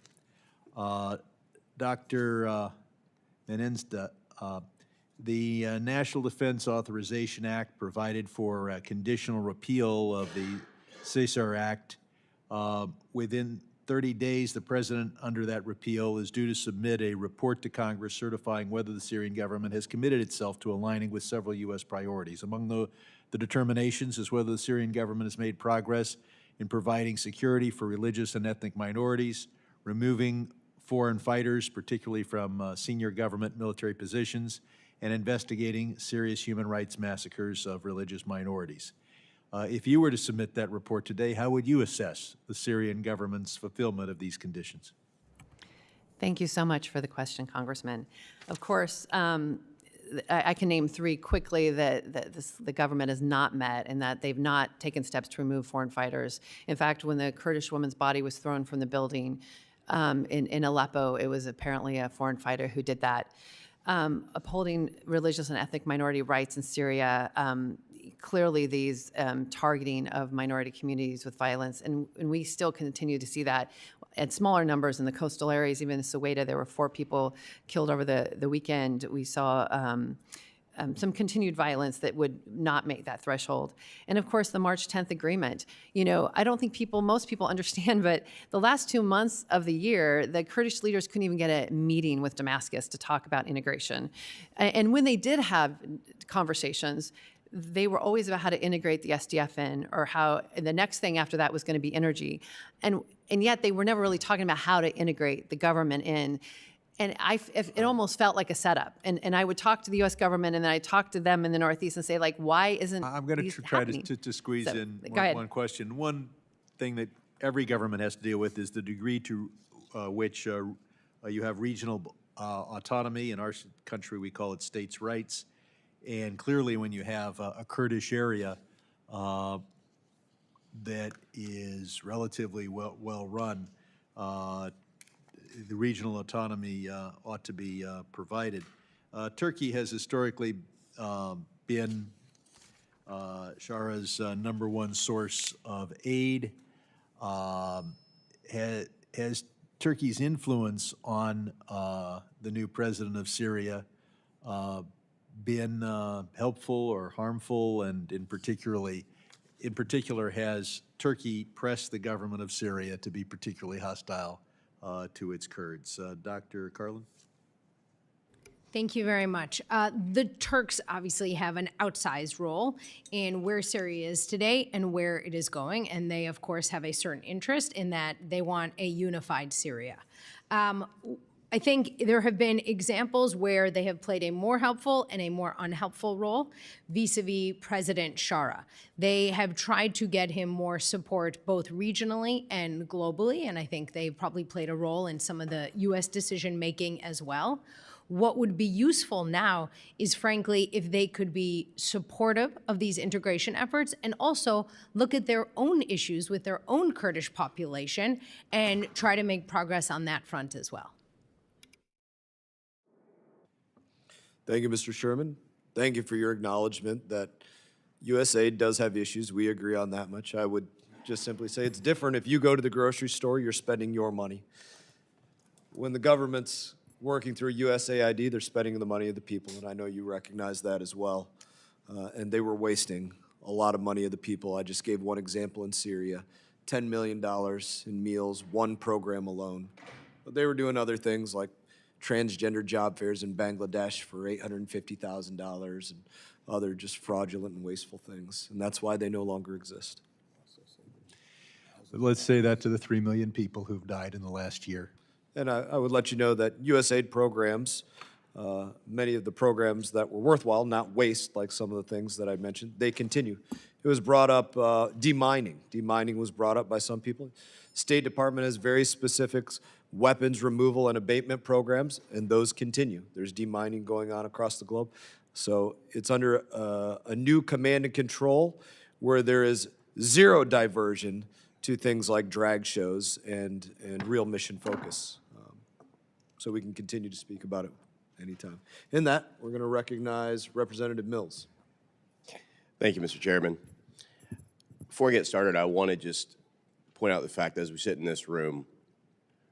Dr. Maenza, the National Defense Authorization Act provided for a conditional repeal of the Cesar Act. Within 30 days, the president, under that repeal, is due to submit a report to Congress certifying whether the Syrian government has committed itself to aligning with several U.S. priorities. Among the determinations is whether the Syrian government has made progress in providing security for religious and ethnic minorities, removing foreign fighters, particularly from senior government military positions, and investigating serious human rights massacres of religious minorities. If you were to submit that report today, how would you assess the Syrian government's fulfillment of these conditions? Thank you so much for the question, Congressman. Of course, I can name three quickly that the government has not met, and that they've not taken steps to remove foreign fighters. In fact, when the Kurdish woman's body was thrown from the building in Aleppo, it was apparently a foreign fighter who did that. Upholding religious and ethnic minority rights in Syria, clearly these targeting of minority communities with violence, and we still continue to see that at smaller numbers in the coastal areas. Even in Soweto, there were 4 people killed over the weekend. We saw some continued violence that would not make that threshold. And of course, the March 10th agreement. You know, I don't think most people understand, but the last 2 months of the year, the Kurdish leaders couldn't even get a meeting with Damascus to talk about integration. And when they did have conversations, they were always about how to integrate the SDF in, or how the next thing after that was going to be energy. And yet they were never really talking about how to integrate the government in. And it almost felt like a setup. And I would talk to the U.S. government, and then I'd talk to them in the Northeast and say, like, why isn't I'm going to try to squeeze in one question. One thing that every government has to deal with is the degree to which you have regional autonomy. In our country, we call it states' rights. And clearly, when you have a Kurdish area that is relatively well run, the regional autonomy ought to be provided. Turkey has historically been Shara's #1 source of aid. Has Turkey's influence on the new president of Syria been helpful or harmful? And in particular, has Turkey pressed the government of Syria to be particularly hostile to its Kurds? Dr. Karlin? Thank you very much. The Turks obviously have an outsized role in where Syria is today and where it is going, and they, of course, have a certain interest in that they want a unified Syria. I think there have been examples where they have played a more helpful and a more unhelpful role vis-a-vis President Shara. They have tried to get him more support both regionally and globally, and I think they've probably played a role in some of the U.S. decision-making as well. What would be useful now is, frankly, if they could be supportive of these integration efforts and also look at their own issues with their own Kurdish population and try to make progress on that front as well. Thank you, Mr. Sherman. Thank you for your acknowledgement that USAID does have issues. We agree on that much. I would just simply say it's different. If you go to the grocery store, you're spending your money. When the government's working through USAID, they're spending the money of the people, and I know you recognize that as well. And they were wasting a lot of money of the people. I just gave one example in Syria, $10 million in meals, one program alone. But they were doing other things like transgender job fairs in Bangladesh for $850,000 and other just fraudulent and wasteful things. And that's why they no longer exist. But let's say that to the 3 million people who've died in the last year. And I would let you know that USAID programs, many of the programs that were worthwhile, not waste like some of the things that I mentioned, they continue. It was brought up, demining. Demining was brought up by some people. State Department has very specific weapons removal and abatement programs, and those continue. There's demining going on across the globe. So it's under a new command and control where there is zero diversion to things like drag shows and real mission focus. So we can continue to speak about it anytime. In that, we're going to recognize Representative Mills. Thank you, Mr. Chairman. Before I get started, I want to just point out the fact that as we sit in this room,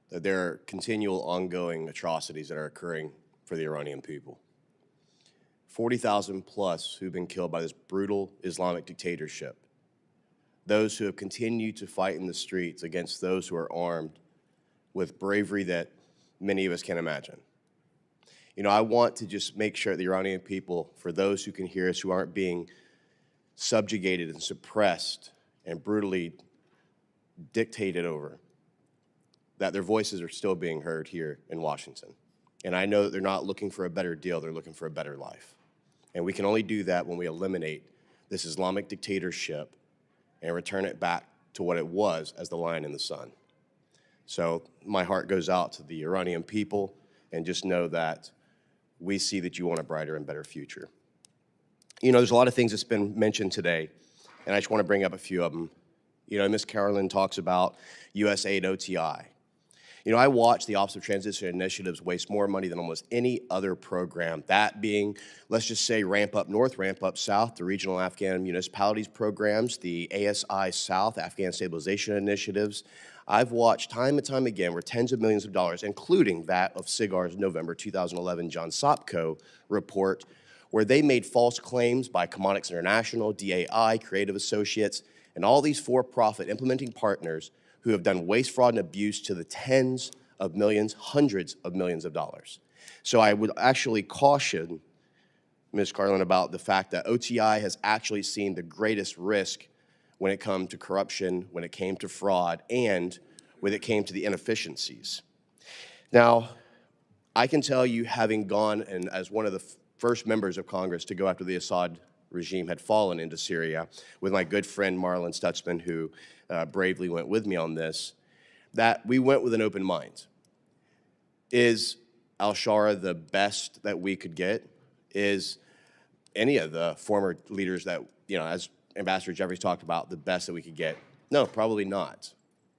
that there are continual ongoing atrocities that are occurring for the Iranian people. 40,000 plus who've been killed by this brutal Islamic dictatorship. Those who have continued to fight in the streets against those who are armed with bravery that many of us can't imagine. You know, I want to just make sure the Iranian people, for those who can hear us, who aren't being subjugated and suppressed and brutally dictated over, that their voices are still being heard here in Washington. And I know that they're not looking for a better deal, they're looking for a better life. And we can only do that when we eliminate this Islamic dictatorship and return it back to what it was as the lion in the sun. So my heart goes out to the Iranian people, and just know that we see that you want a brighter and better future. You know, there's a lot of things that's been mentioned today, and I just want to bring up a few of them. You know, Ms. Karlin talks about USAID OTI. You know, I watch the Office of Transition Initiatives waste more money than almost any other program, that being, let's just say, Ramp Up North, Ramp Up South, the regional Afghan municipalities programs, the ASI South, Afghan Stabilization Initiatives. I've watched time and time again where tens of millions of dollars, including that of SIGAR's November 2011 John Sopko report, where they made false claims by Commodix International, DAI, Creative Associates, and all these for-profit implementing partners who have done waste, fraud, and abuse to the tens of millions, hundreds of millions of dollars. So I would actually caution Ms. Karlin about the fact that OTI has actually seen the greatest risk when it came to corruption, when it came to fraud, and when it came to the inefficiencies. Now, I can tell you, having gone and as one of the first members of Congress to go after the Assad regime had fallen into Syria, with my good friend Marlon Stutzman, who bravely went with me on this, that we went with an open mind. Is al-Shara the best that we could get? Is any of the former leaders that, you know, as Ambassador Jeffries talked about, the best that we could get? No, probably not.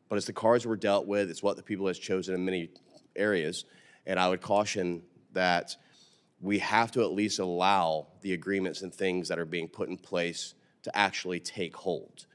But it's the cards we're dealt with. It's what the people has chosen in many areas. And I would caution that we have to at least allow the agreements and things that are being put in place to actually take hold.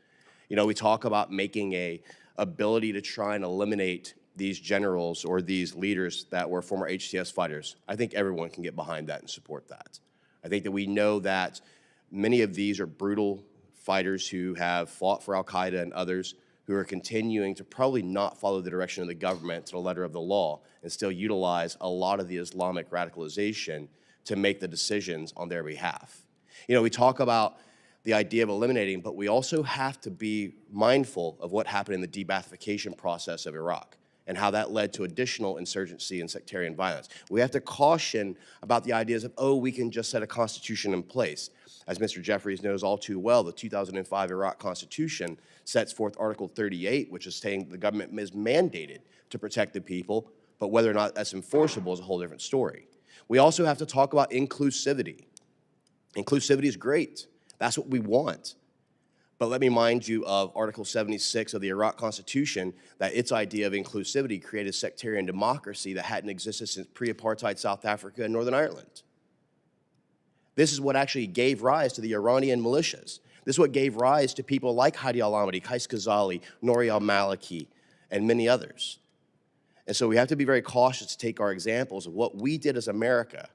You know, we talk about making a ability to try and eliminate these generals or these leaders that were former HTS fighters. I think everyone can get behind that and support that. I think that we know that many of these are brutal fighters who have fought for al-Qaeda and others who are continuing to probably not follow the direction of the government to the letter of the law and still utilize a lot of the Islamic radicalization to make the decisions on their behalf. You know, we talk about the idea of eliminating, but we also have to be mindful of what happened in the de-Baathification process of Iraq and how that led to additional insurgency and sectarian violence. We have to caution about the ideas of, oh, we can just set a constitution in place. As Mr. Jeffries knows all too well, the 2005 Iraq Constitution sets forth Article 38, which is saying the government is mandated to protect the people, but whether or not that's enforceable is a whole different story. We also have to talk about inclusivity. Inclusivity is great. That's what we want. But let me remind you of Article 76 of the Iraq Constitution, that its idea of inclusivity created sectarian democracy that hadn't existed since pre-apartheid South Africa and Northern Ireland. This is what actually gave rise to the Iranian militias. This is what gave rise to people like Hadi al-Ahmadi, Qais Khazali, Nouri al-Maliki, and many others. And so we have to be very cautious to take our examples of what we did as America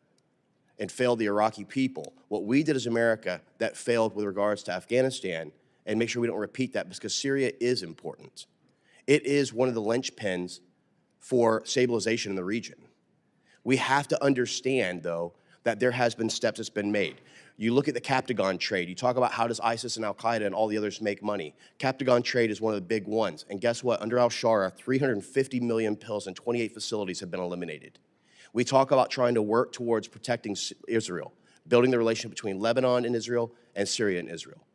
and failed the Iraqi people, what we did as America that failed with regards to Afghanistan, and make sure we don't repeat that, because Syria is important. It is one of the linchpins for stabilization in the region. We have to understand, though, that there has been steps that's been made. You look at the Captagon trade. You talk about how does ISIS and al-Qaeda and all the others make money. Captagon trade is one of the big ones. And guess what? Under al-Shara, 350 million pills in 28 facilities have been eliminated. We talk about trying to work towards protecting Israel, building the relationship between Lebanon and Israel and Syria and Israel.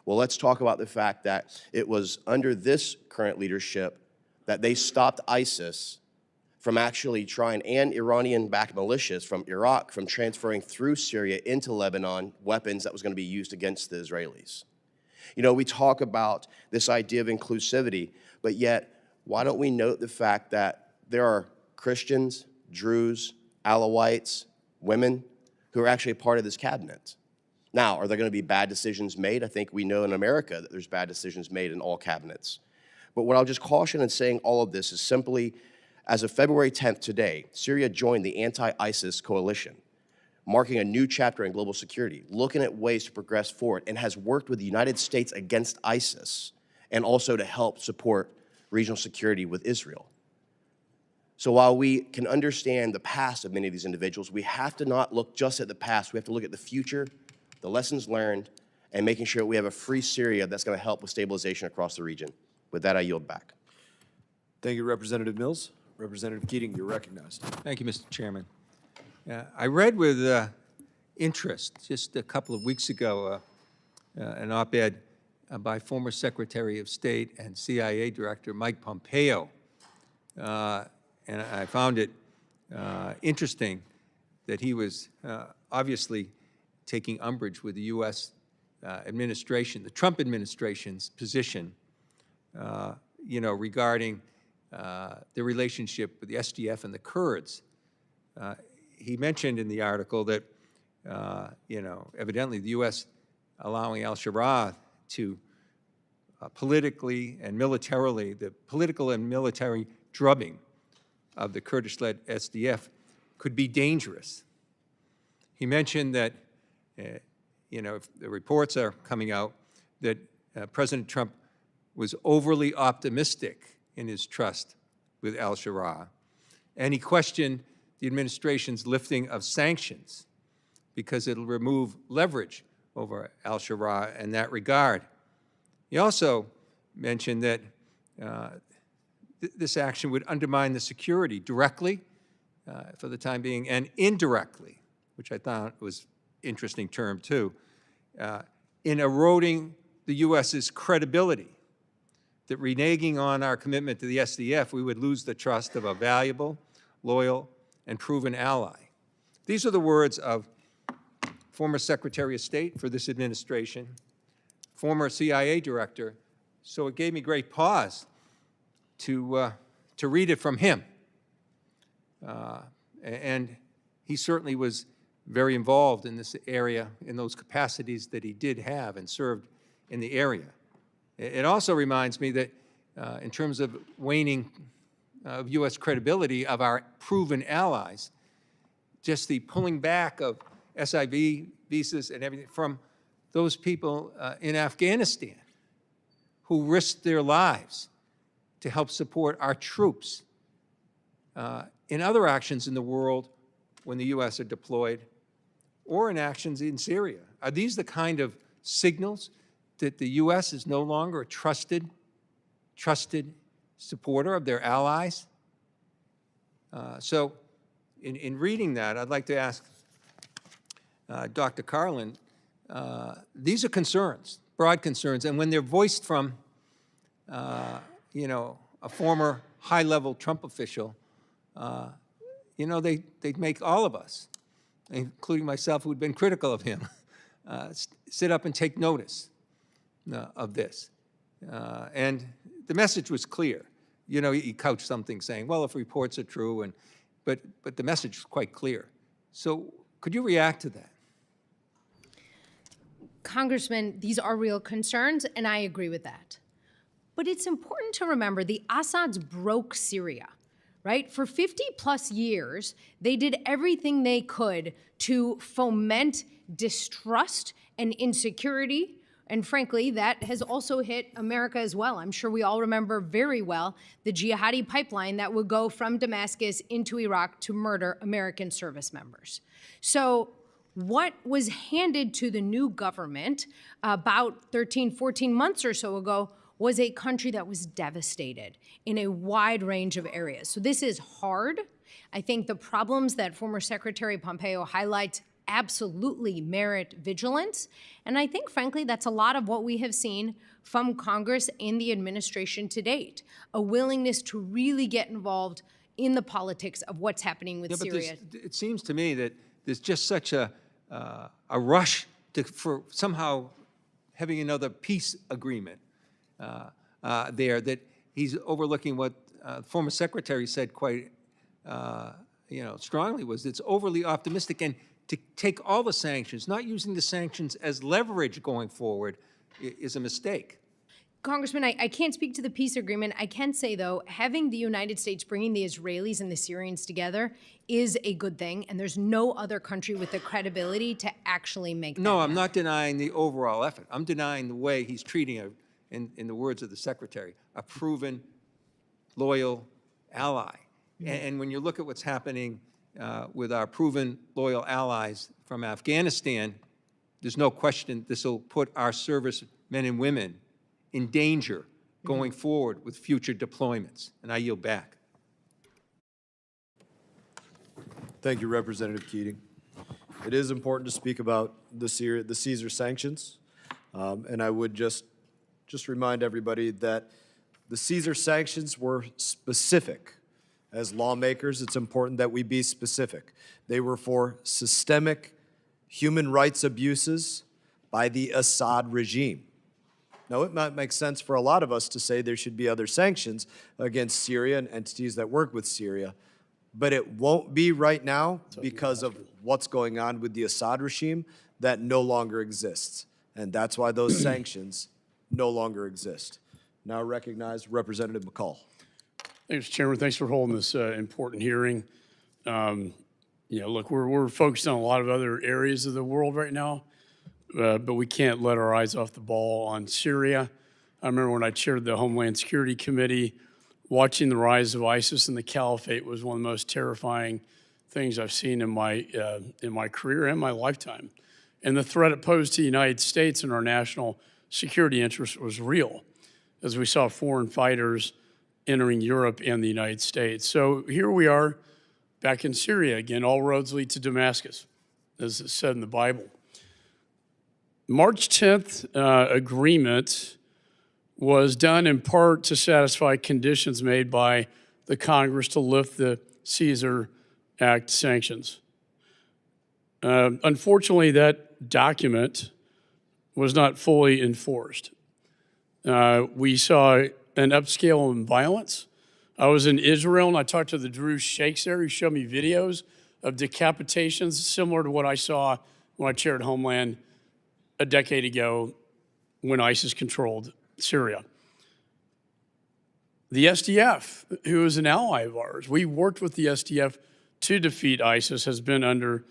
Well, let's talk about the fact that it was under this current leadership that they stopped ISIS from actually trying, and Iranian-backed militias from Iraq, from transferring through Syria into Lebanon weapons that was going to be used against the Israelis. You know, we talk about this idea of inclusivity, but yet, why don't we note the fact that there are Christians, Druze, Alawites, women who are actually a part of this cabinet? Now, are there going to be bad decisions made? I think we know in America that there's bad decisions made in all cabinets. But what I'll just caution in saying all of this is simply, as of February 10th today, Syria joined the anti-ISIS coalition, marking a new chapter in global security, looking at ways to progress forward, and has worked with the United States against ISIS and also to help support regional security with Israel. So while we can understand the past of many of these individuals, we have to not look just at the past. We have to look at the future, the lessons learned, and making sure we have a free Syria that's going to help with stabilization across the region. With that, I yield back. Thank you, Representative Mills. Representative Keating, you're recognized. Thank you, Mr. Chairman. I read with interest just a couple of weeks ago an op-ed by former Secretary of State and CIA Director Mike Pompeo. And I found it interesting that he was obviously taking umbrage with the U.S. Administration, the Trump administration's position, regarding the relationship with the SDF and the Kurds. He mentioned in the article that, evidently the U.S. allowing al-Shabaab to politically and militarily, the political and military drubbing of the Kurdish-led SDF could be dangerous. He mentioned that, if the reports are coming out, that President Trump was overly optimistic in his trust with al-Shabaab, and he questioned the administration's lifting of sanctions because it'll remove leverage over al-Shabaab in that regard. He also mentioned that this action would undermine the security directly, for the time being, and indirectly, which I thought was an interesting term too, in eroding the U.S.'s credibility, that reneging on our commitment to the SDF, we would lose the trust of a valuable, loyal, and proven ally. These are the words of former Secretary of State for this administration, former CIA director, so it gave me great pause to read it from him. And he certainly was very involved in this area, in those capacities that he did have and served in the area. It also reminds me that in terms of waning of U.S. credibility of our proven allies, just the pulling back of SIV visas and everything from those people in Afghanistan who risked their lives to help support our troops in other actions in the world when the U.S. are deployed, or in actions in Syria. Are these the kind of signals that the U.S. is no longer a trusted supporter of their allies? So in reading that, I'd like to ask Dr. Karlin, these are concerns, broad concerns, and when they're voiced from, a former high-level Trump official, they make all of us, including myself who had been critical of him, sit up and take notice of this. And the message was clear. He couched something saying, well, if reports are true, but the message was quite clear. So could you react to that? Congressman, these are real concerns, and I agree with that. But it's important to remember the Assads broke Syria, right? For 50 plus years, they did everything they could to foment distrust and insecurity. And frankly, that has also hit America as well. I'm sure we all remember very well the jihadi pipeline that would go from Damascus into Iraq to murder American service members. So what was handed to the new government about 13, 14 months or so ago was a country that was devastated in a wide range of areas. So this is hard. I think the problems that former Secretary Pompeo highlights absolutely merit vigilance. And I think, frankly, that's a lot of what we have seen from Congress and the administration to date, a willingness to really get involved in the politics of what's happening with Syria. But it seems to me that there's just such a rush for somehow having another peace agreement there that he's overlooking what the former secretary said quite strongly, was it's overly optimistic, and to take all the sanctions, not using the sanctions as leverage going forward, is a mistake. Congressman, I can't speak to the peace agreement. I can say, though, having the United States bringing the Israelis and the Syrians together is a good thing, and there's no other country with the credibility to actually make that No, I'm happen. not denying the overall effort. I'm denying the way he's treating, in the words of the secretary, a proven, loyal ally. And when you look at what's happening with our proven, loyal allies from Afghanistan, there's no question this will put our servicemen and women in danger going forward with future deployments. And I yield back. Thank you, Representative Keating. It is important to speak about the Caesar sanctions, and I would just remind everybody that the Caesar sanctions were specific. As lawmakers, it's important that we be specific. They were for systemic human rights abuses by the Assad regime. Now, it might make sense for a lot of us to say there should be other sanctions against Syria and entities that work with Syria, but it won't be right now because of what's going on with the Assad regime that no longer exists. And that's why those sanctions no longer exist. Now recognize Representative McCall. Thanks, Chairman. Thanks for holding this important hearing. Look, we're focused on a lot of other areas of the world right now, but we can't let our eyes off the ball on Syria. I remember when I chaired the Homeland Security Committee, watching the rise of ISIS and the caliphate was one of the most terrifying things I've seen in my career and my lifetime. And the threat it posed to the United States and our national security interests was real, as we saw foreign fighters entering Europe and the United States. So here we are back in Syria again. All roads lead to Damascus, as it said in the Bible. March 10th agreement was done in part to satisfy conditions made by the Congress to lift the Caesar Act sanctions. Unfortunately, that document was not fully enforced. We saw an upscale in violence. I was in Israel and I talked to the Druze sheikhs there who showed me videos of decapitations similar to what I saw when I chaired Homeland a decade ago when ISIS controlled Syria. The SDF, who is an ally of ours, we worked with the SDF to defeat ISIS, has been under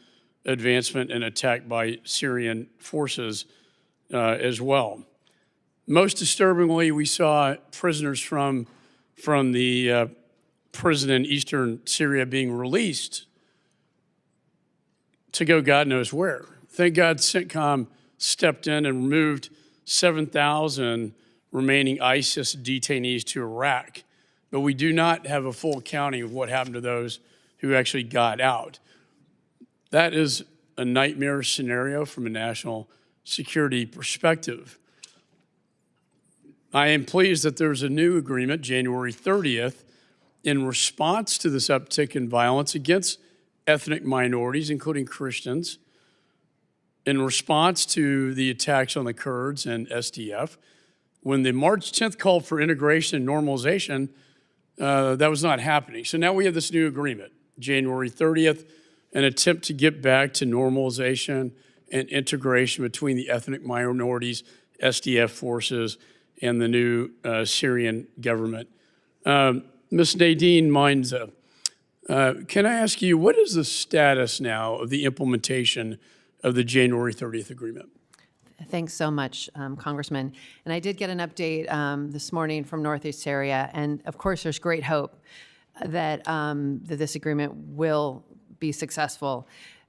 advancement and attack by Syrian forces as well. Most disturbingly, we saw prisoners from the prison in eastern Syria being released to go God knows where. Thank God CENTCOM stepped in and removed 7,000 remaining ISIS detainees to Iraq. But we do not have a full accounting of what happened to those who actually got out. That is a nightmare scenario from a national security perspective. I am pleased that there's a new agreement, January 30th, in response to this uptick in violence against ethnic minorities, including Christians, in response to the attacks on the Kurds and SDF. When the March 10th called for integration and normalization, that was not happening. So now we have this new agreement, January 30th, an attempt to get back to normalization and integration between the ethnic minorities, SDF forces, and the new Syrian government. Ms. Nadine Maenza, can I ask you, what is the status now of the implementation of the January 30th agreement? Thanks so much, Congressman. And I did get an update this morning from Northeast Syria, and of course there's great hope that, that this agreement will be successful.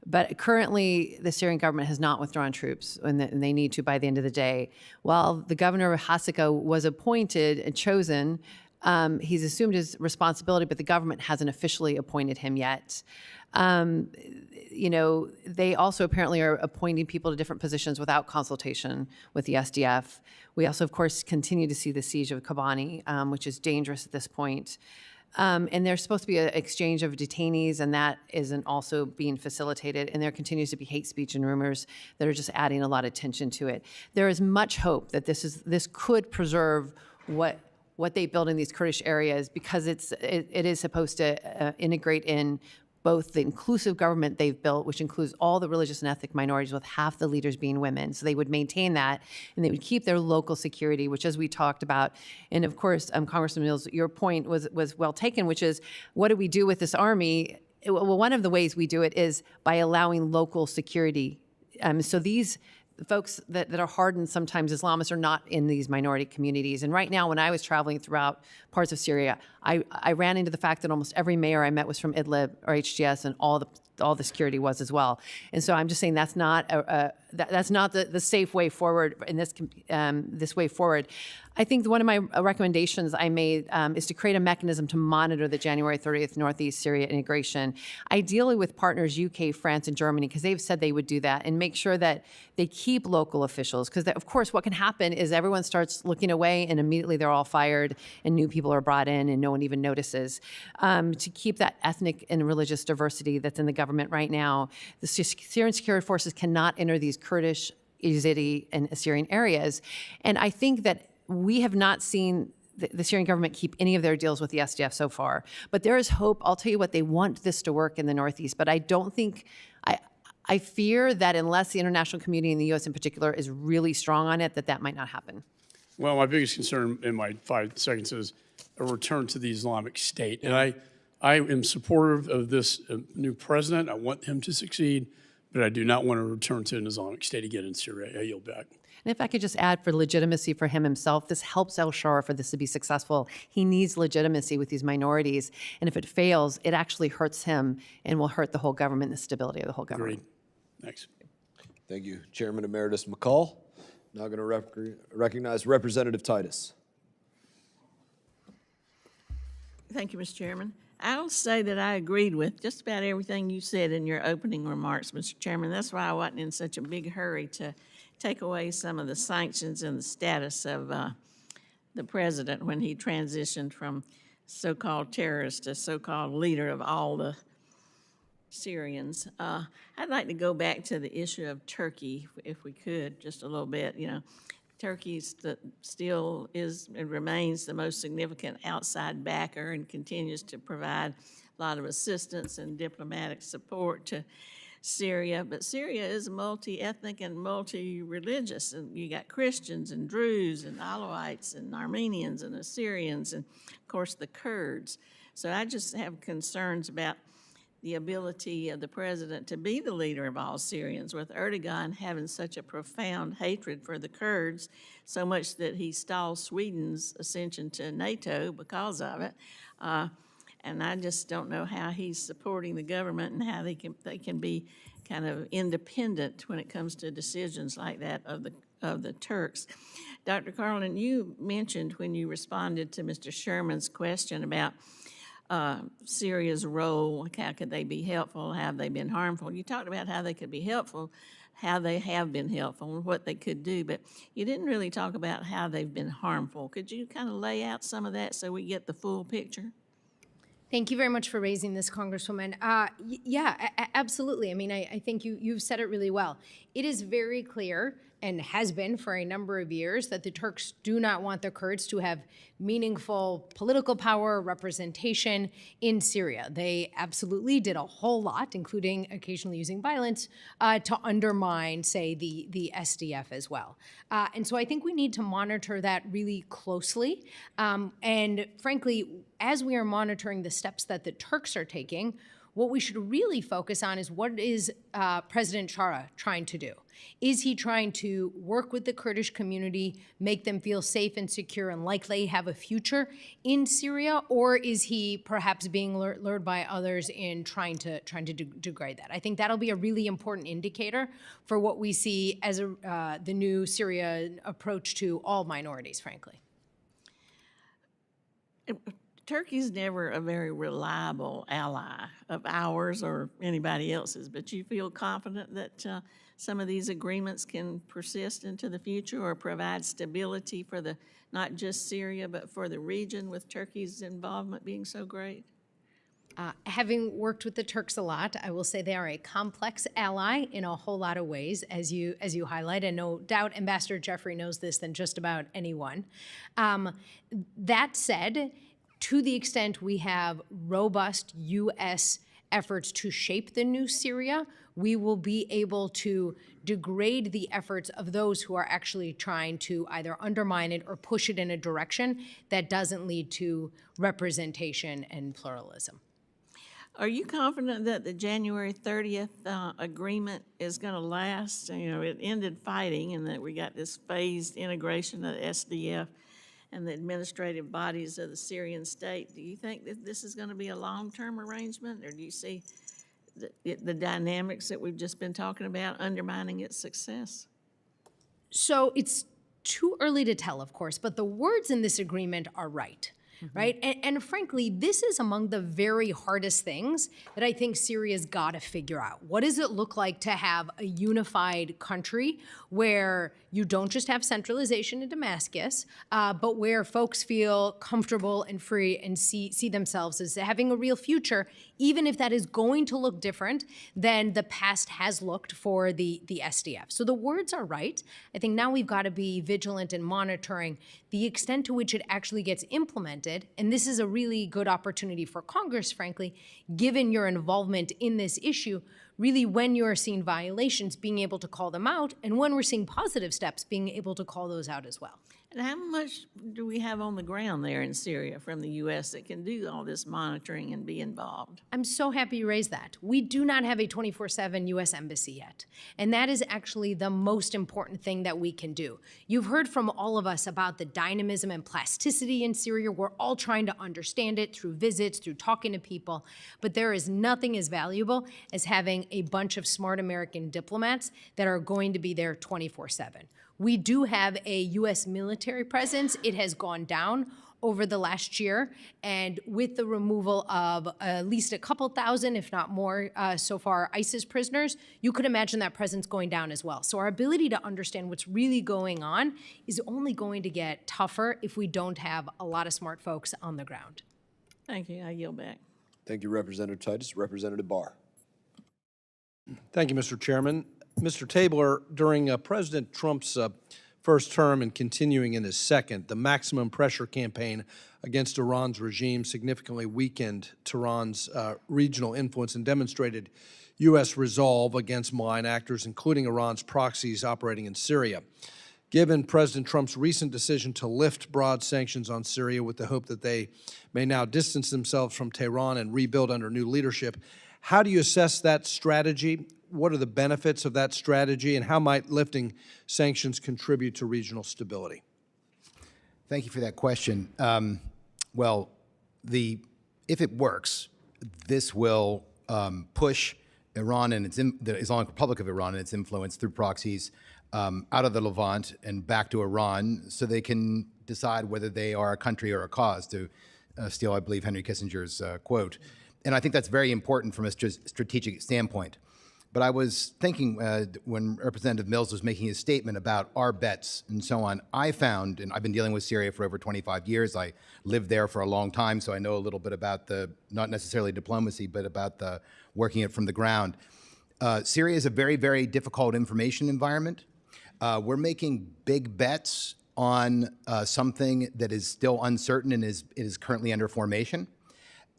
But currently, the Syrian government has not withdrawn troops, and they need to by the end of the day. While the governor of Hasaka was appointed and chosen, he's assumed his responsibility, but the government hasn't officially appointed him yet. They also apparently are appointing people to different positions without consultation with the SDF. We also, of course, continue to see the siege of Kobani, which is dangerous at this point. And there's supposed to be an exchange of detainees, and that isn't also being facilitated. And there continues to be hate speech and rumors that are just adding a lot of tension to it. There is much hope that this could preserve what they build in these Kurdish areas, because it is supposed to integrate in both the inclusive government they've built, which includes all the religious and ethnic minorities, with half the leaders being women. So they would maintain that, and they would keep their local security, which, as we talked about, and of course, Congressman Mills, your point was well taken, which is, what do we do with this army? Well, one of the ways we do it is by allowing local security. So these folks that are hardened, sometimes Islamists, are not in these minority communities. And right now, when I was traveling throughout parts of Syria, I ran into the fact that almost every mayor I met was from Idlib or HGS, and all the security was as well. And so I'm just saying that's not the safe way forward in this way forward. I think one of my recommendations I made is to create a mechanism to monitor the January 30th Northeast Syria integration, ideally with partners UK, France, and Germany, because they've said they would do that, and make sure that they keep local officials. Because, of course, what can happen is everyone starts looking away, and immediately they're all fired, and new people are brought in, and no one even notices. To keep that ethnic and religious diversity that's in the government right now, the Syrian security forces cannot enter these Kurdish, Yazidi, and Assyrian areas. And I think that we have not seen the Syrian government keep any of their deals with the SDF so far. But there is hope. I'll tell you what, they want this to work in the Northeast, but I don't think, I fear that unless the international community and the U.S. in particular is really strong on it, that might not happen. Well, my biggest concern in my 5 seconds is a return to the Islamic State. And I am supportive of this new president. I want him to succeed, but I do not want to return to an Islamic State again in Syria. I yield back. And if I could just add, for legitimacy for him himself, this helps al-Shara for this to be successful. He needs legitimacy with these minorities, and if it fails, it actually hurts him and will hurt the whole government and the stability of the whole government. Agreed. Thanks. Thank you, Chairman Emeritus McCall. Now going to recognize Representative Titus. Thank you, Mr. Chairman. I'll say that I agreed with just about everything you said in your opening remarks, Mr. Chairman. That's why I wasn't in such a big hurry to take away some of the sanctions and the status of the president when he transitioned from so-called terrorist to so-called leader of all the Syrians. I'd like to go back to the issue of Turkey, if we could, just a little bit. You know, Turkey still is and remains the most significant outside backer and continues to provide a lot of assistance and diplomatic support to Syria, but Syria is multi-ethnic and multi-religious, and you got Christians and Druze and Alawites and Armenians and Assyrians and, of course, the Kurds. So I just have concerns about the ability of the president to be the leader of all Syrians, with Erdogan having such a profound hatred for the Kurds, so much that he stalled Sweden's ascension to NATO because of it. And I just don't know how he's supporting the government and how they can be kind of independent when it comes to decisions like that of the Turks. Dr. Karlin, you mentioned when you responded to Mr. Sherman's question about Syria's role, how could they be helpful, how have they been harmful. You talked about how they could be helpful, how they have been helpful, and what they could do, but you didn't really talk about how they've been harmful. Could you kind of lay out some of that so we get the full picture? Thank you very much for raising this, Congresswoman. Yeah, absolutely. I mean, I think you've said it really well. It is very clear, and has been for a number of years, that the Turks do not want the Kurds to have meaningful political power representation in Syria. They absolutely did a whole lot, including occasionally using violence, to undermine, say, the SDF as well. And so I think we need to monitor that really closely. And frankly, as we are monitoring the steps that the Turks are taking, what we should really focus on is what is President Chara trying to do? Is he trying to work with the Kurdish community, make them feel safe and secure and like they have a future in Syria, or is he perhaps being lured by others in trying to degrade that? I think that'll be a really important indicator for what we see as the new Syria approach to all minorities, frankly. Turkey's never a very reliable ally of ours or anybody else's, but you feel confident that some of these agreements can persist into the future or provide stability for not just Syria, but for the region, with Turkey's involvement being so great? Having worked with the Turks a lot, I will say they are a complex ally in a whole lot of ways, as you highlight, and no doubt Ambassador Jeffrey knows this than just about anyone. That said, to the extent we have robust U.S. efforts to shape the new Syria, we will be able to degrade the efforts of those who are actually trying to either undermine it or push it in a direction that doesn't lead to representation and pluralism. Are you confident that the January 30th agreement is going to last? You know, it ended fighting, and that we got this phased integration of the SDF and the administrative bodies of the Syrian state. Do you think that this is going to be a long-term arrangement, or do you see the dynamics that we've just been talking about undermining its success? So it's Too early to tell, of course, but the words in this agreement are right. Right? And frankly, this is among the very hardest things that I think Syria's got to figure out. What does it look like to have a unified country where you don't just have centralization in Damascus, but where folks feel comfortable and free and see themselves as having a real future, even if that is going to look different than the past has looked for the SDF. So the words are right. I think now we've got to be vigilant in monitoring the extent to which it actually gets implemented. And this is a really good opportunity for Congress, frankly, given your involvement in this issue, really when you're seeing violations, being able to call them out, and when we're seeing positive steps, being able to call those out as well. And how much do we have on the ground there in Syria from the U.S. that can do all this monitoring and be involved? I'm so happy you raised that. We do not have a 24/7 U.S. embassy yet, and that is actually the most important thing that we can do. You've heard from all of us about the dynamism and plasticity in Syria. We're all trying to understand it through visits, through talking to people, but there is nothing as valuable as having a bunch of smart American diplomats that are going to be there 24/7. We do have a U.S. military presence. It has gone down over the last year, and with the removal of at least a couple thousand, if not more, so far, ISIS prisoners, you could imagine that presence going down as well. So our ability to understand what's really going on is only going to get tougher if we don't have a lot of smart folks on the ground. Thank you. I yield back. Thank you, Representative Titus. Representative Barr. Thank you, Mr. Chairman. Mr. Tabler, during President Trump's first term and continuing in his second, the maximum pressure campaign against Iran's regime significantly weakened Tehran's regional influence and demonstrated U.S. resolve against malign actors, including Iran's proxies operating in Syria. Given President Trump's recent decision to lift broad sanctions on Syria with the hope that they may now distance themselves from Tehran and rebuild under new leadership, how do you assess that strategy? What are the benefits of that strategy, and how might lifting sanctions contribute to regional stability? Thank you for that question. Well, if it works, this will push Iran and the Islamic Republic of Iran and its influence through proxies out of the Levant and back to Iran, so they can decide whether they are a country or a cause, to steal, I believe, Henry Kissinger's quote. And I think that's very important from a strategic standpoint. But I was thinking when Representative Mills was making his statement about our bets and so on, I found, and I've been dealing with Syria for over 25 years, I lived there for a long time, so I know a little bit about the, not necessarily diplomacy, but about the working it from the ground. Syria is a very, very difficult information environment. We're making big bets on something that is still uncertain and is currently under formation.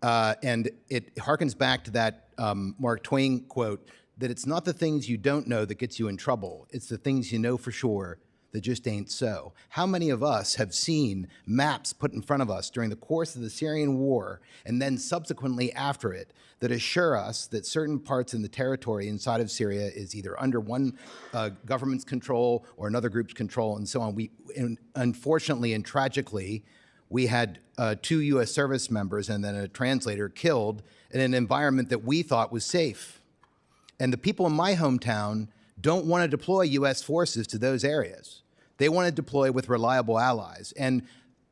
And it harkens back to that Mark Twain quote, that it's not the things you don't know that gets you in trouble. It's the things you know for sure that just ain't so. How many of us have seen maps put in front of us during the course of the Syrian war and then subsequently after it that assure us that certain parts in the territory inside of Syria is either under one government's control or another group's control and so on? Unfortunately and tragically, we had 2 U.S. service members and then a translator killed in an environment that we thought was safe. And the people in my hometown don't want to deploy U.S. forces to those areas. They want to deploy with reliable allies. And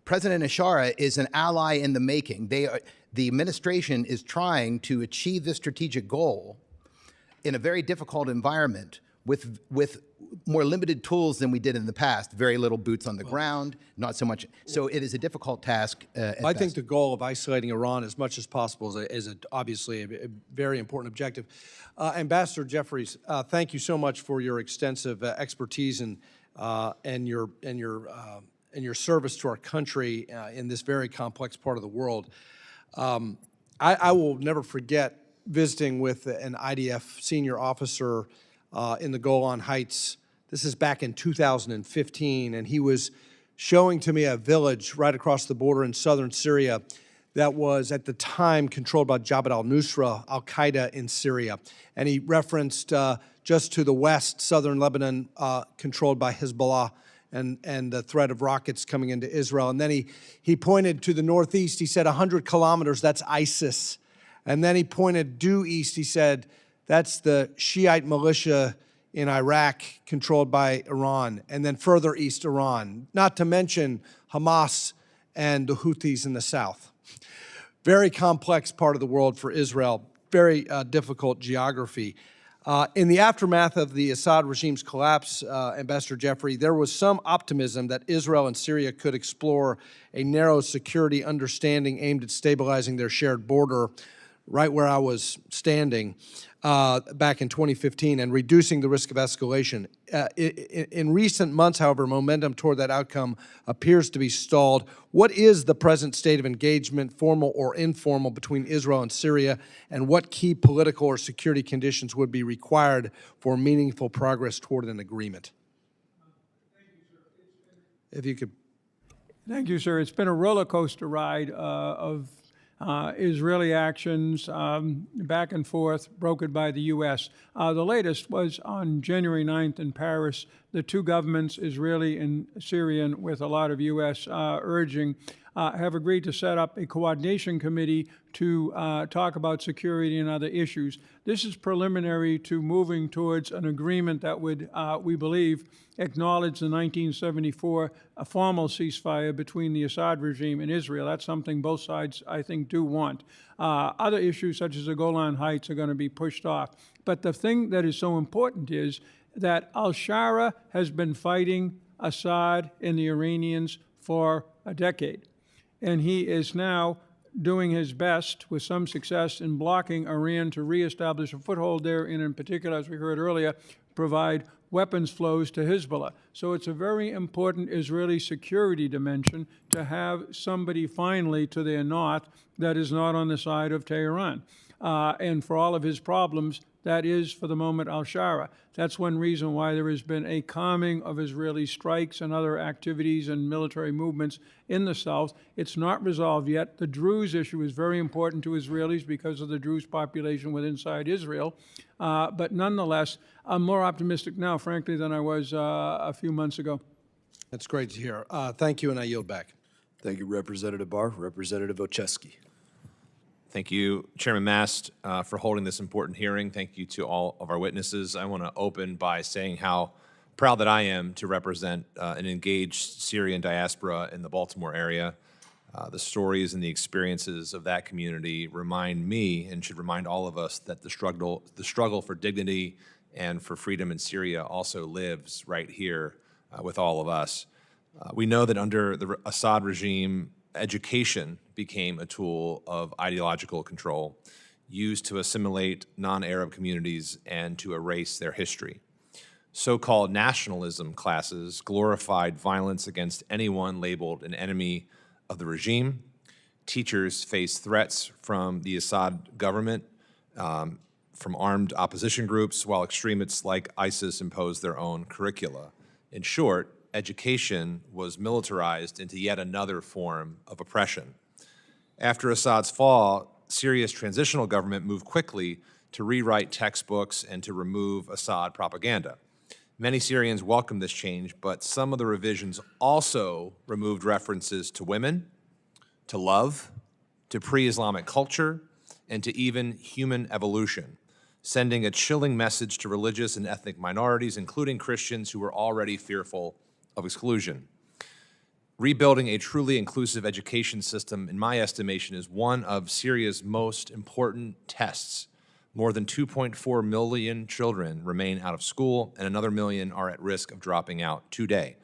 President Ashara is an ally in the making. The administration is trying to achieve this strategic goal in a very difficult environment with more limited tools than we did in the past. Very little boots on the ground, not so much. So it is a difficult task. I think the goal of isolating Iran as much as possible is obviously a very important objective. Ambassador Jeffries, thank you so much for your extensive expertise and your service to our country in this very complex part of the world. I will never forget visiting with an IDF senior officer in the Golan Heights. This is back in 2015, and he was showing to me a village right across the border in southern Syria that was at the time controlled by Jabhat al-Nusra, al-Qaeda in Syria. And he referenced just to the west, southern Lebanon, controlled by Hezbollah and the threat of rockets coming into Israel. And then he pointed to the northeast. He said 100 kilometers, that's ISIS. And then he pointed due east. He said, that's the Shiite militia in Iraq, controlled by Iran, and then further east Iran, not to mention Hamas and the Houthis in the south. Very complex part of the world for Israel, very difficult geography. In the aftermath of the Assad regime's collapse, Ambassador Jeffrey, there was some optimism that Israel and Syria could explore a narrow security understanding aimed at stabilizing their shared border, right where I was standing back in 2015, and reducing the risk of escalation. In recent months, however, momentum toward that outcome appears to be stalled. What is the present state of engagement, formal or informal, between Israel and Syria, and what key political or security conditions would be required for meaningful progress toward an agreement? If you could. Thank you, sir. It's been a roller coaster ride of Israeli actions back and forth, brokered by the U.S. The latest was on January 9th in Paris. The two governments, Israeli and Syrian, with a lot of U.S. urging, have agreed to set up a coordination committee to talk about security and other issues. This is preliminary to moving towards an agreement that would, we believe, acknowledge the 1974 formal ceasefire between the Assad regime and Israel. That's something both sides, I think, do want. Other issues, such as the Golan Heights, are going to be pushed off. But the thing that is so important is that al-Shara has been fighting Assad and the Iranians for a decade. And he is now doing his best, with some success, in blocking Iran to reestablish a foothold there, and in particular, as we heard earlier, provide weapons flows to Hezbollah. So it's a very important Israeli security dimension to have somebody finally to their north that is not on the side of Tehran. And for all of his problems, that is, for the moment, al-Shara. That's one reason why there has been a calming of Israeli strikes and other activities and military movements in the south. It's not resolved yet. The Druze issue is very important to Israelis because of the Druze population within inside Israel. But nonetheless, I'm more optimistic now, frankly, than I was a few months ago. That's great to hear. Thank you, and I yield back. Thank you, Representative Barr. Representative Ocheski. Thank you, Chairman Mast, for holding this important hearing. Thank you to all of our witnesses. I want to open by saying how proud that I am to represent an engaged Syrian diaspora in the Baltimore area. The stories and the experiences of that community remind me, and should remind all of us, that the struggle for dignity and for freedom in Syria also lives right here with all of us. We know that under the Assad regime, education became a tool of ideological control used to assimilate non-Arab communities and to erase their history. So-called nationalism classes glorified violence against anyone labeled an enemy of the regime. Teachers faced threats from the Assad government, from armed opposition groups, while extremists like ISIS imposed their own curricula. In short, education was militarized into yet another form of oppression. After Assad's fall, Syria's transitional government moved quickly to rewrite textbooks and to remove Assad propaganda. Many Syrians welcomed this change, but some of the revisions also removed references to women, to love, to pre-Islamic culture, and to even human evolution, sending a chilling message to religious and ethnic minorities, including Christians who were already fearful of exclusion. Rebuilding a truly inclusive education system, in my estimation, is one of Syria's most important tests. More than 2.4 million children remain out of school, and another million are at risk of dropping out today.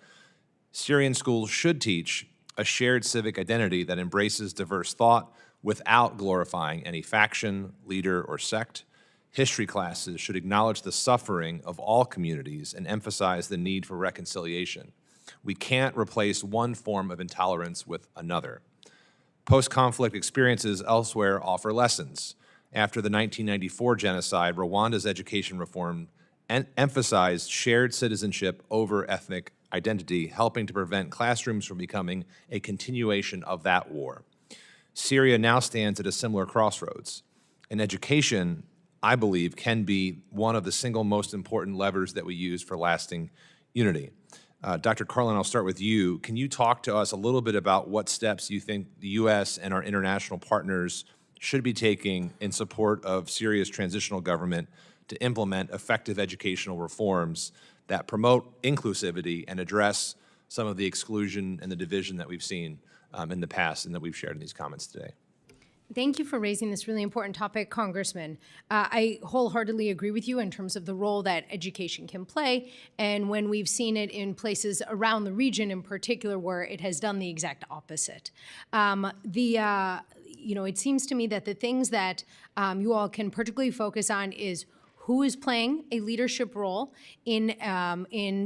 Syrian schools should teach a shared civic identity that embraces diverse thought without glorifying any faction, leader, or sect. History classes should acknowledge the suffering of all communities and emphasize the need for reconciliation. We can't replace one form of intolerance with another. Post-conflict experiences elsewhere offer lessons. After the 1994 genocide, Rwanda's education reform emphasized shared citizenship over ethnic identity, helping to prevent classrooms from becoming a continuation of that war. Syria now stands at a similar crossroads. And education, I believe, can be one of the single most important levers that we use for lasting unity. Dr. Karlin, I'll start with you. Can you talk to us a little bit about what steps you think the U.S. and our international partners should be taking in support of Syria's transitional government to implement effective educational reforms that promote inclusivity and address some of the exclusion and the division that we've seen in the past and that we've shared in these comments today. Thank you for raising this really important topic, Congressman. I wholeheartedly agree with you in terms of the role that education can play, and when we've seen it in places around the region in particular where it has done the exact opposite. It seems to me that the things that you all can particularly focus on is who is playing a leadership role in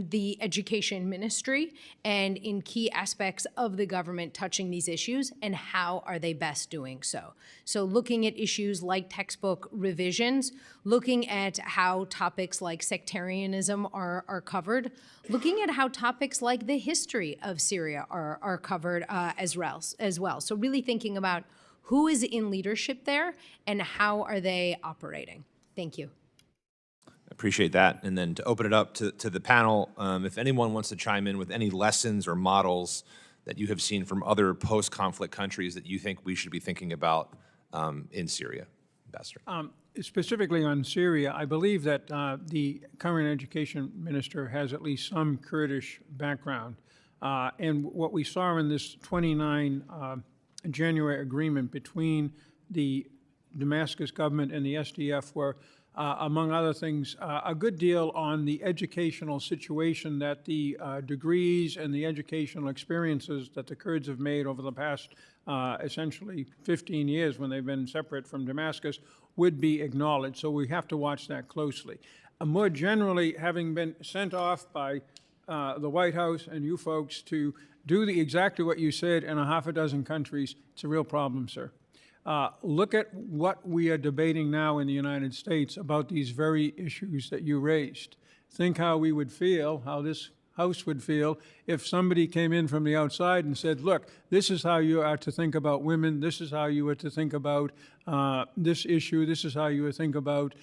the education ministry and in key aspects of the government touching these issues, and how are they best doing so. So looking at issues like textbook revisions, looking at how topics like sectarianism are covered, looking at how topics like the history of Syria are covered as well. So really thinking about who is in leadership there and how are they operating. Thank you. Appreciate that. And then to open it up to the panel, if anyone wants to chime in with any lessons or models that you have seen from other post-conflict countries that you think we should be thinking about in Syria. Ambassador. Specifically on Syria, I believe that the current education minister has at least some Kurdish background. And what we saw in this 29 January agreement between the Damascus government and the SDF were among other things, a good deal on the educational situation that the degrees and the educational experiences that the Kurds have made over the past essentially 15 years when they've been separate from Damascus would be acknowledged. So we have to watch that closely. More generally, having been sent off by the White House and you folks to do exactly what you said in a half a dozen countries, it's a real problem, sir. Look at what we are debating now in the United States about these very issues that you raised. Think how we would feel, how this House would feel, if somebody came in from the outside and said, look, this is how you are to think about women, this is how you are to think about this issue, this is how you would think about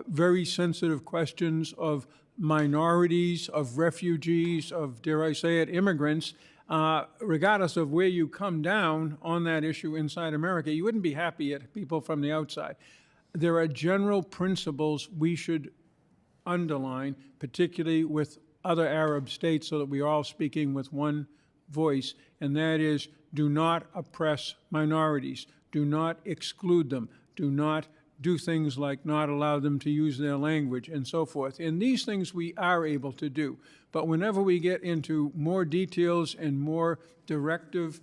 very sensitive questions of minorities, of refugees, of, dare I say it, immigrants. Regardless of where you come down on that issue inside America, you wouldn't be happy at people from the outside. There are general principles we should underline, particularly with other Arab states, so that we are all speaking with one voice, and that is, do not oppress minorities, do not exclude them, do not do things like not allow them to use their language and so forth. And these things we are able to do. But whenever we get into more details and more directive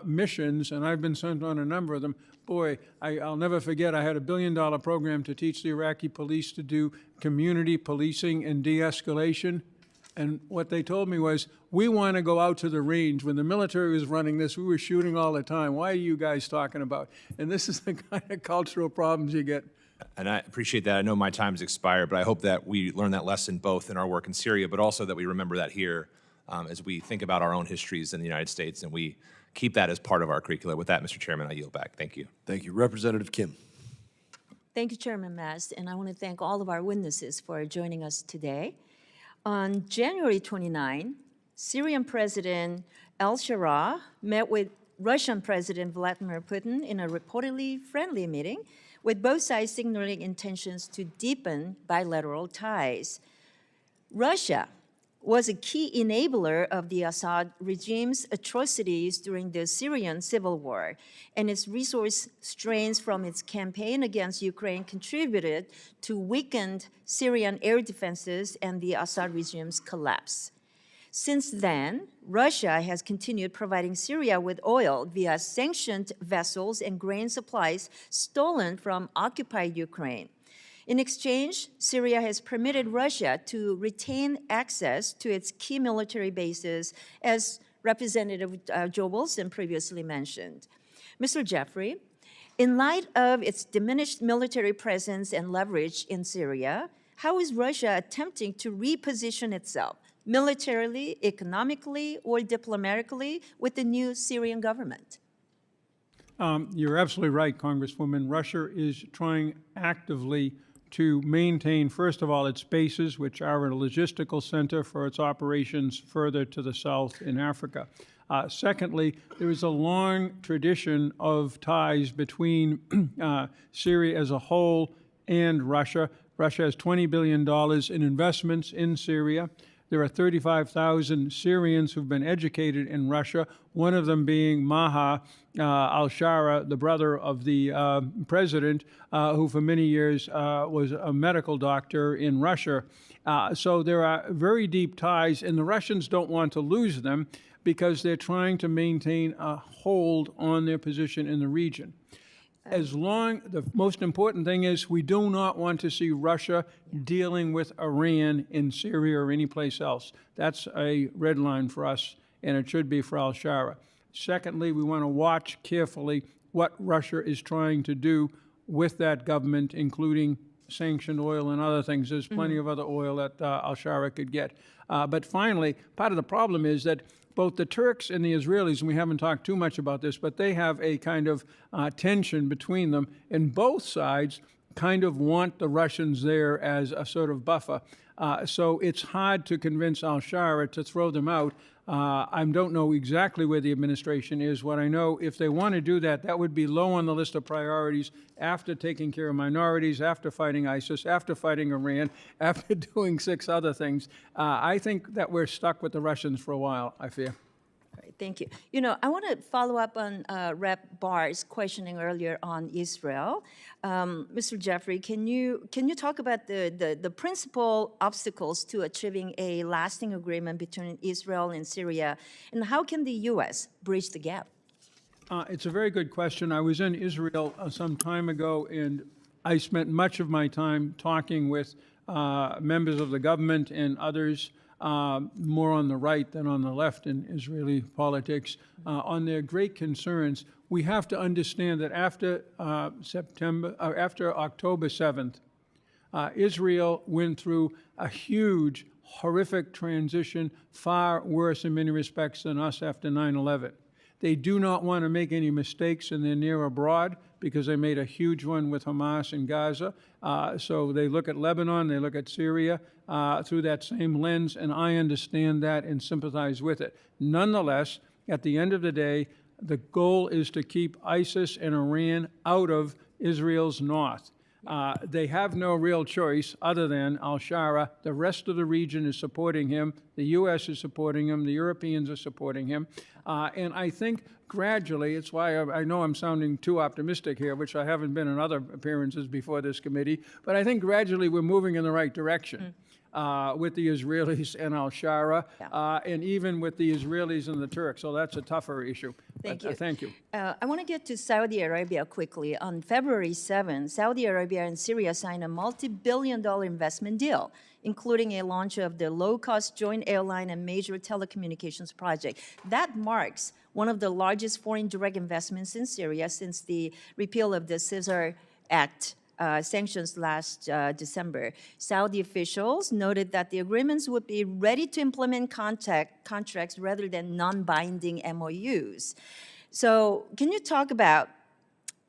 missions, and I've been sent on a number of them, boy, I'll never forget I had $1 billion program to teach the Iraqi police to do community policing and de-escalation. And what they told me was, we want to go out to the range. When the military was running this, we were shooting all the time. Why are you guys talking about? And this is the kind of cultural problems you get. And I appreciate that. I know my time has expired, but I hope that we learn that lesson both in our work in Syria, but also that we remember that here as we think about our own histories in the United States, and we keep that as part of our curricula. With that, Mr. Chairman, I yield back. Thank you. Thank you. Representative Kim. Thank you, Chairman Mast, and I want to thank all of our witnesses for joining us today. On January 29, Syrian President al-Shara met with Russian President Vladimir Putin in a reportedly friendly meeting, with both sides signaling intentions to deepen bilateral ties. Russia was a key enabler of the Assad regime's atrocities during the Syrian civil war, and its resource strains from its campaign against Ukraine contributed to weakened Syrian air defenses and the Assad regime's collapse. Since then, Russia has continued providing Syria with oil via sanctioned vessels and grain supplies stolen from occupied Ukraine. In exchange, Syria has permitted Russia to retain access to its key military bases, as Representative Joe Wilson previously mentioned. Mr. Jeffrey, in light of its diminished military presence and leverage in Syria, how is Russia attempting to reposition itself militarily, economically, or diplomatically with the new Syrian government? You're absolutely right, Congresswoman. Russia is trying actively to maintain, first of all, its bases, which are a logistical center for its operations further to the south in Africa. Secondly, there is a long tradition of ties between Syria as a whole and Russia. Russia has $20 billion in investments in Syria. There are 35,000 Syrians who've been educated in Russia, one of them being Maha al-Shara, the brother of the president, who for many years was a medical doctor in Russia. So there are very deep ties, and the Russians don't want to lose them because they're trying to maintain a hold on their position in the region. The most important thing is we do not want to see Russia dealing with Iran in Syria or any place else. That's a red line for us, and it should be for al-Shara. Secondly, we want to watch carefully what Russia is trying to do with that government, including sanctioned oil and other things. There's plenty of other oil that al-Shara could get. But finally, part of the problem is that both the Turks and the Israelis, and we haven't talked too much about this, but they have a kind of tension between them, and both sides kind of want the Russians there as a sort of buffer. So it's hard to convince al-Shara to throw them out. I don't know exactly where the administration is. What I know, if they want to do that, that would be low on the list of priorities after taking care of minorities, after fighting ISIS, after fighting Iran, after doing 6 other things. I think that we're stuck with the Russians for a while, I fear. All right, thank you. You know, I want to follow up on Rep. Barr's questioning earlier on Israel. Mr. Jeffrey, can you talk about the principal obstacles to achieving a lasting agreement between Israel and Syria, and how can the U.S. bridge the gap? It's a very good question. I was in Israel some time ago, and I spent much of my time talking with members of the government and others, more on the right than on the left in Israeli politics, on their great concerns. We have to understand that after October 7th, Israel went through a huge, horrific transition, far worse in many respects than us after 9/11. They do not want to make any mistakes in their near abroad because they made a huge one with Hamas in Gaza. So they look at Lebanon, they look at Syria through that same lens, and I understand that and sympathize with it. Nonetheless, at the end of the day, the goal is to keep ISIS and Iran out of Israel's north. They have no real choice other than al-Shara. The rest of the region is supporting him. The U.S. is supporting him. The Europeans are supporting him. And I think gradually, it's why I know I'm sounding too optimistic here, which I haven't been in other appearances before this committee, but I think gradually we're moving in the right direction. With the Israelis and al-Shara, and even with the Israelis and the Turks. So that's a tougher issue. Thank you. Thank you. I want to get to Saudi Arabia quickly. On February 7, Saudi Arabia and Syria signed a multi-billion-dollar investment deal, including a launch of the low-cost joint airline and major telecommunications project. That marks one of the largest foreign direct investments in Syria since the repeal of the Caesar Act sanctions last December. Saudi officials noted that the agreements would be ready to implement contracts rather than non-binding MOUs. So can you talk about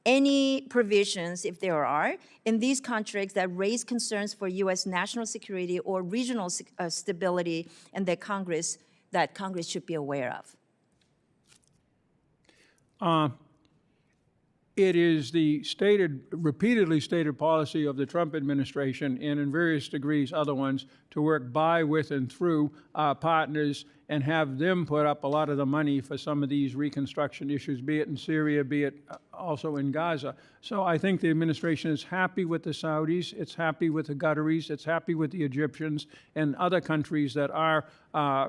any provisions, if there are, in these contracts that raise concerns for U.S. national security or regional stability and that Congress should be aware of? It is the repeatedly stated policy of the Trump administration, and in various degrees other ones, to work by, with, and through our partners and have them put up a lot of the money for some of these reconstruction issues, be it in Syria, be it also in Gaza. So I think the administration is happy with the Saudis, it's happy with the Qataris, it's happy with the Egyptians and other countries that are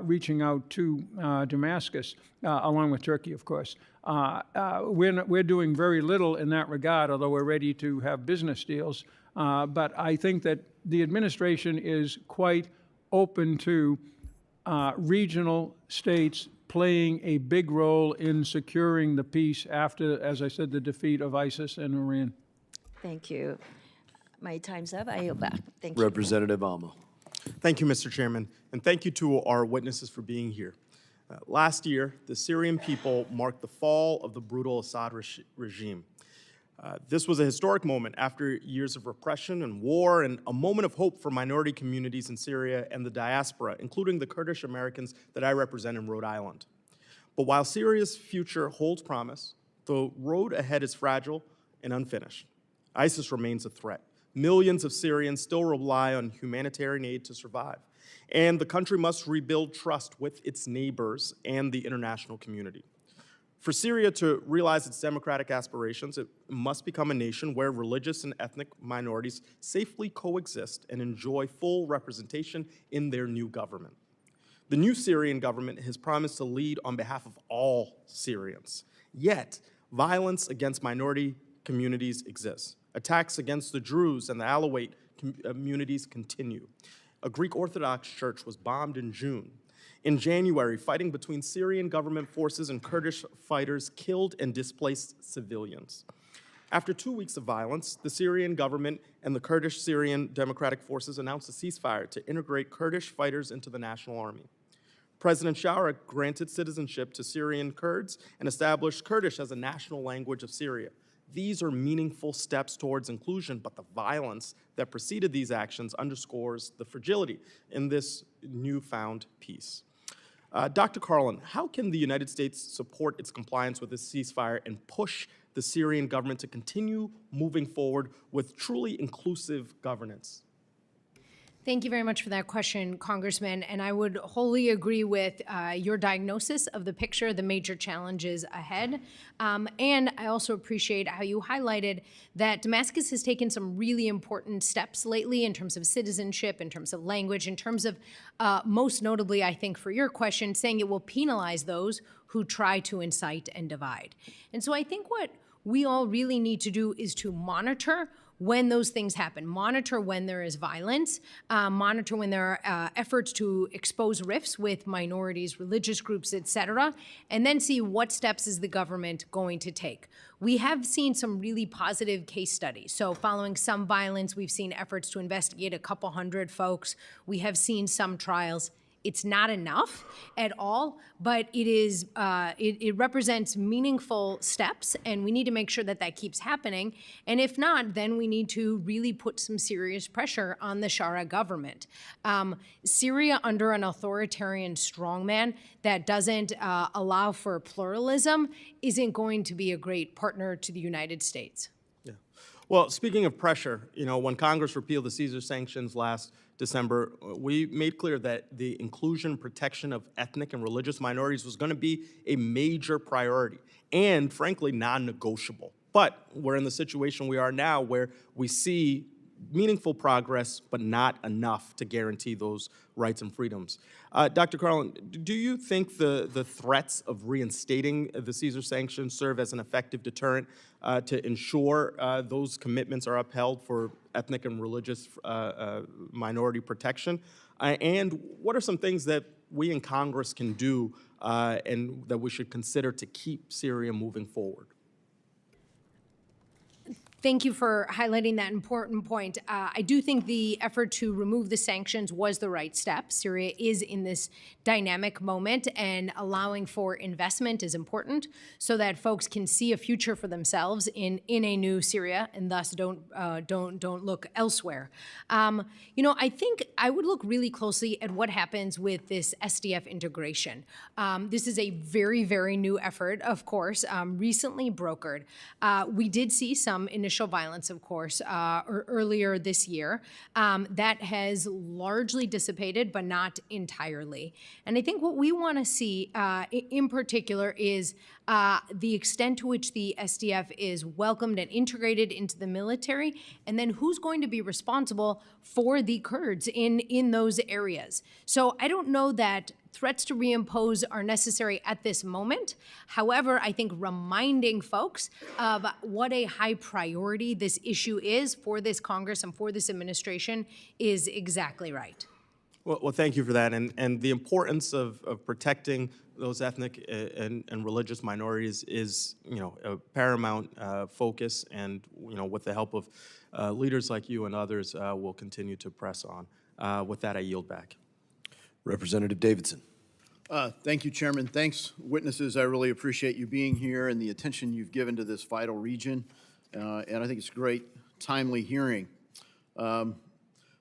reaching out to Damascus, along with Turkey, of course. We're doing very little in that regard, although we're ready to have business deals. But I think that the administration is quite open to regional states playing a big role in securing the peace after, as I said, the defeat of ISIS and Iran. Thank you. My time's up. I yield back. Thank you. Representative Alma. Thank you, Mr. Chairman, and thank you to our witnesses for being here. Last year, the Syrian people marked the fall of the brutal Assad regime. This was a historic moment after years of repression and war, and a moment of hope for minority communities in Syria and the diaspora, including the Kurdish Americans that I represent in Rhode Island. But while Syria's future holds promise, the road ahead is fragile and unfinished. ISIS remains a threat. Millions of Syrians still rely on humanitarian aid to survive, and the country must rebuild trust with its neighbors and the international community. For Syria to realize its democratic aspirations, it must become a nation where religious and ethnic minorities safely coexist and enjoy full representation in their new government. The new Syrian government has promised to lead on behalf of all Syrians. Yet, violence against minority communities exists. Attacks against the Druze and the Alawite communities continue. A Greek Orthodox church was bombed in June. In January, fighting between Syrian government forces and Kurdish fighters killed and displaced civilians. After 2 weeks of violence, the Syrian government and the Kurdish Syrian Democratic Forces announced a ceasefire to integrate Kurdish fighters into the national army. President Shoura granted citizenship to Syrian Kurds and established Kurdish as a national language of Syria. These are meaningful steps towards inclusion, but the violence that preceded these actions underscores the fragility in this newfound peace. Dr. Karlin, how can the United States support its compliance with this ceasefire and push the Syrian government to continue moving forward with truly inclusive governance? Thank you very much for that question, Congressman. And I would wholly agree with your diagnosis of the picture, the major challenges ahead. And I also appreciate how you highlighted that Damascus has taken some really important steps lately in terms of citizenship, in terms of language, in terms of, most notably, I think, for your question, saying it will penalize those who try to incite and divide. And so I think what we all really need to do is to monitor when those things happen, monitor when there is violence, monitor when there are efforts to expose rifts with minorities, religious groups, et cetera, and then see what steps is the government going to take. We have seen some really positive case studies. So following some violence, we've seen efforts to investigate a couple hundred folks. We have seen some trials. It's not enough at all, but it is. It represents meaningful steps, and we need to make sure that that keeps happening. And if not, then we need to really put some serious pressure on the Shoura government. Syria, under an authoritarian strongman that doesn't allow for pluralism, isn't going to be a great partner to the United States. Yeah. Well, speaking of pressure, when Congress repealed the Caesar sanctions last December, we made clear that the inclusion and protection of ethnic and religious minorities was going to be a major priority and, frankly, non-negotiable. But we're in the situation we are now where we see meaningful progress, but not enough to guarantee those rights and freedoms. Dr. Karlin, do you think the threats of reinstating the Caesar sanctions serve as an effective deterrent to ensure those commitments are upheld for ethnic and religious minority protection? And what are some things that we in Congress can do and that we should consider to keep Syria moving forward? Thank you for highlighting that important point. I do think the effort to remove the sanctions was the right step. Syria is in this dynamic moment, and allowing for investment is important so that folks can see a future for themselves in a new Syria, and thus don't look elsewhere. I think I would look really closely at what happens with this SDF integration. This is a very, very new effort, of course, recently brokered. We did see some initial violence, of course, earlier this year. That has largely dissipated, but not entirely. And I think what we want to see in particular is the extent to which the SDF is welcomed and integrated into the military, and then who's going to be responsible for the Kurds in those areas. So I don't know that threats to reimpose are necessary at this moment. However, I think reminding folks of what a high priority this issue is for this Congress and for this administration is exactly right. Well, thank you for that. And the importance of protecting those ethnic and religious minorities is, a paramount focus. And, with the help of leaders like you and others, we'll continue to press on. With that, I yield back. Representative Davidson. Thank you, Chairman. Thanks, witnesses. I really appreciate you being here and the attention you've given to this vital region. And I think it's a great, timely hearing.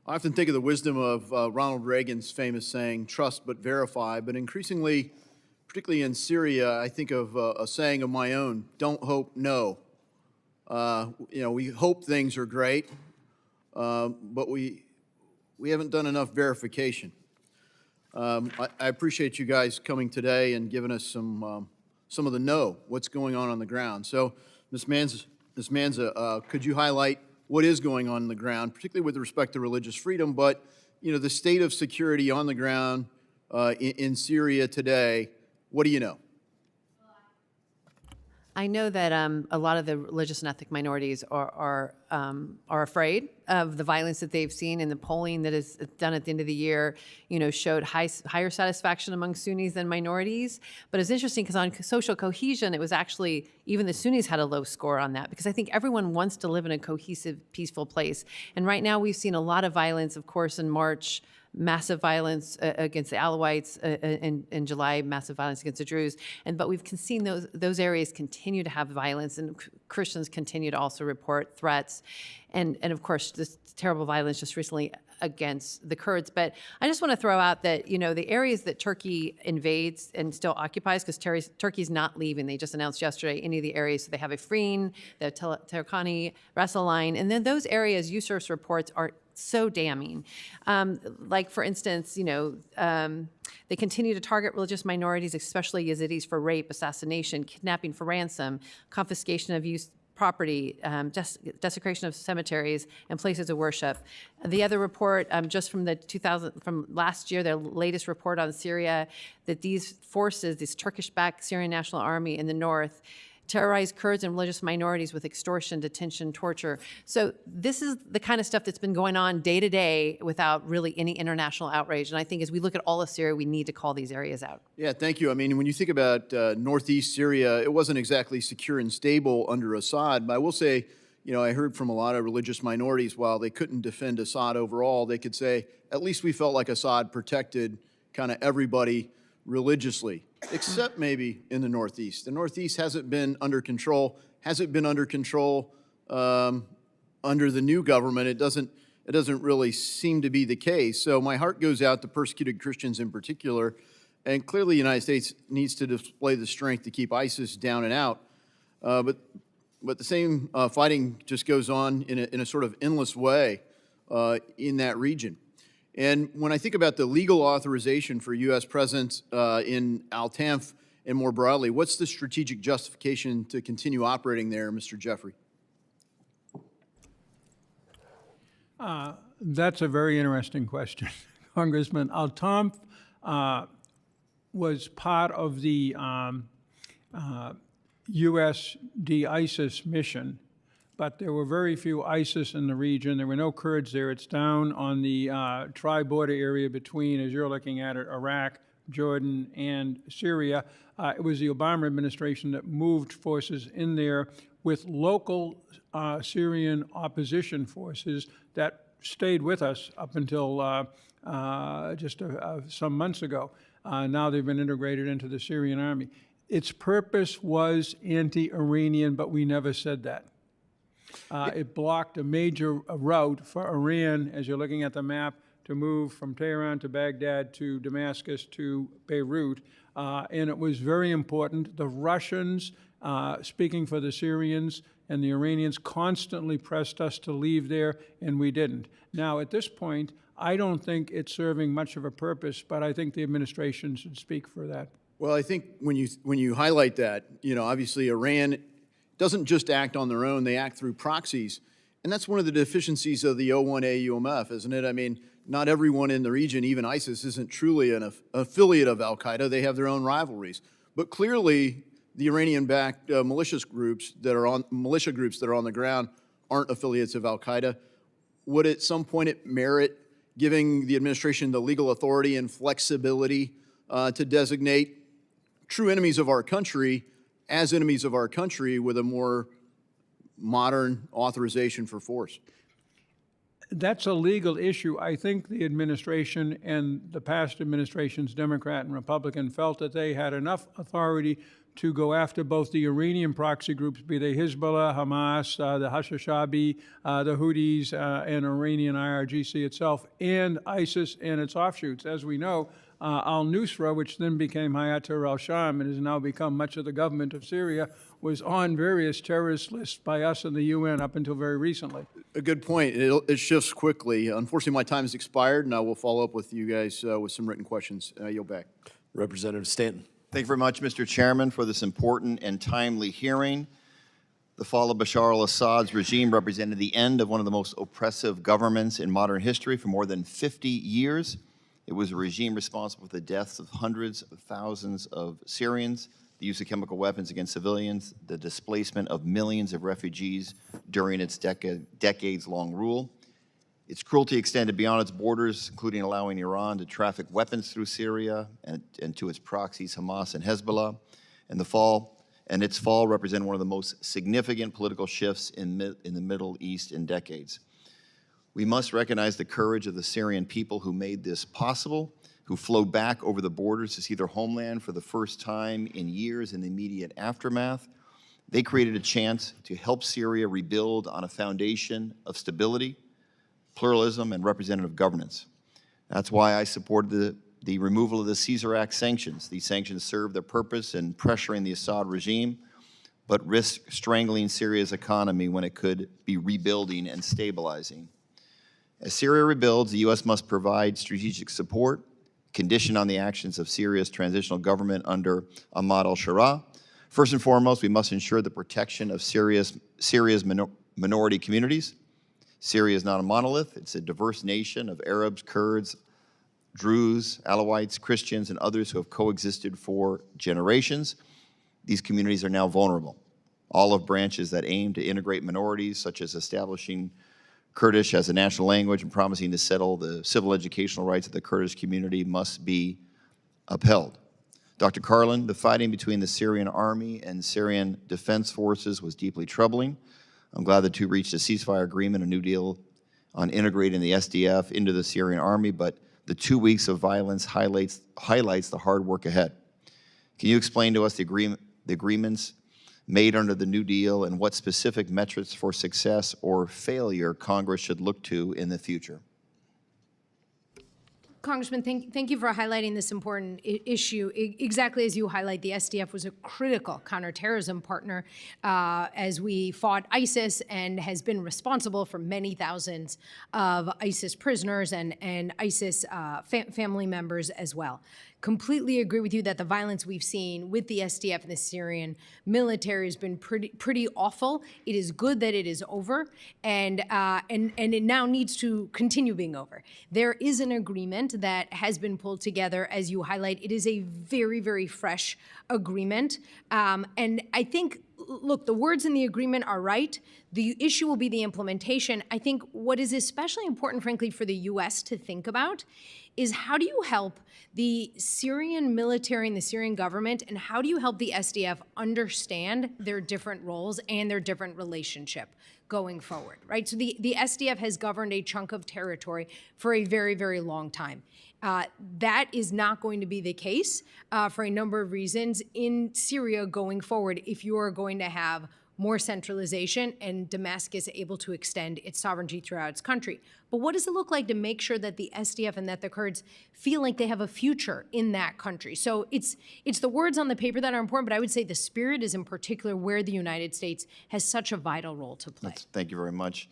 I often think of the wisdom of Ronald Reagan's famous saying, trust but verify, but increasingly, particularly in Syria, I think of a saying of my own, don't hope, know. We hope things are great, but we haven't done enough verification. I appreciate you guys coming today and giving us some of the what's going on the ground. So, Ms. Maenza, could you highlight what is going on the ground, particularly with respect to religious freedom, but the state of security on the ground in Syria today? What do you know? I know that a lot of the religious and ethnic minorities are afraid of the violence that they've seen, and the polling that is done at the end of the year, showed higher satisfaction among Sunnis than minorities. But it's interesting because on social cohesion, it was actually even the Sunnis had a low score on that, because I think everyone wants to live in a cohesive, peaceful place. And right now, we've seen a lot of violence, of course, in March. Massive violence against the Alawites, in July, massive violence against the Druze. But we've seen those areas continue to have violence, and Christians continue to also report threats. And of course, this terrible violence just recently against the Kurds. But I just want to throw out that, the areas that Turkey invades and still occupies, because Turkey's not leaving. They just announced yesterday any of the areas. So they have Afrin, the Terkani, Ras Al Ain, and then those areas, USCIRF's reports are so damning. Like, for instance, they continue to target religious minorities, especially Yazidis, for rape, assassination, kidnapping for ransom, confiscation of youth property, desecration of cemeteries and places of worship. The other report, just from from last year, their latest report on Syria, that these forces, this Turkish-backed Syrian National Army in the north, terrorize Kurds and religious minorities with extortion, detention, torture. So this is the kind of stuff that's been going on day to day without really any international outrage. And I think as we look at all of Syria, we need to call these areas out. Yeah, thank you. I mean, when you think about northeast Syria, it wasn't exactly secure and stable under Assad. But I will say, I heard from a lot of religious minorities, while they couldn't defend Assad overall, they could say, at least we felt like Assad protected kind of everybody religiously, except maybe in the Northeast. The Northeast hasn't been under control, under the new government. It doesn't really seem to be the case. So my heart goes out to persecuted Christians in particular, and clearly the United States needs to display the strength to keep ISIS down and out. But the same fighting just goes on in a sort of endless way in that region. And when I think about the legal authorization for U.S. presence in Al-Tanf and more broadly, what's the strategic justification to continue operating there, Mr. Jeffrey? That's a very interesting question, Congressman. Al-Tanf was part of the U.S. de-ISIS mission, but there were very few ISIS in the region. There were no Kurds there. It's down on the tri-border area between, as you're looking at it, Iraq, Jordan, and Syria. It was the Obama administration that moved forces in there with local Syrian opposition forces that stayed with us up until just some months ago. Now they've been integrated into the Syrian army. Its purpose was anti-Iranian, but we never said that. It blocked a major route for Iran, as you're looking at the map, to move from Tehran to Baghdad to Damascus to Beirut. And it was very important. The Russians, speaking for the Syrians, and the Iranians constantly pressed us to leave there, and we didn't. Now, at this point, I don't think it's serving much of a purpose, but I think the administration should speak for that. Well, I think when you highlight that, obviously Iran doesn't just act on their own, they act through proxies. And that's one of the deficiencies of the 01A UMF, isn't it? I mean, not everyone in the region, even ISIS, isn't truly an affiliate of al-Qaeda. They have their own rivalries. But clearly, the Iranian-backed militia groups that are on the ground aren't affiliates of al-Qaeda. Would at some point it merit giving the administration the legal authority and flexibility to designate true enemies of our country as enemies of our country with a more modern authorization for force? That's a legal issue. I think the administration and the past administrations, Democrat and Republican, felt that they had enough authority to go after both the Iranian proxy groups, be they Hezbollah, Hamas, the Hashishabi, the Houthis, and Iranian IRGC itself, and ISIS and its offshoots. As we know, al-Nusra, which then became Hayat al-Sham and has now become much of the government of Syria, was on various terrorist lists by us and the UN up until very recently. A good point. It shifts quickly. Unfortunately, my time has expired, and I will follow up with you guys with some written questions. I yield back. Representative Stanton. Thank you very much, Mr. Chairman, for this important and timely hearing. The fall of Bashar al-Assad's regime represented the end of one of the most oppressive governments in modern history for more than 50 years. It was a regime responsible for the deaths of hundreds of thousands of Syrians, the use of chemical weapons against civilians, the displacement of millions of refugees during its decades-long rule. Its cruelty extended beyond its borders, including allowing Iran to traffic weapons through Syria and to its proxies, Hamas and Hezbollah. And its fall represented one of the most significant political shifts in the Middle East in decades. We must recognize the courage of the Syrian people who made this possible, who flowed back over the borders to see their homeland for the first time in years in the immediate aftermath. They created a chance to help Syria rebuild on a foundation of stability, pluralism, and representative governance. That's why I supported the removal of the Caesar Act sanctions. These sanctions serve their purpose in pressuring the Assad regime, but risk strangling Syria's economy when it could be rebuilding and stabilizing. As Syria rebuilds, the U.S. must provide strategic support, conditioned on the actions of Syria's transitional government under Ahmad al-Sharaa. First and foremost, we must ensure the protection of Syria's minority communities. Syria is not a monolith. It's a diverse nation of Arabs, Kurds, Druze, Alawites, Christians, and others who have coexisted for generations. These communities are now vulnerable. Olive branches that aim to integrate minorities, such as establishing Kurdish as a national language and promising to settle the civil educational rights of the Kurdish community, must be upheld. Dr. Karlin, the fighting between the Syrian army and Syrian defense forces was deeply troubling. I'm glad the two reached a ceasefire agreement, a new deal on integrating the SDF into the Syrian army, but the 2 weeks of violence highlights the hard work ahead. Can you explain to us the agreements made under the New Deal and what specific metrics for success or failure Congress should look to in the future? Congressman, thank you for highlighting this important issue. Exactly as you highlight, the SDF was a critical counterterrorism partner as we fought ISIS and has been responsible for many thousands of ISIS prisoners and ISIS family members as well. Completely agree with you that the violence we've seen with the SDF and the Syrian military has been pretty awful. It is good that it is over, and it now needs to continue being over. There is an agreement that has been pulled together, as you highlight. It is a very, very fresh agreement, and I think, look, the words in the agreement are right. The issue will be the implementation. I think what is especially important, frankly, for the U.S. to think about is how do you help the Syrian military and the Syrian government, and how do you help the SDF understand their different roles and their different relationship going forward, right? So the SDF has governed a chunk of territory for a very, very long time. That is not going to be the case for a number of reasons in Syria going forward if you are going to have more centralization and Damascus able to extend its sovereignty throughout its country. But what does it look like to make sure that the SDF and that the Kurds feel like they have a future in that country? So it's the words on the paper that are important, but I would say the spirit is in particular where the United States has such a vital role to play. Thank you very much.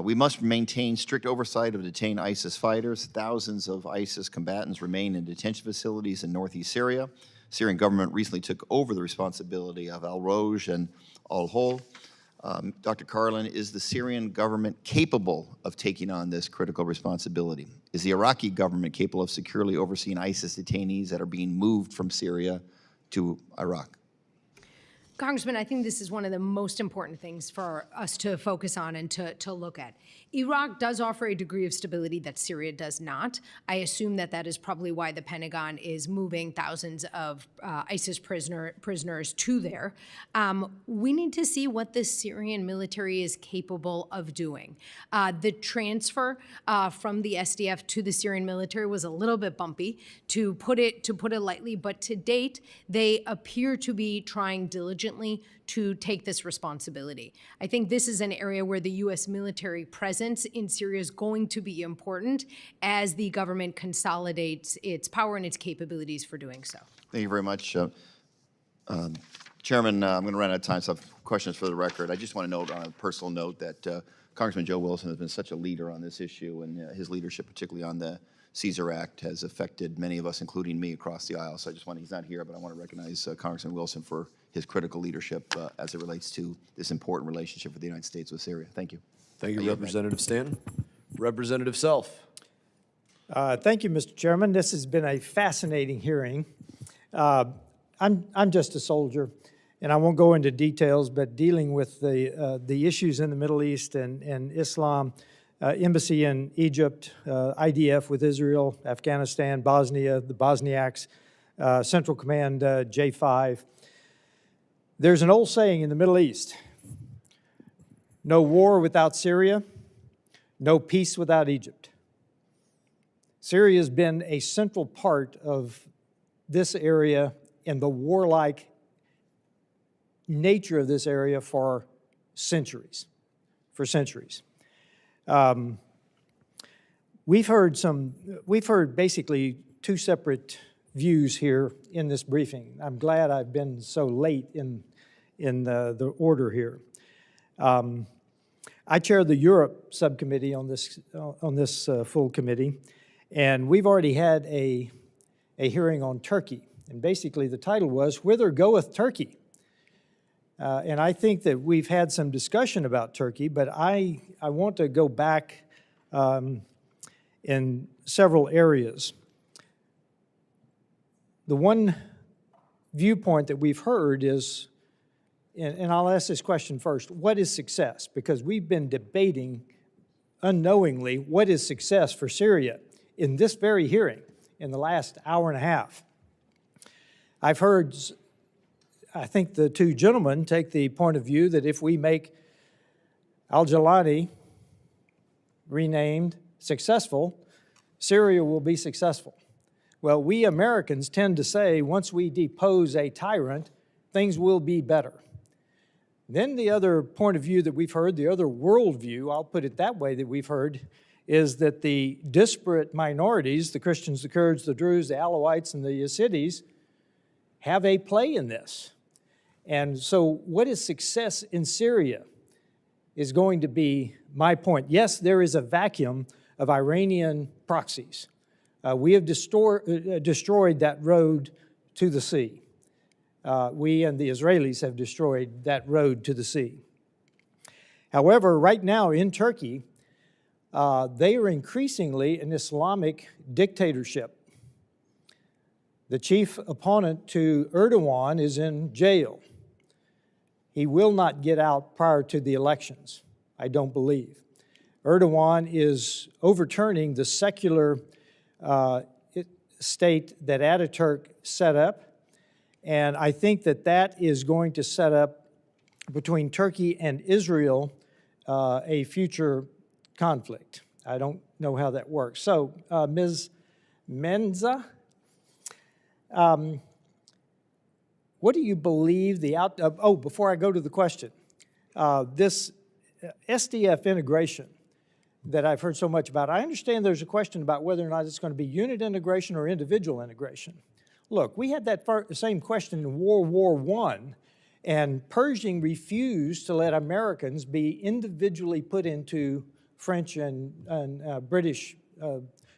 We must maintain strict oversight of detained ISIS fighters. Thousands of ISIS combatants remain in detention facilities in northeast Syria. Syrian government recently took over the responsibility of al-Roj and al-Hol. Dr. Karlin, is the Syrian government capable of taking on this critical responsibility? Is the Iraqi government capable of securely overseeing ISIS detainees that are being moved from Syria to Iraq? Congressman, I think this is one of the most important things for us to focus on and to look at. Iraq does offer a degree of stability that Syria does not. I assume that that is probably why the Pentagon is moving thousands of ISIS prisoners to there. We need to see what the Syrian military is capable of doing. The transfer from the SDF to the Syrian military was a little bit bumpy, to put it lightly, but to date, they appear to be trying diligently to take this responsibility. I think this is an area where the U.S. military presence in Syria is going to be important as the government consolidates its power and its capabilities for doing so. Thank you very much. Chairman, I'm going to run out of time, so I have questions for the record. I just want to note on a personal note that Congressman Joe Wilson has been such a leader on this issue, and his leadership, particularly on the Caesar Act, has affected many of us, including me, across the aisle. So I just want to, he's not here, but I want to recognize Congressman Wilson for his critical leadership as it relates to this important relationship with the United States with Syria. Thank you. Thank you, Representative Stanton. Representative Self. Thank you, Mr. Chairman. This has been a fascinating hearing. I'm just a soldier, and I won't go into details, but dealing with the issues in the Middle East and Islam, embassy in Egypt, IDF with Israel, Afghanistan, Bosnia, the Bosniaks, Central Command J5. There's an old saying in the Middle East: no war without Syria, no peace without Egypt. Syria has been a central part of this area and the warlike nature of this area for centuries. We've heard basically two separate views here in this briefing. I'm glad I've been so late in the order here. I chair the Europe subcommittee on this full committee, and we've already had a hearing on Turkey. And basically the title was, "Whither Goeth Turkey?" And I think that we've had some discussion about Turkey, but I want to go back in several areas. The one viewpoint that we've heard is, and I'll ask this question first, what is success? Because we've been debating unknowingly what is success for Syria in this very hearing in the last hour and a half. I've heard, I think the two gentlemen take the point of view that if we make al-Jalani renamed successful, Syria will be successful. Well, we Americans tend to say once we depose a tyrant, things will be better. Then the other point of view that we've heard, the other worldview, I'll put it that way, that we've heard, is that the disparate minorities, the Christians, the Kurds, the Druze, the Alawites, and the Yazidis, have a play in this. And so what is success in Syria is going to be my point. Yes, there is a vacuum of Iranian proxies. We have destroyed that road to the sea. We and the Israelis have destroyed that road to the sea. However, right now in Turkey, they are increasingly an Islamic dictatorship. The chief opponent to Erdogan is in jail. He will not get out prior to the elections, I don't believe. Erdogan is overturning the secular state that Ataturk set up, and I think that that is going to set up between Turkey and Israel a future conflict. I don't know how that works. So, Ms. Maenza, what do you believe the before I go to the question, this SDF integration that I've heard so much about, I understand there's a question about whether or not it's going to be unit integration or individual integration. Look, we had that same question in World War I, and Pershing refused to let Americans be individually put into French and British.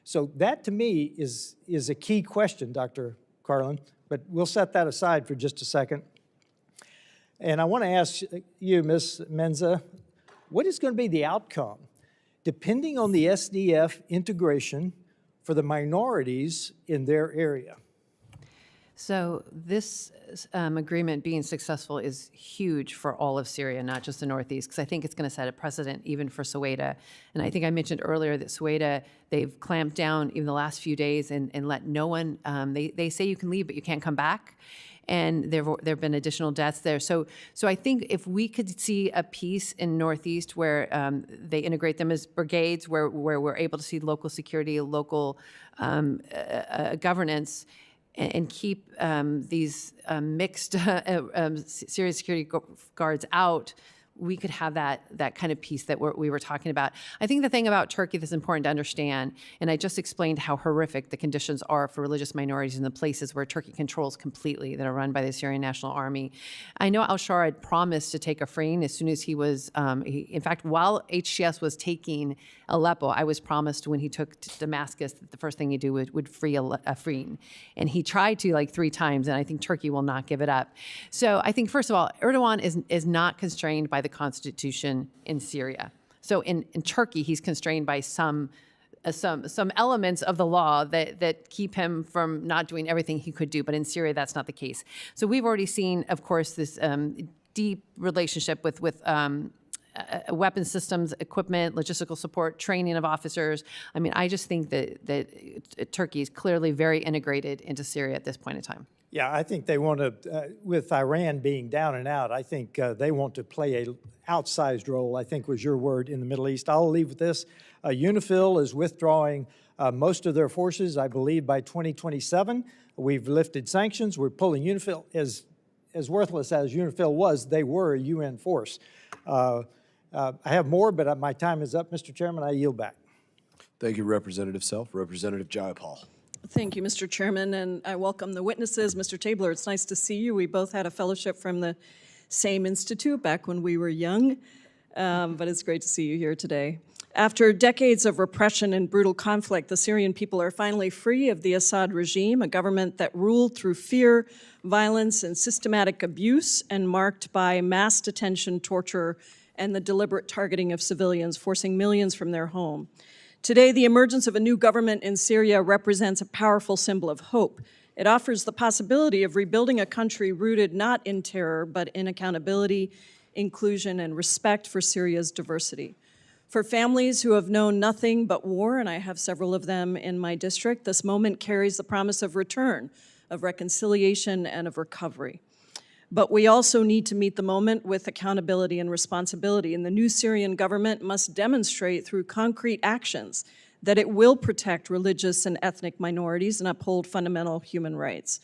So that to me is a key question, Dr. Karlin, but we'll set that aside for just a second. And I want to ask you, Ms. Maenza, what is going to be the outcome, depending on the SDF integration for the minorities in their area? So this agreement being successful is huge for all of Syria, not just the Northeast, because I think it's going to set a precedent even for Soweto. And I think I mentioned earlier that Soweto, they've clamped down even the last few days and let no one, they say you can leave, but you can't come back. And there have been additional deaths there. So I think if we could see a piece in Northeast where they integrate them as brigades, where we're able to see local security, local governance, and keep these mixed Syrian security guards out, we could have that kind of piece that we were talking about. I think the thing about Turkey that's important to understand, and I just explained how horrific the conditions are for religious minorities in the places where Turkey controls completely, that are run by the Syrian National Army. I know al-Shara had promised to take Afrin as soon as he was, in fact, while HTS was taking Aleppo, I was promised when he took Damascus that the first thing he'd do would free Afrin. And he tried to like 3 times, and I think Turkey will not give it up. So I think, first of all, Erdogan is not constrained by the constitution in Syria. So in Turkey, he's constrained by some elements of the law that keep him from not doing everything he could do. But in Syria, that's not the case. So we've already seen, of course, this deep relationship with weapon systems, equipment, logistical support, training of officers. I mean, I just think that Turkey is clearly very integrated into Syria at this point in time. Yeah, I think they want to, with Iran being down and out, I think they want to play a outsized role, I think was your word, in the Middle East. I'll leave with this. UNIFIL is withdrawing most of their forces, I believe, by 2027. We've lifted sanctions. We're pulling UNIFIL. As worthless as UNIFIL was, they were a UN force. I have more, but my time is up, Mr. Chairman. I yield back. Thank you, Representative Self. Representative Jayapal. Thank you, Mr. Chairman, and I welcome the witnesses. Mr. Tabler, it's nice to see you. We both had a fellowship from the same institute back when we were young, but it's great to see you here today. After decades of repression and brutal conflict, the Syrian people are finally free of the Assad regime, a government that ruled through fear, violence, and systematic abuse, and marked by mass detention, torture, and the deliberate targeting of civilians, forcing millions from their home. Today, the emergence of a new government in Syria represents a powerful symbol of hope. It offers the possibility of rebuilding a country rooted not in terror, but in accountability, inclusion, and respect for Syria's diversity. For families who have known nothing but war, and I have several of them in my district, this moment carries the promise of return, of reconciliation, and of recovery. But we also need to meet the moment with accountability and responsibility, and the new Syrian government must demonstrate through concrete actions that it will protect religious and ethnic minorities and uphold fundamental human rights.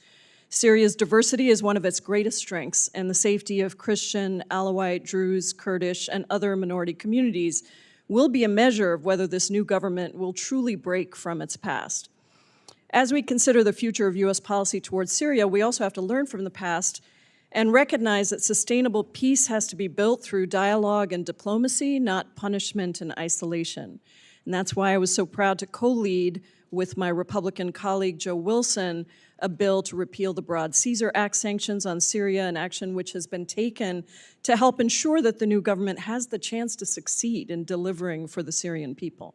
Syria's diversity is one of its greatest strengths, and the safety of Christian, Alawite, Druze, Kurdish, and other minority communities will be a measure of whether this new government will truly break from its past. As we consider the future of U.S. policy towards Syria, we also have to learn from the past and recognize that sustainable peace has to be built through dialogue and diplomacy, not punishment and isolation. And that's why I was so proud to co-lead with my Republican colleague Joe Wilson a bill to repeal the Broad Caesar Act sanctions on Syria, an action which has been taken to help ensure that the new government has the chance to succeed in delivering for the Syrian people.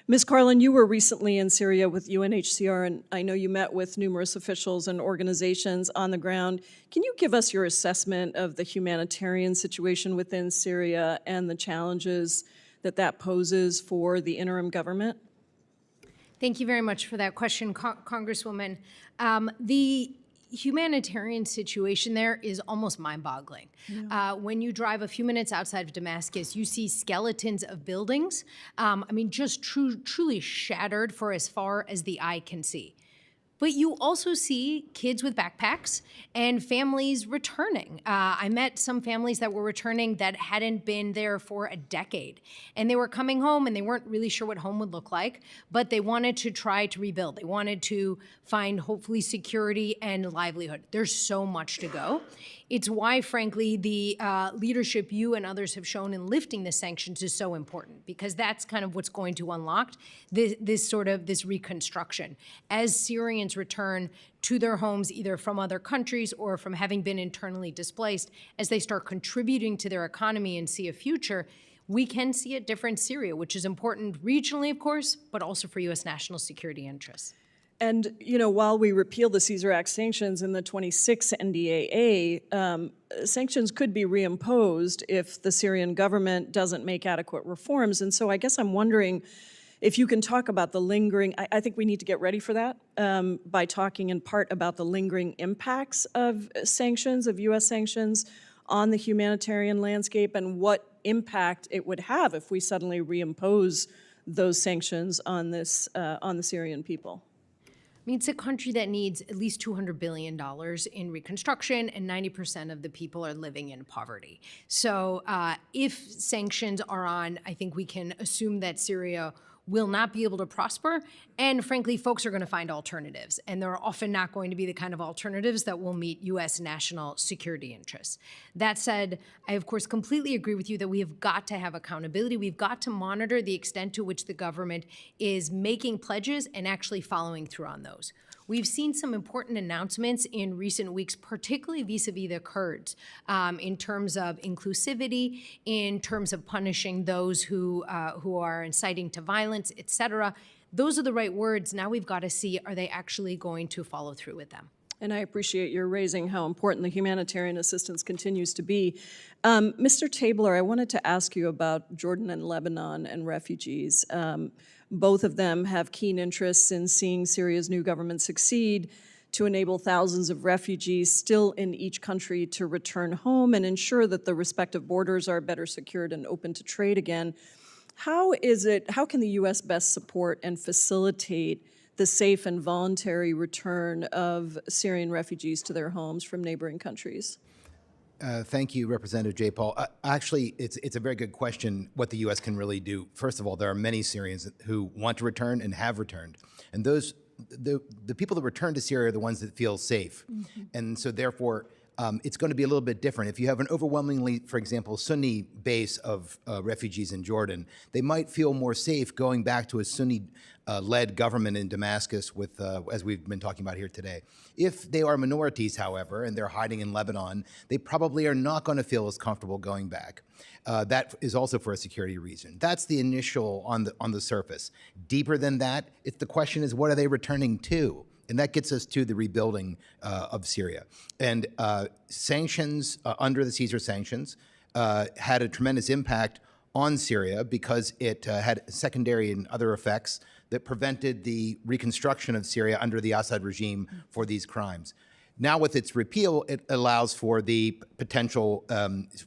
Ms. Karlin, you were recently in Syria with UNHCR, and I know you met with numerous officials and organizations on the ground. Can you give us your assessment of the humanitarian situation within Syria and the challenges that poses for the interim government? Thank you very much for that question, Congresswoman. The humanitarian situation there is almost mind-boggling. Yeah. When you drive a few minutes outside of Damascus, you see skeletons of buildings, just truly shattered for as far as the eye can see. But you also see kids with backpacks and families returning. I met some families that were returning that hadn't been there for a decade. And they were coming home and they weren't really sure what home would look like, but they wanted to try to rebuild. They wanted to find, hopefully, security and livelihood. There's so much to go. It's why, frankly, the leadership you and others have shown in lifting the sanctions is so important, because that's kind of what's going to unlock this reconstruction. As Syrians return to their homes, either from other countries or from having been internally displaced, as they start contributing to their economy and see a future, we can see a different Syria, which is important regionally, of course, but also for U.S. national security interests. And, you know, while we repeal the Caesar Act sanctions in the 26 NDAA, sanctions could be reimposed if the Syrian government doesn't make adequate reforms. And so I guess I'm wondering if you can talk about the lingering, I think we need to get ready for that by talking in part about the lingering impacts of sanctions, of U.S. sanctions on the humanitarian landscape and what impact it would have if we suddenly reimpose those sanctions on this, on the Syrian people. I mean, it's a country that needs at least $200 billion in reconstruction, and 90% of the people are living in poverty. So if sanctions are on, I think we can assume that Syria will not be able to prosper. And frankly, folks are going to find alternatives. And they're often not going to be the kind of alternatives that will meet U.S. national security interests. That said, I, of course, completely agree with you that we have got to have accountability. We've got to monitor the extent to which the government is making pledges and actually following through on those. We've seen some important announcements in recent weeks, particularly vis-a-vis the Kurds, in terms of inclusivity, in terms of punishing those who are inciting to violence, et cetera. Those are the right words. Now we've got to see, are they actually going to follow through with them? And I appreciate your raising how important the humanitarian assistance continues to be. Mr. Tabler, I wanted to ask you about Jordan and Lebanon and refugees. Both of them have keen interests in seeing Syria's new government succeed to enable thousands of refugees still in each country to return home and ensure that the respective borders are better secured and open to trade again. How can the U.S. best support and facilitate the safe and voluntary return of Syrian refugees to their homes from neighboring countries? Thank you, Representative J. Paul. Actually, it's a very good question what the U.S. can really do. First of all, there are many Syrians who want to return and have returned. And those, the people that return to Syria are the ones that feel safe. Mm-hmm. And so therefore, it's going to be a little bit different. If you have an overwhelmingly, for example, Sunni base of refugees in Jordan, they might feel more safe going back to a Sunni-led government in Damascus with, as we've been talking about here today. If they are minorities, however, and they're hiding in Lebanon, they probably are not going to feel as comfortable going back. That is also for a security reason. That's the initial on the surface. Deeper than that, the question is, what are they returning to? And that gets us to the rebuilding of Syria. And sanctions, under the Caesar sanctions, had a tremendous impact on Syria because it had secondary and other effects that prevented the reconstruction of Syria under the Assad regime for these crimes. Now with its repeal, it allows for the potential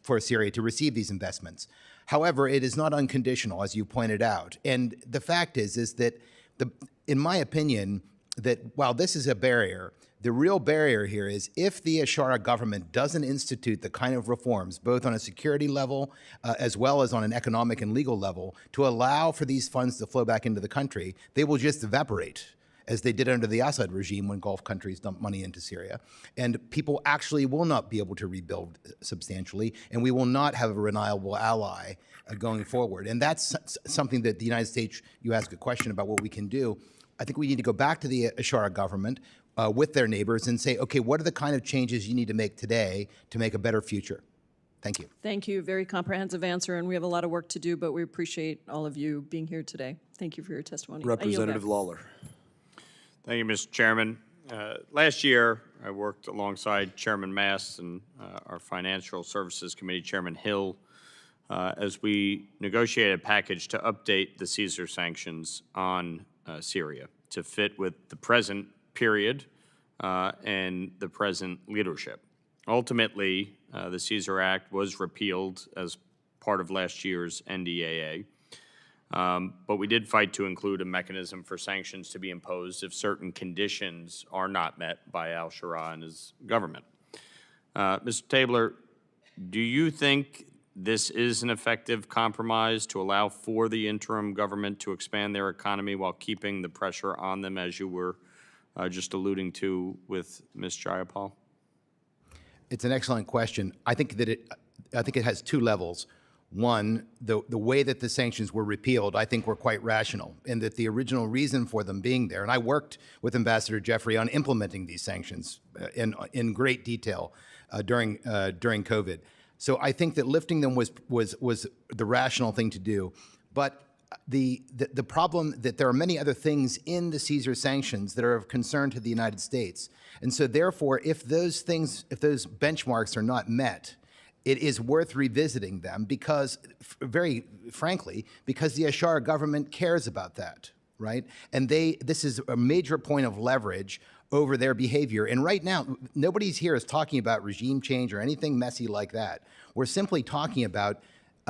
for Syria to receive these investments. However, it is not unconditional, as you pointed out. And the fact is that, in my opinion, that while this is a barrier, the real barrier here is if the Ashara government doesn't institute the kind of reforms, both on a security level as well as on an economic and legal level, to allow for these funds to flow back into the country, they will just evaporate, as they did under the Assad regime when Gulf countries dumped money into Syria. And people actually will not be able to rebuild substantially, and we will not have a reliable ally going forward. And that's something that the United States, you ask a question about what we can do. I think we need to go back to the Ashara government with their neighbors and say, okay, what are the kind of changes you need to make today to make a better future? Thank you. Thank you. Very comprehensive answer, and we have a lot of work to do, but we appreciate all of you being here today. Thank you for your testimony. Representative Lawler. Thank you, Mr. Chairman. Last year, I worked alongside Chairman Mast and our Financial Services Committee Chairman Hill as we negotiated a package to update the Caesar sanctions on Syria to fit with the present period and the present leadership. Ultimately, the Caesar Act was repealed as part of last year's NDAA, but we did fight to include a mechanism for sanctions to be imposed if certain conditions are not met by al-Shara and his government. Mr. Tabler, do you think this is an effective compromise to allow for the interim government to expand their economy while keeping the pressure on them, as you were just alluding to with Ms. Jayapal? It's an excellent question. I think it has two levels. One, the way that the sanctions were repealed, I think were quite rational, and that the original reason for them being there, and I worked with Ambassador Jeffrey on implementing these sanctions in great detail during COVID. So I think that lifting them was the rational thing to do. But the problem that there are many other things in the Caesar sanctions that are of concern to the United States. And so therefore, if those benchmarks are not met, it is worth revisiting them because, very frankly, because the Ashara government cares about that, right? And this is a major point of leverage over their behavior. And right now, nobody's here is talking about regime change or anything messy like that. We're simply talking about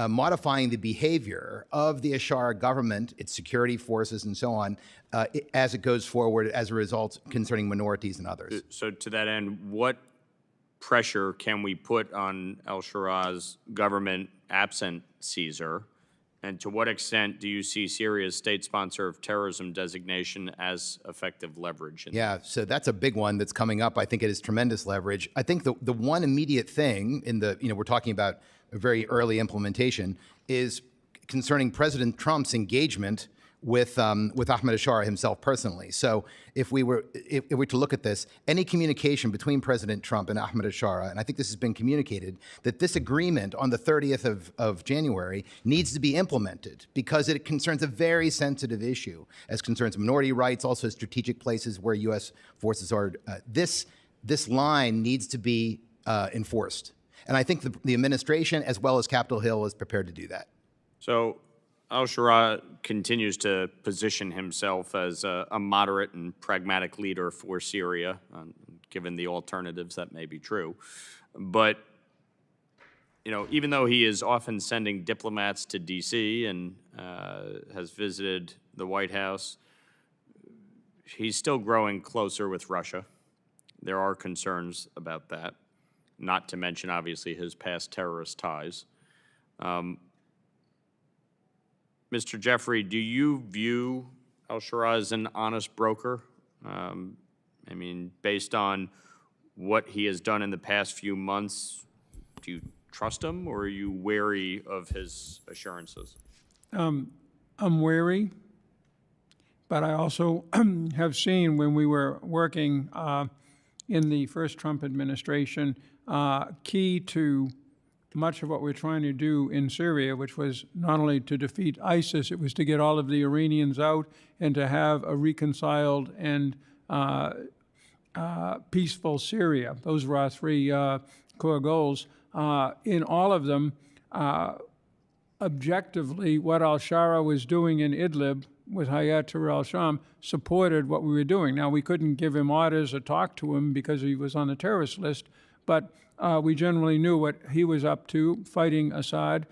modifying the behavior of the Ashara government, its security forces, and so on, as it goes forward as a result concerning minorities and others. So to that end, what pressure can we put on al-Shara's government absent Caesar? And to what extent do you see Syria's state sponsor of terrorism designation as effective leverage? Yeah, so that's a big one that's coming up. I think it is tremendous leverage. I think the one immediate thing in the, we're talking about a very early implementation, is concerning President Trump's engagement with Ahmed Ashara himself personally. So if we were to look at this, any communication between President Trump and Ahmed Ashara, and I think this has been communicated, that this agreement on the 30th of January needs to be implemented because it concerns a very sensitive issue as concerns minority rights, also strategic places where U.S. forces are. This line needs to be enforced. And I think the administration, as well as Capitol Hill, is prepared to do that. So al-Shara continues to position himself as a moderate and pragmatic leader for Syria, given the alternatives that may be true. But, even though he is often sending diplomats to D.C. and has visited the White House, he's still growing closer with Russia. There are concerns about that, not to mention, obviously, his past terrorist ties. Mr. Jeffrey, do you view al-Shara as an honest broker? Based on what he has done in the past few months, do you trust him or are you wary of his assurances? I'm wary, but I also have seen when we were working in the first Trump administration, key to much of what we're trying to do in Syria, which was not only to defeat ISIS, it was to get all of the Iranians out and to have a reconciled and peaceful Syria. Those were our three core goals. In all of them, objectively, what al-Shara was doing in Idlib with Hayat Tahrir al-Sham supported what we were doing. Now, we couldn't give him orders or talk to him because he was on the terrorist list, but we generally knew what he was up to, fighting Assad,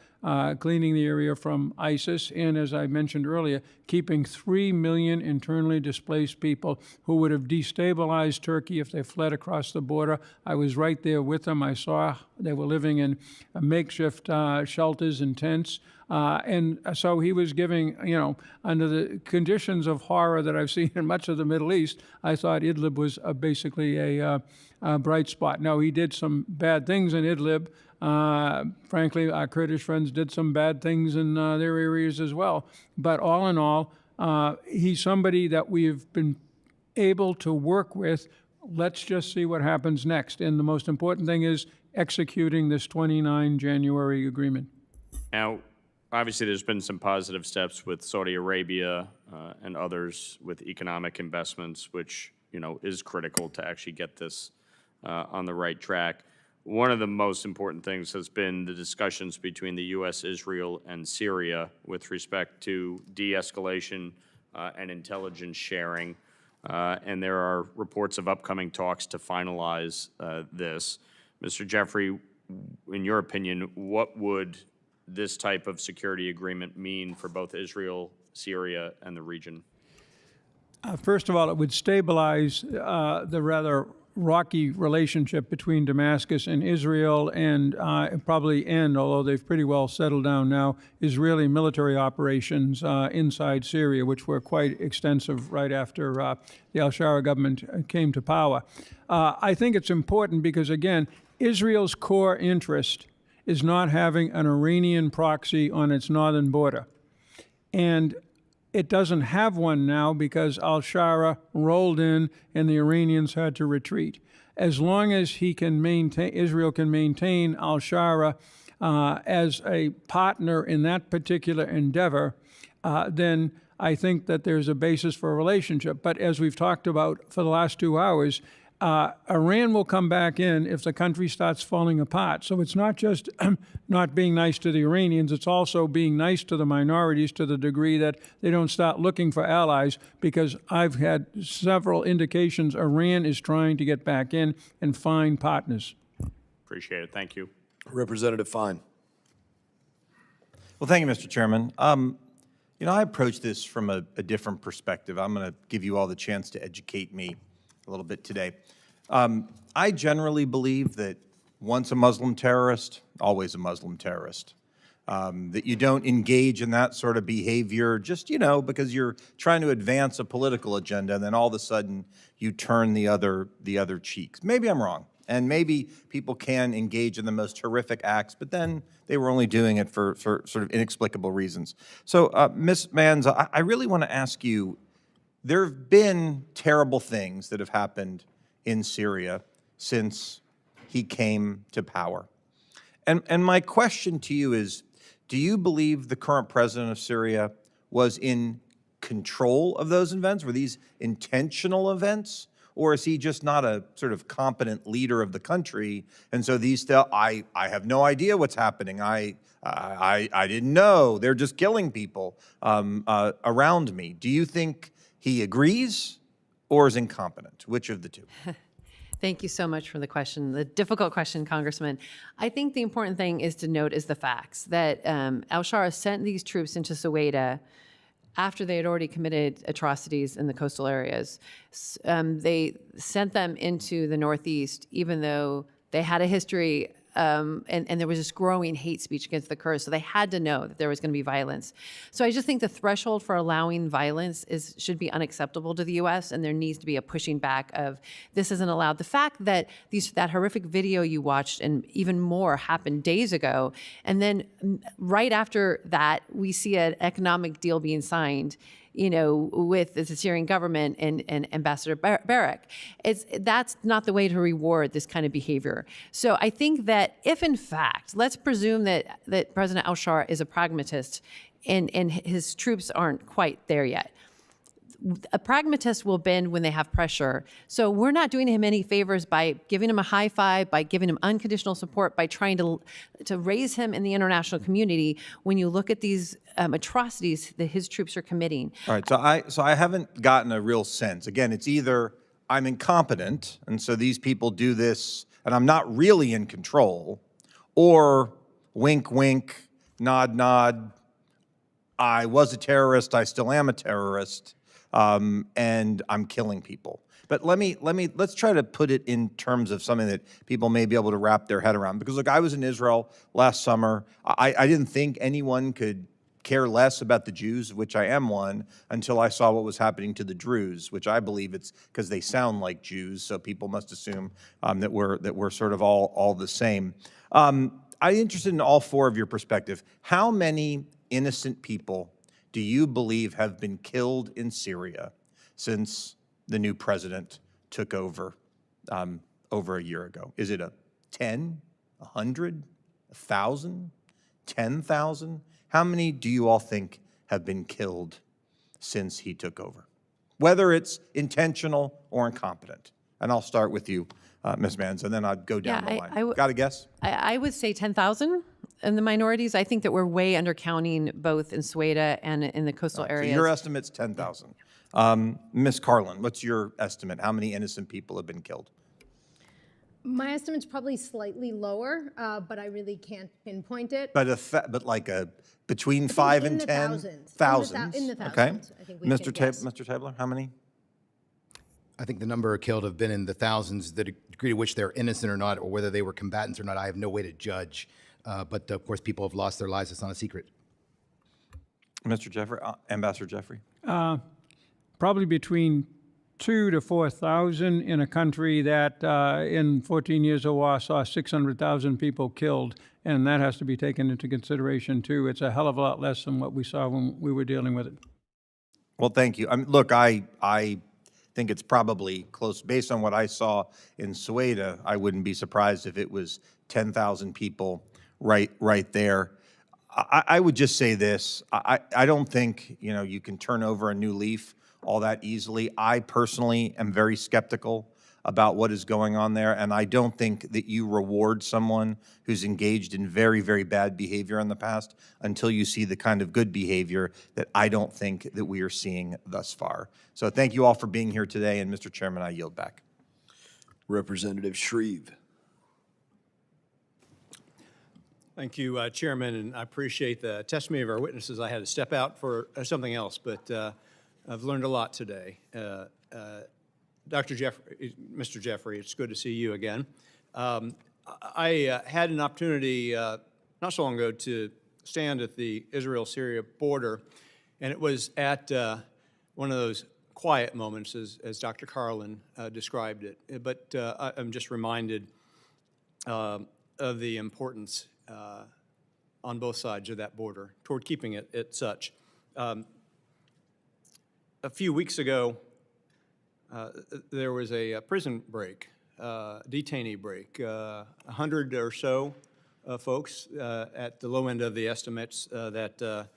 cleaning the area from ISIS, and as I mentioned earlier, keeping 3 million internally displaced people who would have destabilized Turkey if they fled across the border. I was right there with them. I saw they were living in makeshift shelters and tents. And so he was giving, under the conditions of horror that I've seen in much of the Middle East, I thought Idlib was basically a bright spot. Now, he did some bad things in Idlib. Frankly, our Kurdish friends did some bad things in their areas as well. But all in all, he's somebody that we've been able to work with. Let's just see what happens next. And the most important thing is executing this 29 January agreement. Now, obviously, there's been some positive steps with Saudi Arabia and others with economic investments, which, is critical to actually get this on the right track. One of the most important things has been the discussions between the U.S., Israel, and Syria with respect to de-escalation and intelligence sharing. And there are reports of upcoming talks to finalize this. Mr. Jeffrey, in your opinion, what would this type of security agreement mean for both Israel, Syria, and the region? First of all, it would stabilize the rather rocky relationship between Damascus and Israel and probably end, although they've pretty well settled down now, Israeli military operations inside Syria, which were quite extensive right after the al-Shara government came to power. I think it's important because, again, Israel's core interest is not having an Iranian proxy on its northern border. And it doesn't have one now because al-Shara rolled in and the Iranians had to retreat. As long as Israel can maintain al-Shara as a partner in that particular endeavor, then I think that there's a basis for a relationship. But as we've talked about for the last 2 hours, Iran will come back in if the country starts falling apart. So it's not just not being nice to the Iranians, it's also being nice to the minorities to the degree that they don't start looking for allies, because I've had several indications Iran is trying to get back in and find partners. Appreciate it. Thank you. Representative Fine. Well, thank you, Mr. Chairman. You know, I approach this from a different perspective. I'm going to give you all the chance to educate me a little bit today. I generally believe that once a Muslim terrorist, always a Muslim terrorist. That you don't engage in that sort of behavior just, you know, because you're trying to advance a political agenda, and then all of a sudden you turn the other cheeks. Maybe I'm wrong, and maybe people can engage in the most horrific acts, but then they were only doing it for sort of inexplicable reasons. So, Ms. Maenza, I really want to ask you, there have been terrible things that have happened in Syria since he came to power. And my question to you is, do you believe the current president of Syria was in control of those events? Were these intentional events? Or is he just not a sort of competent leader of the country? And so these still, I have no idea what's happening. I didn't know. They're just killing people around me. Do you think he agrees or is incompetent? Which of the two? Thank you so much for the question, the difficult question, Congressman. I think the important thing is to note is the facts that al-Shara sent these troops into Soweto after they had already committed atrocities in the coastal areas. They sent them into the Northeast, even though they had a history and there was this growing hate speech against the Kurds. So they had to know that there was going to be violence. So I just think the threshold for allowing violence should be unacceptable to the U.S., and there needs to be a pushing back of this isn't allowed. The fact that that horrific video you watched and even more happened days ago, and then right after that, we see an economic deal being signed, you know, with the Syrian government and Ambassador Barak. That's not the way to reward this kind of behavior. So I think that if, in fact, let's presume that President al-Shara is a pragmatist and his troops aren't quite there yet. A pragmatist will bend when they have pressure. So we're not doing him any favors by giving him a high five, by giving him unconditional support, by trying to raise him in the international community when you look at these atrocities that his troops are committing. All right, so I haven't gotten a real sense. Again, it's either I'm incompetent, and so these people do this, and I'm not really in control, or wink, wink, nod, nod, I was a terrorist, I still am a terrorist. And I'm killing people. But let's try to put it in terms of something that people may be able to wrap their head around. Because look, I was in Israel last summer. I didn't think anyone could care less about the Jews, which I am one, until I saw what was happening to the Druze, which I believe it's because they sound like Jews, so people must assume that we're sort of all the same. I'm interested in all four of your perspective. How many innocent people do you believe have been killed in Syria since the new president took over over a year ago? Is it 10, 100, 1,000, 10,000? How many do you all think have been killed since he took over? Whether it's intentional or incompetent. And I'll start with you, Ms. Maenza, and then I'd go down the line. Got a guess? I would say 10,000 in the minorities. I think that we're way undercounting both in Soweto and in the coastal areas. So your estimate's 10,000. Ms. Karlin, what's your estimate? How many innocent people have been killed? My estimate's probably slightly lower, but I really can't pinpoint it. But like between 5 and 10? Thousands. In the thousands. Okay. I think we can guess. Mr. Tabler, how many? I think the number killed have been in the thousands. The degree to which they're innocent or not, or whether they were combatants or not, I have no way to judge. But of course, people have lost their lives. It's not a secret. Mr. Jeffrey, Ambassador Jeffrey? Probably between 2,000 to 4,000 in a country that in 14 years of war saw 600,000 people killed. And that has to be taken into consideration, too. It's a hell of a lot less than what we saw when we were dealing with it. Well, thank you. Look, I think it's probably close. Based on what I saw in Soweto, I wouldn't be surprised if it was 10,000 people right there. I would just say this. I don't think, you can turn over a new leaf all that easily. I personally am very skeptical about what is going on there, and I don't think that you reward someone who's engaged in very, very bad behavior in the past until you see the kind of good behavior that I don't think that we are seeing thus far. So thank you all for being here today, and Mr. Chairman, I yield back. Representative Shreve. Thank you, Chairman, and I appreciate the testimony of our witnesses. I had to step out for something else, but I've learned a lot today. Dr. Jeffrey, Mr. Jeffrey, it's good to see you again. I had an opportunity not so long ago to stand at the Israel-Syria border, and it was at one of those quiet moments, as Dr. Karlin described it. But I'm just reminded of the importance on both sides of that border toward keeping it such. A few weeks ago, there was a prison break, detainee break. 100 or so folks at the low end of the estimates that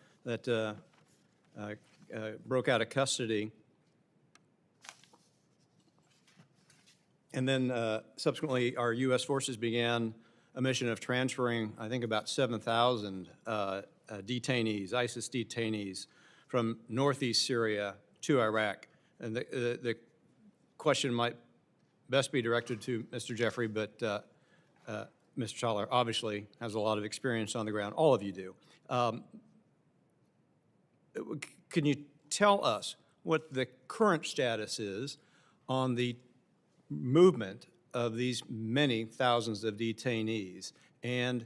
broke out of custody. And then subsequently, our U.S. forces began a mission of transferring, I think, about 7,000 detainees, ISIS detainees, from northeast Syria to Iraq. And the question might best be directed to Mr. Jeffrey, but Mr. Schaller obviously has a lot of experience on the ground. All of you do. Can you tell us what the current status is on the movement of these many thousands of detainees? And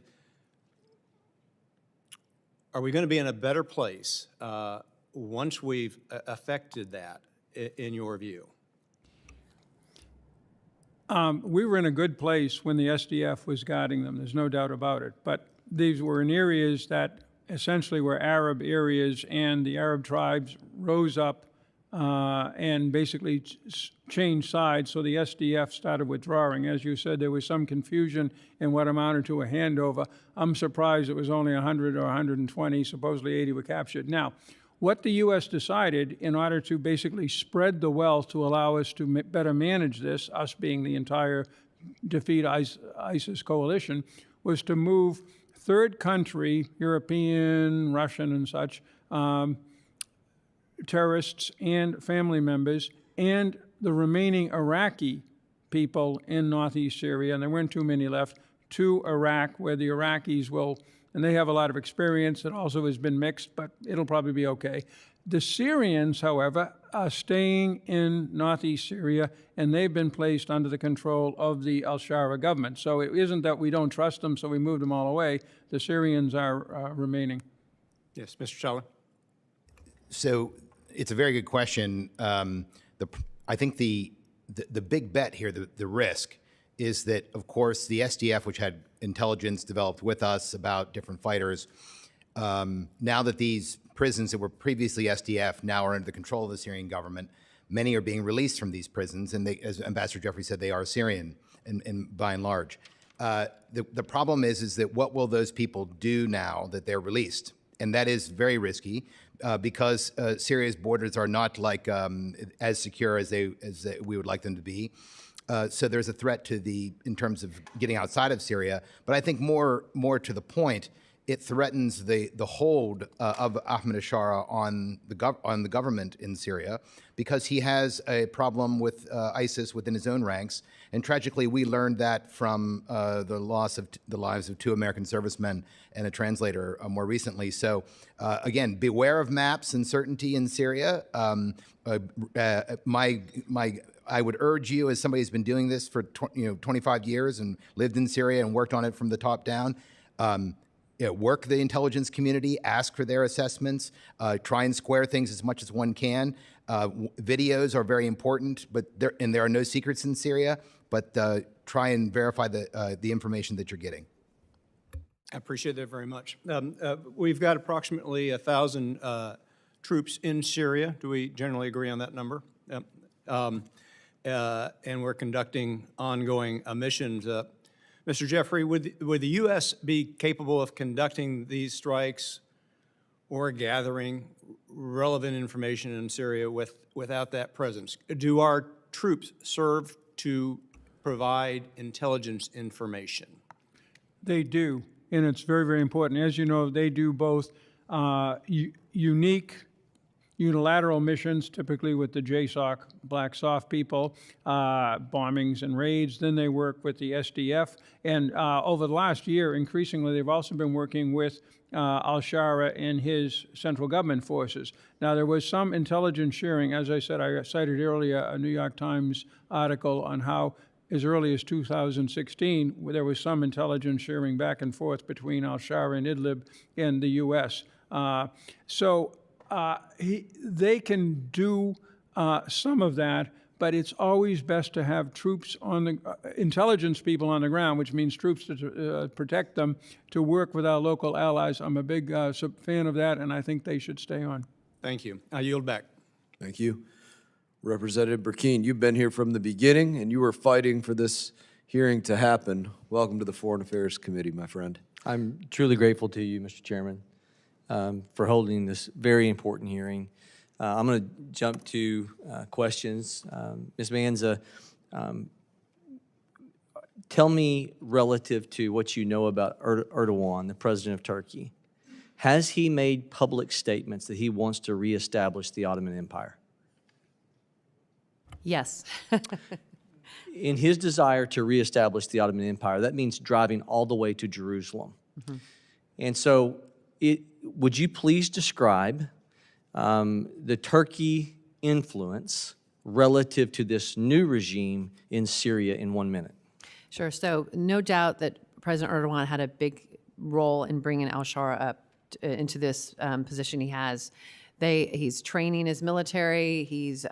are we going to be in a better place once we've affected that, in your view? We were in a good place when the SDF was guarding them. There's no doubt about it. But these were in areas that essentially were Arab areas, and the Arab tribes rose up and basically changed sides, so the SDF started withdrawing. As you said, there was some confusion in what amounted to a handover. I'm surprised it was only 100 or 120. Supposedly 80 were captured. Now, what the U.S. decided in order to basically spread the wealth to allow us to better manage this, us being the entire defeat ISIS coalition, was to move third country, European, Russian and such, terrorists and family members, and the remaining Iraqi people in northeast Syria, and there weren't too many left, to Iraq, where the Iraqis will, and they have a lot of experience. It also has been mixed, but it'll probably be okay. The Syrians, however, are staying in northeast Syria, and they've been placed under the control of the al-Shara government. So it isn't that we don't trust them, so we moved them all away. The Syrians are remaining. Yes, Mr. Schaller. So it's a very good question. I think the big bet here, the risk, is that, of course, the SDF, which had intelligence developed with us about different fighters, now that these prisons that were previously SDF now are under the control of the Syrian government, many are being released from these prisons, and they, as Ambassador Jeffrey said, they are Syrian, and by and large. The problem is that what will those people do now that they're released? And that is very risky because Syria's borders are not like as secure as we would like them to be. So there's a threat to in terms of getting outside of Syria. But I think more to the point, it threatens the hold of Ahmed al-Shara on the government in Syria, because he has a problem with ISIS within his own ranks. And tragically, we learned that from the loss of the lives of 2 American servicemen and a translator more recently. So again, beware of maps and uncertainty in Syria. I would urge you, as somebody who's been doing this for 25 years and lived in Syria and worked on it from the top down, work the intelligence community, ask for their assessments, try and square things as much as one can. Videos are very important, but there are no secrets in Syria, but try and verify the information that you're getting. I appreciate that very much. We've got approximately 1,000 troops in Syria. Do we generally agree on that number? And we're conducting ongoing missions. Mr. Jeffrey, would the U.S. be capable of conducting these strikes or gathering relevant information in Syria without that presence? Do our troops serve to provide intelligence information? They do, and it's very, very important. As you know, they do both unique unilateral missions, typically with the JSOC, Black SOF people, bombings and raids. Then they work with the SDF. And over the last year, increasingly, they've also been working with al-Shara and his central government forces. Now, there was some intelligence sharing. As I said, I cited earlier a New York Times article on how as early as 2016, there was some intelligence sharing back and forth between al-Shara and Idlib and the U.S. They can do some of that, but it's always best to have troops on the, intelligence people on the ground, which means troops to protect them, to work with our local allies. I'm a big fan of that, and I think they should stay on. Thank you. I yield back. Thank you. Representative Burkeen, you've been here from the beginning, and you were fighting for this hearing to happen. Welcome to the Foreign Affairs Committee, my friend. I'm truly grateful to you, Mr. Chairman, for holding this very important hearing. I'm going to jump to questions. Ms. Maenza, tell me relative to what you know about Erdogan, the president of Turkey. Has he made public statements that he wants to reestablish the Ottoman Empire? Yes. In his desire to reestablish the Ottoman Empire, that means driving all the way to Jerusalem. Mm-hmm. And so would you please describe the Turkey influence relative to this new regime in Syria in 1 minute? Sure. So no doubt that President Erdogan had a big role in bringing al-Shara up into this position he has. He's training his military, he's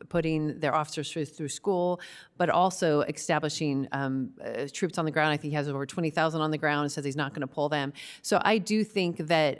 putting their officers through school, but also establishing troops on the ground. I think he has over 20,000 on the ground and says he's not going to pull them. So I do think that,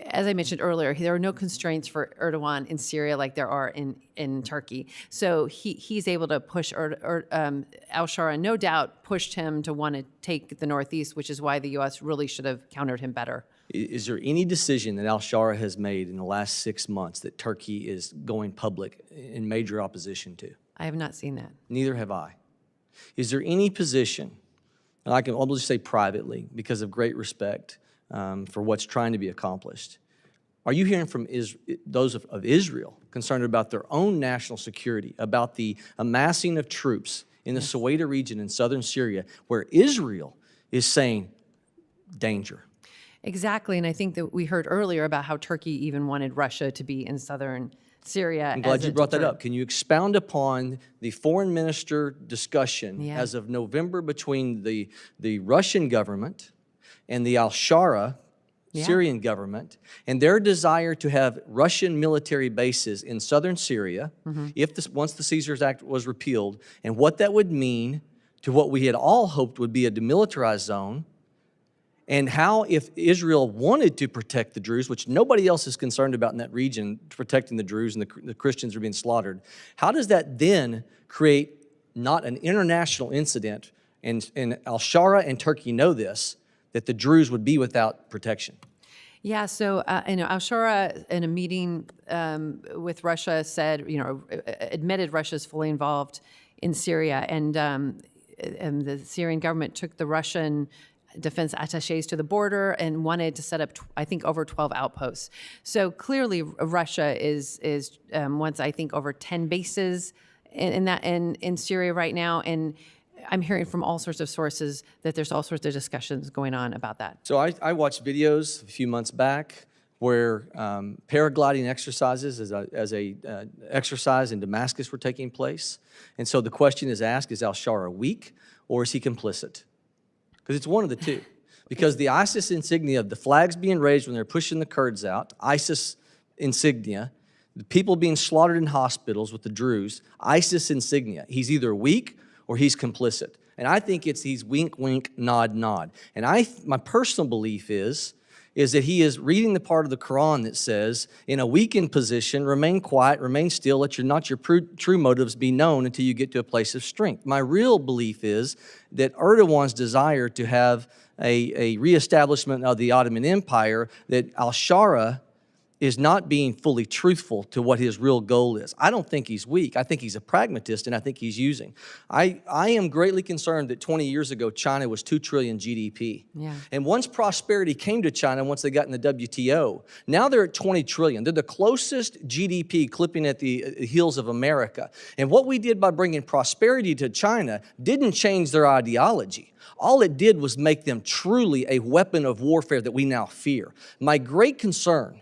as I mentioned earlier, there are no constraints for Erdogan in Syria like there are in Turkey. So he's able to push al-Shara, no doubt pushed him to want to take the northeast, which is why the U.S. really should have countered him better. Is there any decision that al-Shara has made in the last 6 months that Turkey is going public in major opposition to? I have not seen that. Neither have I. Is there any position, and I'll just say privately because of great respect for what's trying to be accomplished, are you hearing from those of Israel concerned about their own national security, about the amassing of troops in the Suwaida region in southern Syria, where Israel is saying, danger? Exactly, and I think that we heard earlier about how Turkey even wanted Russia to be in southern Syria. I'm glad you brought that up. Can you expound upon the foreign minister discussion as of November between the Russian government and the al-Shara Syrian government and their desire to have Russian military bases in southern Syria once the Caesars Act was repealed, and what that would mean to what we had all hoped would be a demilitarized zone? And how, if Israel wanted to protect the Druze, which nobody else is concerned about in that region, protecting the Druze and the Christians are being slaughtered, how does that then create not an international incident, and al-Shara and Turkey know this, that the Druze would be without protection? Yeah, so al-Shara in a meeting with Russia said, admitted Russia's fully involved in Syria, and the Syrian government took the Russian defense attaches to the border and wanted to set up, I think, over 12 outposts. So clearly, Russia wants, I think, over 10 bases in Syria right now, and I'm hearing from all sorts of sources that there's all sorts of discussions going on about that. So I watched videos a few months back where paragliding exercises as a exercise in Damascus were taking place, and so the question is asked: is al-Shara weak or is he complicit? Because it's one of the two. Because the ISIS insignia of the flags being raised when they're pushing the Kurds out, ISIS insignia, the people being slaughtered in hospitals with the Druze, ISIS insignia. He's either weak or he's complicit. And I think he's wink, wink, nod, nod. And my personal belief is is that he is reading the part of the Quran that says, in a weakened position, remain quiet, remain still, let your true motives be known until you get to a place of strength. My real belief is that Erdogan's desire to have a reestablishment of the Ottoman Empire, that al-Shara is not being fully truthful to what his real goal is. I don't think he's weak. I think he's a pragmatist, and I think he's using. I am greatly concerned that 20 years ago, China was 2 trillion GDP. Yeah. And once prosperity came to China, once they got in the WTO, now they're at 20 trillion. They're the closest GDP clipping at the heels of America. And what we did by bringing prosperity to China didn't change their ideology. All it did was make them truly a weapon of warfare that we now fear. My great concern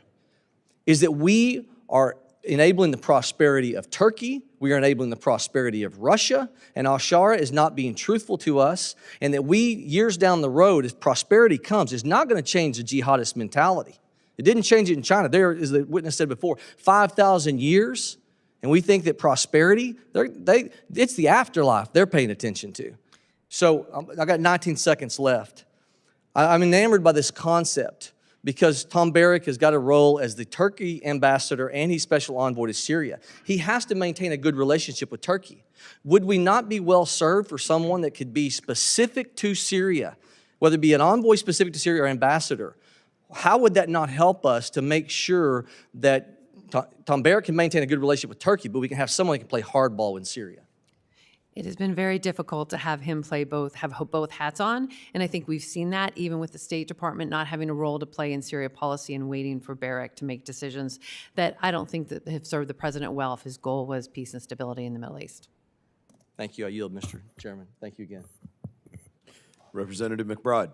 is that we are enabling the prosperity of Turkey, we are enabling the prosperity of Russia, and al-Shara is not being truthful to us, and that we, years down the road, as prosperity comes, is not going to change the jihadist mentality. It didn't change it in China. There, as the witness said before, 5,000 years, and we think that prosperity, it's the afterlife they're paying attention to. So I got 19 seconds left. I'm enamored by this concept, because Tom Barrack has got a role as the Turkey ambassador and he's special envoy to Syria. He has to maintain a good relationship with Turkey. Would we not be well served for someone that could be specific to Syria, whether it be an envoy specific to Syria or ambassador? How would that not help us to make sure that Tom Barrack can maintain a good relationship with Turkey, but we can have someone that can play hardball in Syria? It has been very difficult to have him have both hats on, and I think we've seen that even with the State Department not having a role to play in Syria policy and waiting for Barrack to make decisions that I don't think that have served the president well if his goal was peace and stability in the Middle East. Thank you. I yield, Mr. Chairman. Thank you again. Representative McBride.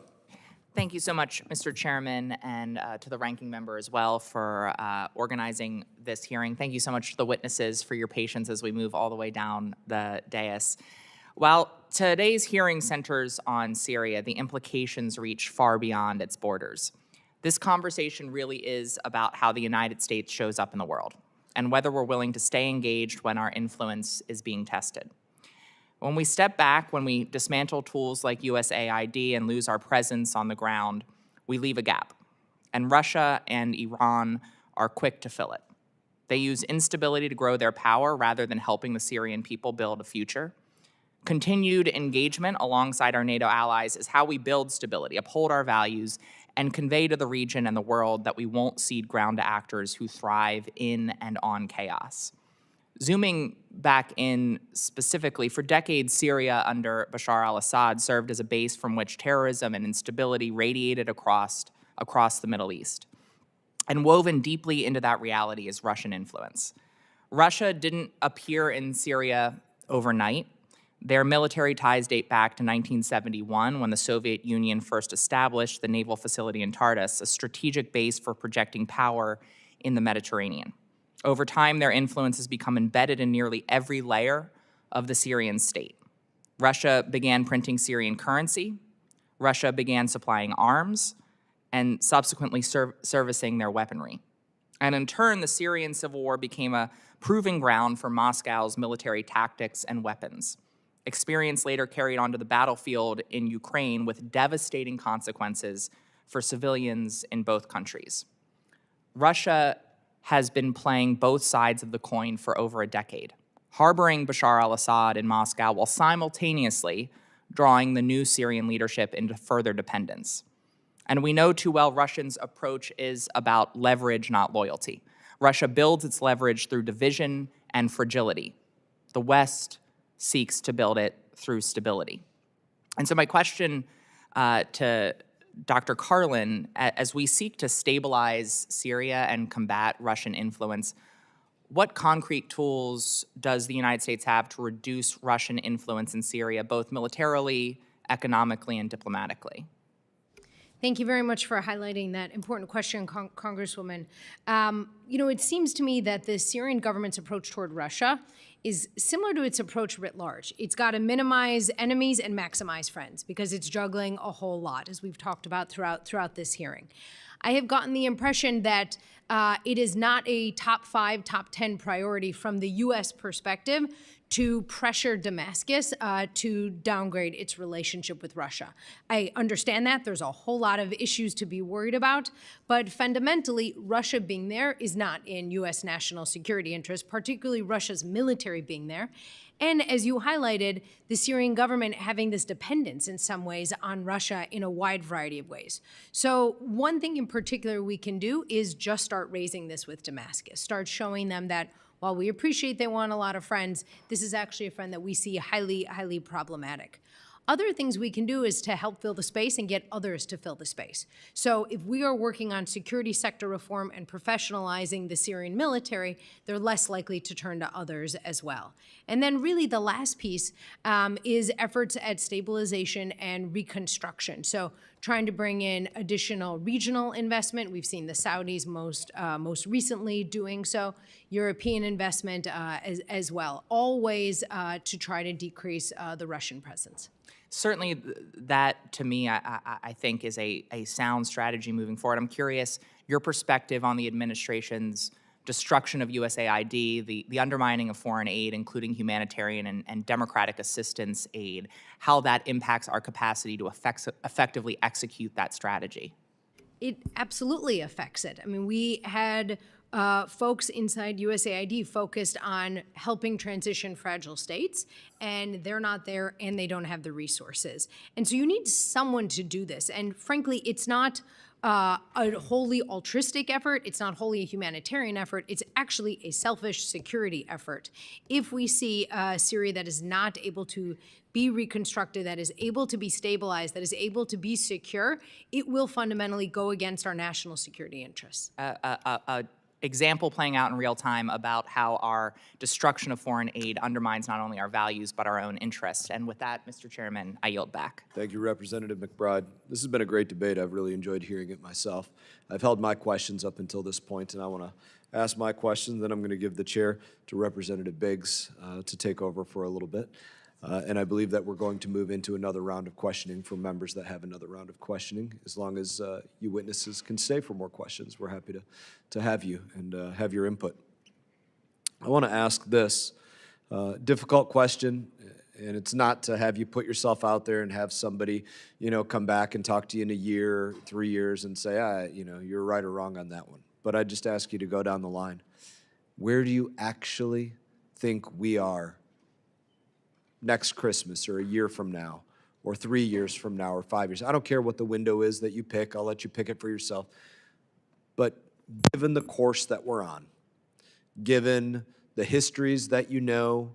Thank you so much, Mr. Chairman, and to the ranking member as well for organizing this hearing. Thank you so much to the witnesses for your patience as we move all the way down the dais. While today's hearing centers on Syria, the implications reach far beyond its borders. This conversation really is about how the United States shows up in the world and whether we're willing to stay engaged when our influence is being tested. When we step back, when we dismantle tools like USAID and lose our presence on the ground, we leave a gap. And Russia and Iran are quick to fill it. They use instability to grow their power rather than helping the Syrian people build a future. Continued engagement alongside our NATO allies is how we build stability, uphold our values, and convey to the region and the world that we won't cede ground to actors who thrive in and on chaos. Zooming back in specifically, for decades, Syria under Bashar al-Assad served as a base from which terrorism and instability radiated across the Middle East. And woven deeply into that reality is Russian influence. Russia didn't appear in Syria overnight. Their military ties date back to 1971, when the Soviet Union first established the naval facility in Tartus, a strategic base for projecting power in the Mediterranean. Over time, their influence has become embedded in nearly every layer of the Syrian state. Russia began printing Syrian currency. Russia began supplying arms and subsequently servicing their weaponry. And in turn, the Syrian civil war became a proving ground for Moscow's military tactics and weapons. Experience later carried onto the battlefield in Ukraine with devastating consequences for civilians in both countries. Russia has been playing both sides of the coin for over a decade, harboring Bashar al-Assad in Moscow while simultaneously drawing the new Syrian leadership into further dependence. And we know too well Russia's approach is about leverage, not loyalty. Russia builds its leverage through division and fragility. The West seeks to build it through stability. And so my question to Dr. Karlin, as we seek to stabilize Syria and combat Russian influence, what concrete tools does the United States have to reduce Russian influence in Syria, both militarily, economically, and diplomatically? Thank you very much for highlighting that important question, Congresswoman. It seems to me that the Syrian government's approach toward Russia is similar to its approach writ large. It's got to minimize enemies and maximize friends because it's juggling a whole lot, as we've talked about throughout this hearing. I have gotten the impression that it is not a top 5, top 10 priority from the U.S. perspective to pressure Damascus to downgrade its relationship with Russia. I understand that. There's a whole lot of issues to be worried about, but fundamentally, Russia being there is not in U.S. national security interest, particularly Russia's military being there. And as you highlighted, the Syrian government having this dependence in some ways on Russia in a wide variety of ways. So one thing in particular we can do is just start raising this with Damascus, start showing them that while we appreciate they want a lot of friends, this is actually a friend that we see highly, highly problematic. Other things we can do is to help fill the space and get others to fill the space. So if we are working on security sector reform and professionalizing the Syrian military, they're less likely to turn to others as well. And then really the last piece is efforts at stabilization and reconstruction. So trying to bring in additional regional investment. We've seen the Saudis most recently doing so, European investment as well, all ways to try to decrease the Russian presence. Certainly, that to me, I think is a sound strategy moving forward. I'm curious your perspective on the administration's destruction of USAID, the undermining of foreign aid, including humanitarian and democratic assistance aid, how that impacts our capacity to effectively execute that strategy. It absolutely affects it. I mean, we had folks inside USAID focused on helping transition fragile states, and they're not there and they don't have the resources. And so you need someone to do this. And frankly, it's not a wholly altruistic effort. It's not wholly a humanitarian effort. It's actually a selfish security effort. If we see Syria that is not able to be reconstructed, that is able to be stabilized, that is able to be secure, it will fundamentally go against our national security interests. Example playing out in real time about how our destruction of foreign aid undermines not only our values, but our own interests. And with that, Mr. Chairman, I yield back. Thank you, Representative McBride. This has been a great debate. I've really enjoyed hearing it myself. I've held my questions up until this point, and I want to ask my questions. Then I'm going to give the chair to Representative Biggs to take over for a little bit. And I believe that we're going to move into another round of questioning for members that have another round of questioning. As long as you witnesses can stay for more questions, we're happy to have you and have your input. I want to ask this difficult question, and it's not to have you put yourself out there and have somebody, come back and talk to you in a year, 3 years, and say, you're right or wrong on that one. But I just ask you to go down the line. Where do you actually think we are next Christmas or a year from now or 3 years from now or 5 years? I don't care what the window is that you pick. I'll let you pick it for yourself. But given the course that we're on, given the histories that you know,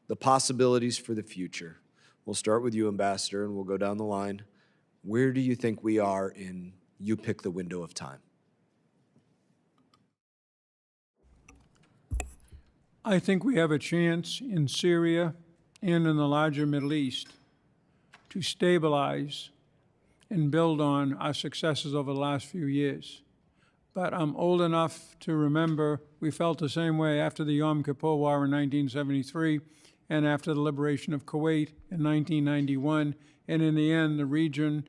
the possibilities for the future, we'll start with you, Ambassador, and we'll go down the line. Where do you think we are in you pick the window of time? I think we have a chance in Syria and in the larger Middle East to stabilize and build on our successes over the last few years. But I'm old enough to remember we felt the same way after the Yom Kippur War in 1973 and after the liberation of Kuwait in 1991. And in the end, the region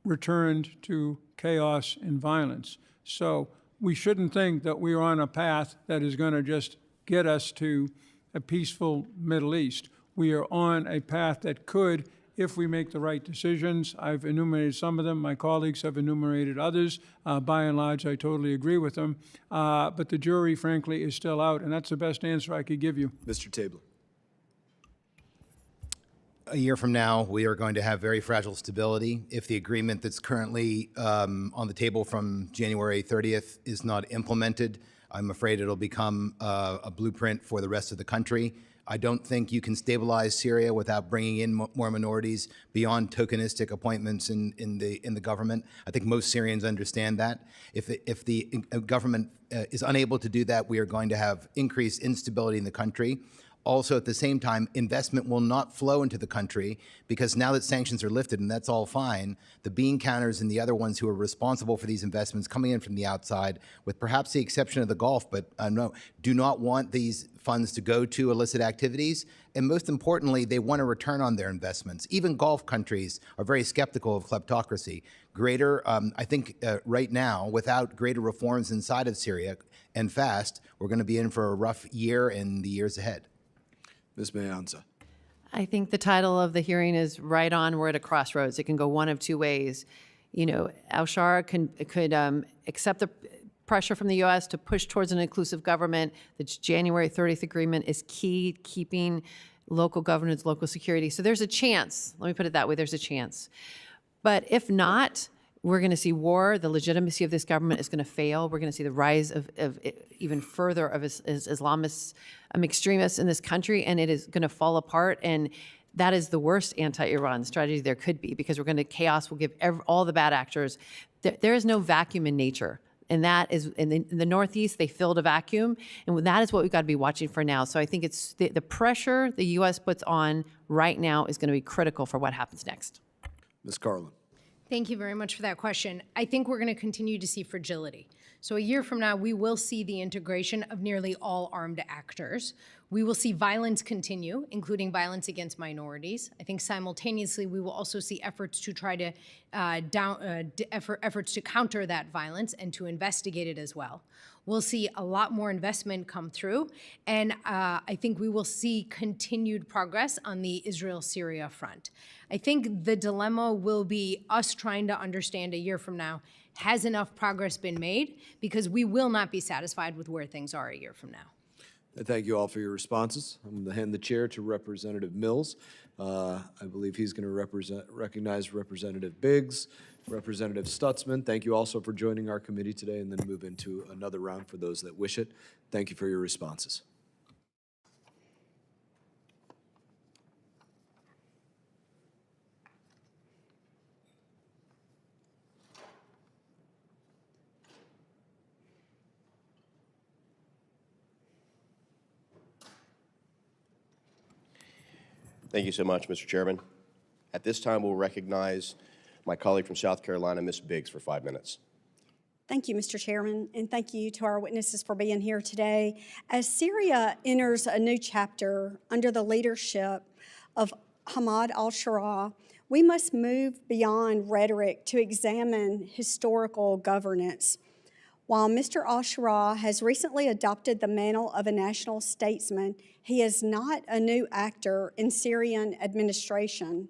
returned to chaos and violence. So we shouldn't think that we're on a path that is going to just get us to a peaceful Middle East. We are on a path that could, if we make the right decisions. I've enumerated some of them. My colleagues have enumerated others. By and large, I totally agree with them. But the jury, frankly, is still out, and that's the best answer I could give you. Mr. Tabler. A year from now, we are going to have very fragile stability. If the agreement that's currently on the table from January 30th is not implemented, I'm afraid it'll become a blueprint for the rest of the country. I don't think you can stabilize Syria without bringing in more minorities beyond tokenistic appointments in the government. I think most Syrians understand that. If the government is unable to do that, we are going to have increased instability in the country. Also, at the same time, investment will not flow into the country because now that sanctions are lifted, and that's all fine, the bean counters and the other ones who are responsible for these investments coming in from the outside, with perhaps the exception of the Gulf, but no, do not want these funds to go to illicit activities. And most importantly, they want a return on their investments. Even Gulf countries are very skeptical of kleptocracy. I think right now, without greater reforms inside of Syria and fast, we're going to be in for a rough year and the years ahead. Ms. Maenza. I think the title of the hearing is right on. We're at a crossroads. It can go one of two ways. You know, al-Shara could accept the pressure from the U.S. to push towards an inclusive government. The January 30th agreement is key, keeping local governance, local security. So there's a chance, let me put it that way, there's a chance. But if not, we're going to see war. The legitimacy of this government is going to fail. We're going to see the rise of even further of Islamist extremists in this country, and it is going to fall apart. And that is the worst anti-Iran strategy there could be, because chaos will give all the bad actors. There is no vacuum in nature. And that is, in the Northeast, they filled a vacuum. And that is what we've got to be watching for now. So I think it's the pressure the U.S. puts on right now is going to be critical for what happens next. Ms. Karlin. Thank you very much for that question. I think we're going to continue to see fragility. So a year from now, we will see the integration of nearly all armed actors. We will see violence continue, including violence against minorities. I think simultaneously, we will also see efforts to try to efforts to counter that violence and to investigate it as well. We'll see a lot more investment come through, and I think we will see continued progress on the Israel-Syria front. I think the dilemma will be us trying to understand a year from now, has enough progress been made? Because we will not be satisfied with where things are a year from now. Thank you all for your responses. I'm going to hand the chair to Representative Mills. I believe he's going to recognize Representative Biggs, Representative Stutzman. Thank you also for joining our committee today, and then move into another round for those that wish it. Thank you for your responses. Thank you so much, Mr. Chairman. At this time, we'll recognize my colleague from South Carolina, Ms. Biggs, for 5 minutes. Thank you, Mr. Chairman, and thank you to our witnesses for being here today. As Syria enters a new chapter under the leadership of Ahmad al-Shara, we must move beyond rhetoric to examine historical governance. While Mr. al-Shara has recently adopted the mantle of a national statesman, he is not a new actor in Syrian administration.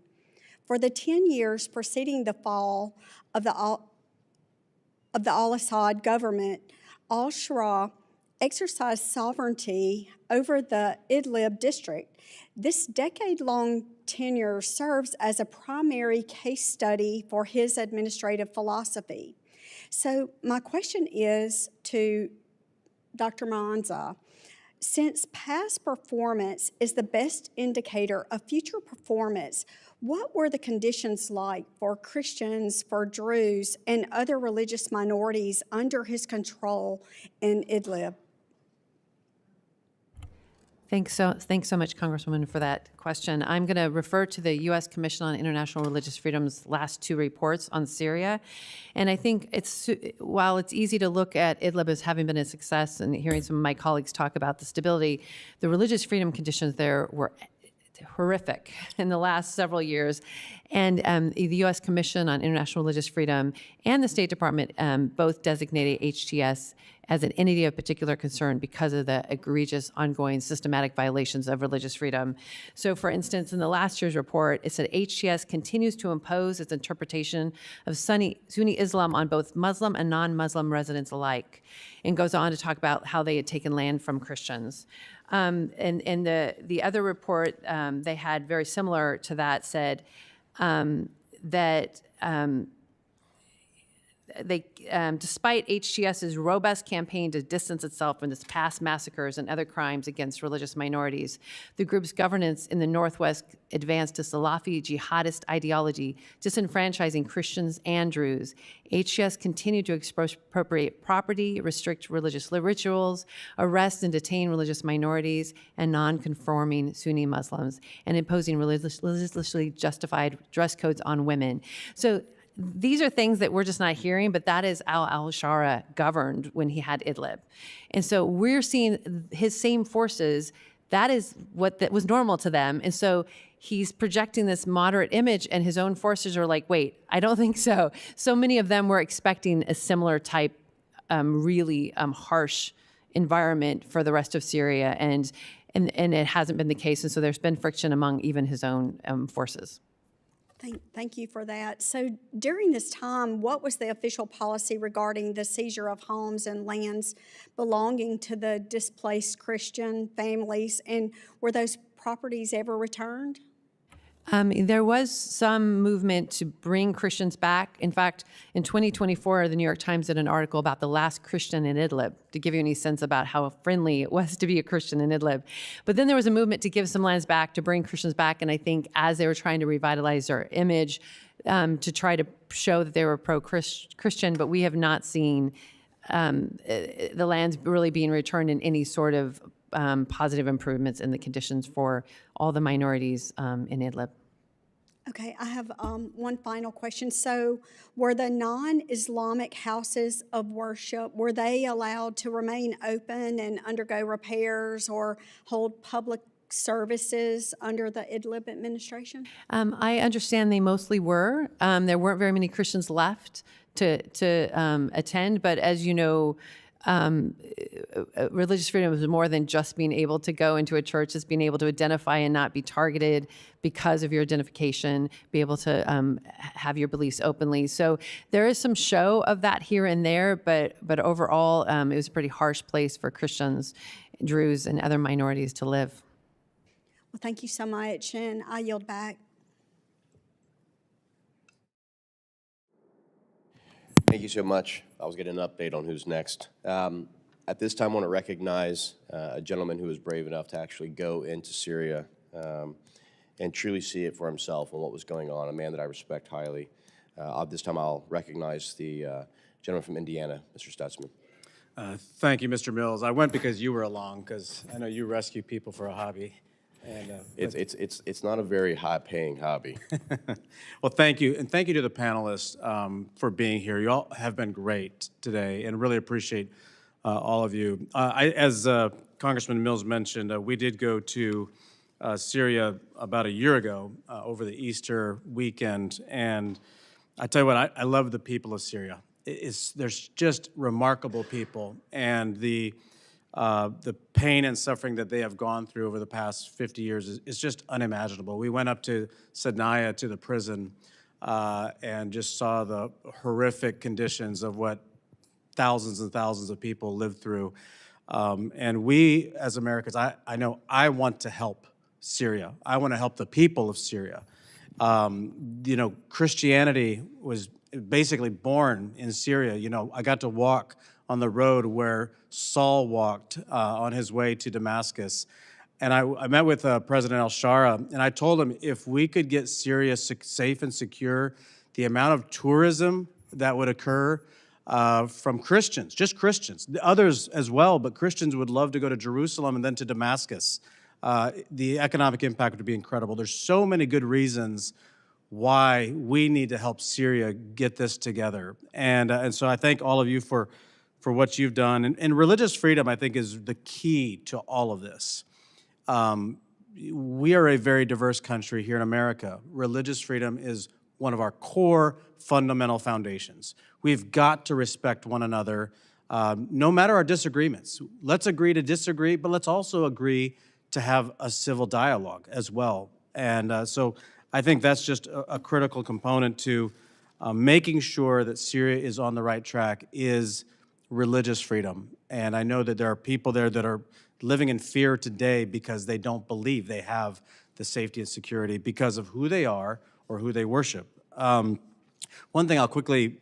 For the 10 years preceding the fall of the al-Assad government, al-Shara exercised sovereignty over the Idlib district. This decade-long tenure serves as a primary case study for his administrative philosophy. So my question is to Dr. Maenza, since past performance is the best indicator of future performance, what were the conditions like for Christians, for Druze, and other religious minorities under his control in Idlib? Thanks so much, Congresswoman, for that question. I'm going to refer to the U.S. Commission on International Religious Freedom's last 2 reports on Syria. And I think while it's easy to look at Idlib as having been a success, and hearing some of my colleagues talk about the stability, the religious freedom conditions there were horrific in the last several years. And the U.S. Commission on International Religious Freedom and the State Department both designated HTS as an entity of particular concern because of the egregious, ongoing, systematic violations of religious freedom. So, for instance, in the last year's report, it said HTS continues to impose its interpretation of Sunni Islam on both Muslim and non-Muslim residents alike, and goes on to talk about how they had taken land from Christians. And the other report they had, very similar to that, said that despite HTS's robust campaign to distance itself from its past massacres and other crimes against religious minorities, the group's governance in the Northwest advanced a Salafi jihadist ideology, disenfranchising Christians and Druze. HTS continued to expropriate property, restrict religious rituals, arrest and detain religious minorities and non-conforming Sunni Muslims, and imposing religiously justified dress codes on women. So these are things that we're just not hearing, but that is how al-Shara governed when he had Idlib. And so we're seeing his same forces. That is that was normal to them. And so he's projecting this moderate image, and his own forces are like, wait, I don't think so. So many of them were expecting a similar type, really harsh environment for the rest of Syria. And and it hasn't been the case, and so there's been friction among even his own forces. Thank you for that. So during this time, what was the official policy regarding the seizure of homes and lands belonging to the displaced Christian families, and were those properties ever returned? There was some movement to bring Christians back. In fact, in 2024, the New York Times did an article about the last Christian in Idlib, to give you any sense about how friendly it was to be a Christian in Idlib. But then there was a movement to give some lands back, to bring Christians back, and I think as they were trying to revitalize their image, to try to show that they were pro-Christian, but we have not seen the lands really being returned in any sort of positive improvements in the conditions for all the minorities in Idlib. Okay, I have one final question. So were the non-Islamic houses of worship, were they allowed to remain open and undergo repairs or hold public services under the Idlib administration? I understand they mostly were. There weren't very many Christians left to attend, but as you know, religious freedom is more than just being able to go into a church. It's being able to identify and not be targeted because of your identification, be able to have your beliefs openly. So there is some show of that here and there, but overall, it was a pretty harsh place for Christians, Druze, and other minorities to live. Well, thank you so much, and I yield back. Thank you so much. I was getting an update on who's next. At this time, I want to recognize a gentleman who was brave enough to actually go into Syria and truly see it for himself and what was going on, a man that I respect highly. At this time, I'll recognize the gentleman from Indiana, Mr. Stutzman. Thank you, Mr. Mills. I went because you were along, because I know you rescue people for a hobby. And, it's not a very high-paying hobby. Well, thank you, and thank you to the panelists for being here. You all have been great today, and really appreciate all of you. As Congressman Mills mentioned, we did go to Syria about a year ago over the Easter weekend, and I tell you what, I love the people of Syria. There's just remarkable people, and the pain and suffering that they have gone through over the past 50 years is just unimaginable. We went up to Sadnaya, to the prison, and just saw the horrific conditions of what thousands and thousands of people lived through. And we, as Americans, I know I want to help Syria. I want to help the people of Syria. You know, Christianity was basically born in Syria. You know, I got to walk on the road where Saul walked on his way to Damascus. And I met with President al-Shara, and I told him if we could get Syria safe and secure, the amount of tourism that would occur from Christians, just Christians, others as well, but Christians would love to go to Jerusalem and then to Damascus. The economic impact would be incredible. There's so many good reasons why we need to help Syria get this together. And so I thank all of you for what you've done. And religious freedom, I think, is the key to all of this. We are a very diverse country here in America. Religious freedom is one of our core fundamental foundations. We've got to respect one another, no matter our disagreements. Let's agree to disagree, but let's also agree to have a civil dialogue as well. And so I think that's just a critical component to making sure that Syria is on the right track is religious freedom. And I know that there are people there that are living in fear today because they don't believe they have the safety and security because of who they are or who they worship. One thing I'll quickly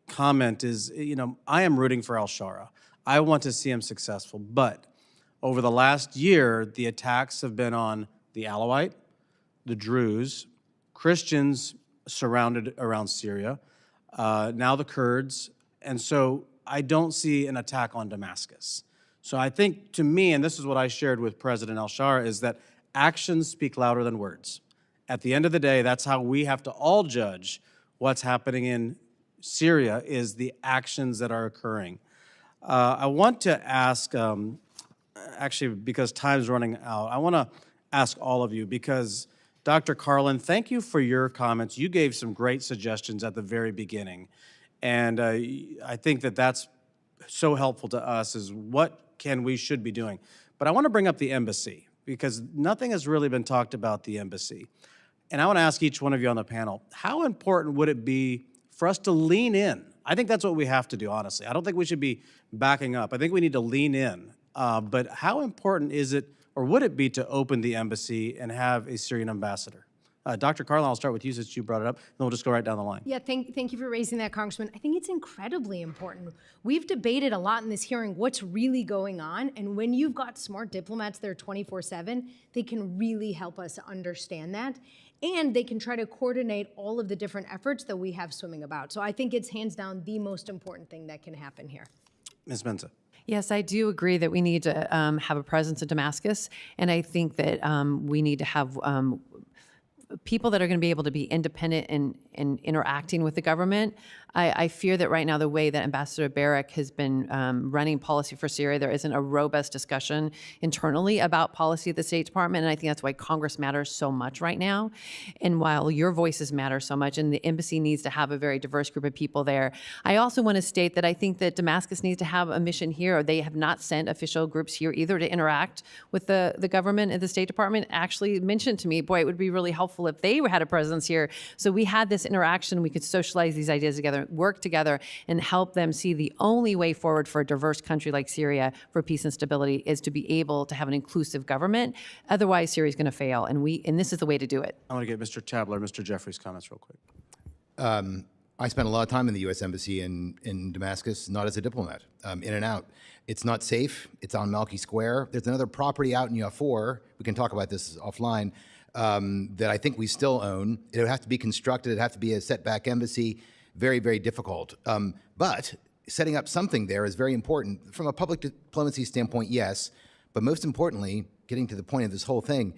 comment is, you know, I am rooting for al-Shara. I want to see him successful, but over the last year, the attacks have been on the Alawite, the Druze, Christians surrounded around Syria, now the Kurds, and so I don't see an attack on Damascus. So I think, to me, and this is what I shared with President al-Shara, is that actions speak louder than words. At the end of the day, that's how we have to all judge what's happening in Syria, is the actions that are occurring. I want to ask, actually, because time's running out, I want to ask all of you, because Dr. Karlin, thank you for your comments. You gave some great suggestions at the very beginning. And I think that that's so helpful to us, is what should be doing. But I want to bring up the embassy because nothing has really been talked about the embassy. And I want to ask each one of you on the panel, how important would it be for us to lean in? I think that's what we have to do, honestly. I don't think we should be backing up. I think we need to lean in. But how important is it, or would it be, to open the embassy and have a Syrian ambassador? Dr. Karlin, I'll start with you since you brought it up, and then we'll just go right down the line. Yeah, thank you for raising that, Congressman. I think it's incredibly important. We've debated a lot in this hearing what's really going on, and when you've got smart diplomats there 24/7, they can really help us understand that, and they can try to coordinate all of the different efforts that we have swimming about. So I think it's hands down the most important thing that can happen here. Ms. Maenza. Yes, I do agree that we need to have a presence in Damascus, and I think that we need to have people that are going to be able to be independent in interacting with the government. I fear that right now the way that Ambassador Barrack has been running policy for Syria, there isn't a robust discussion internally about policy at the State Department, and I think that's why Congress matters so much right now. And while your voices matter so much, and the embassy needs to have a very diverse group of people there, I also want to state that I think that Damascus needs to have a mission here. They have not sent official groups here either to interact with the government and the State Department. Actually mentioned to me, boy, it would be really helpful if they had a presence here. So we had this interaction, we could socialize these ideas together, work together, and help them see the only way forward for a diverse country like Syria for peace and stability is to be able to have an inclusive government. Otherwise, Syria is going to fail, and this is the way to do it. I want to get Mr. Tabler, Mr. Jeffries' comments real quick. I spent a lot of time in the U.S. Embassy in Damascus, not as a diplomat, in and out. It's not safe. It's on Malki Square. There's another property out in Yafour, we can talk about this offline, that I think we still own. It would have to be constructed. It would have to be a setback embassy. Very, very difficult. But setting up something there is very important. From a public diplomacy standpoint, yes. But most importantly, getting to the point of this whole thing,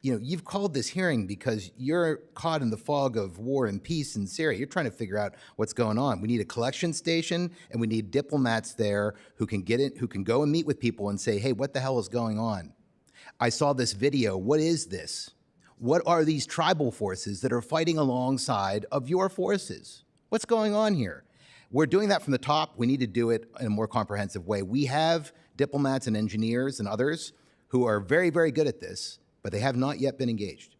you've called this hearing because you're caught in the fog of war and peace in Syria. You're trying to figure out what's going on. We need a collection station, and we need diplomats there who can who can go and meet with people and say, hey, what the hell is going on? I saw this video. What is this? What are these tribal forces that are fighting alongside of your forces? What's going on here? We're doing that from the top. We need to do it in a more comprehensive way. We have diplomats and engineers and others who are very, very good at this, but they have not yet been engaged.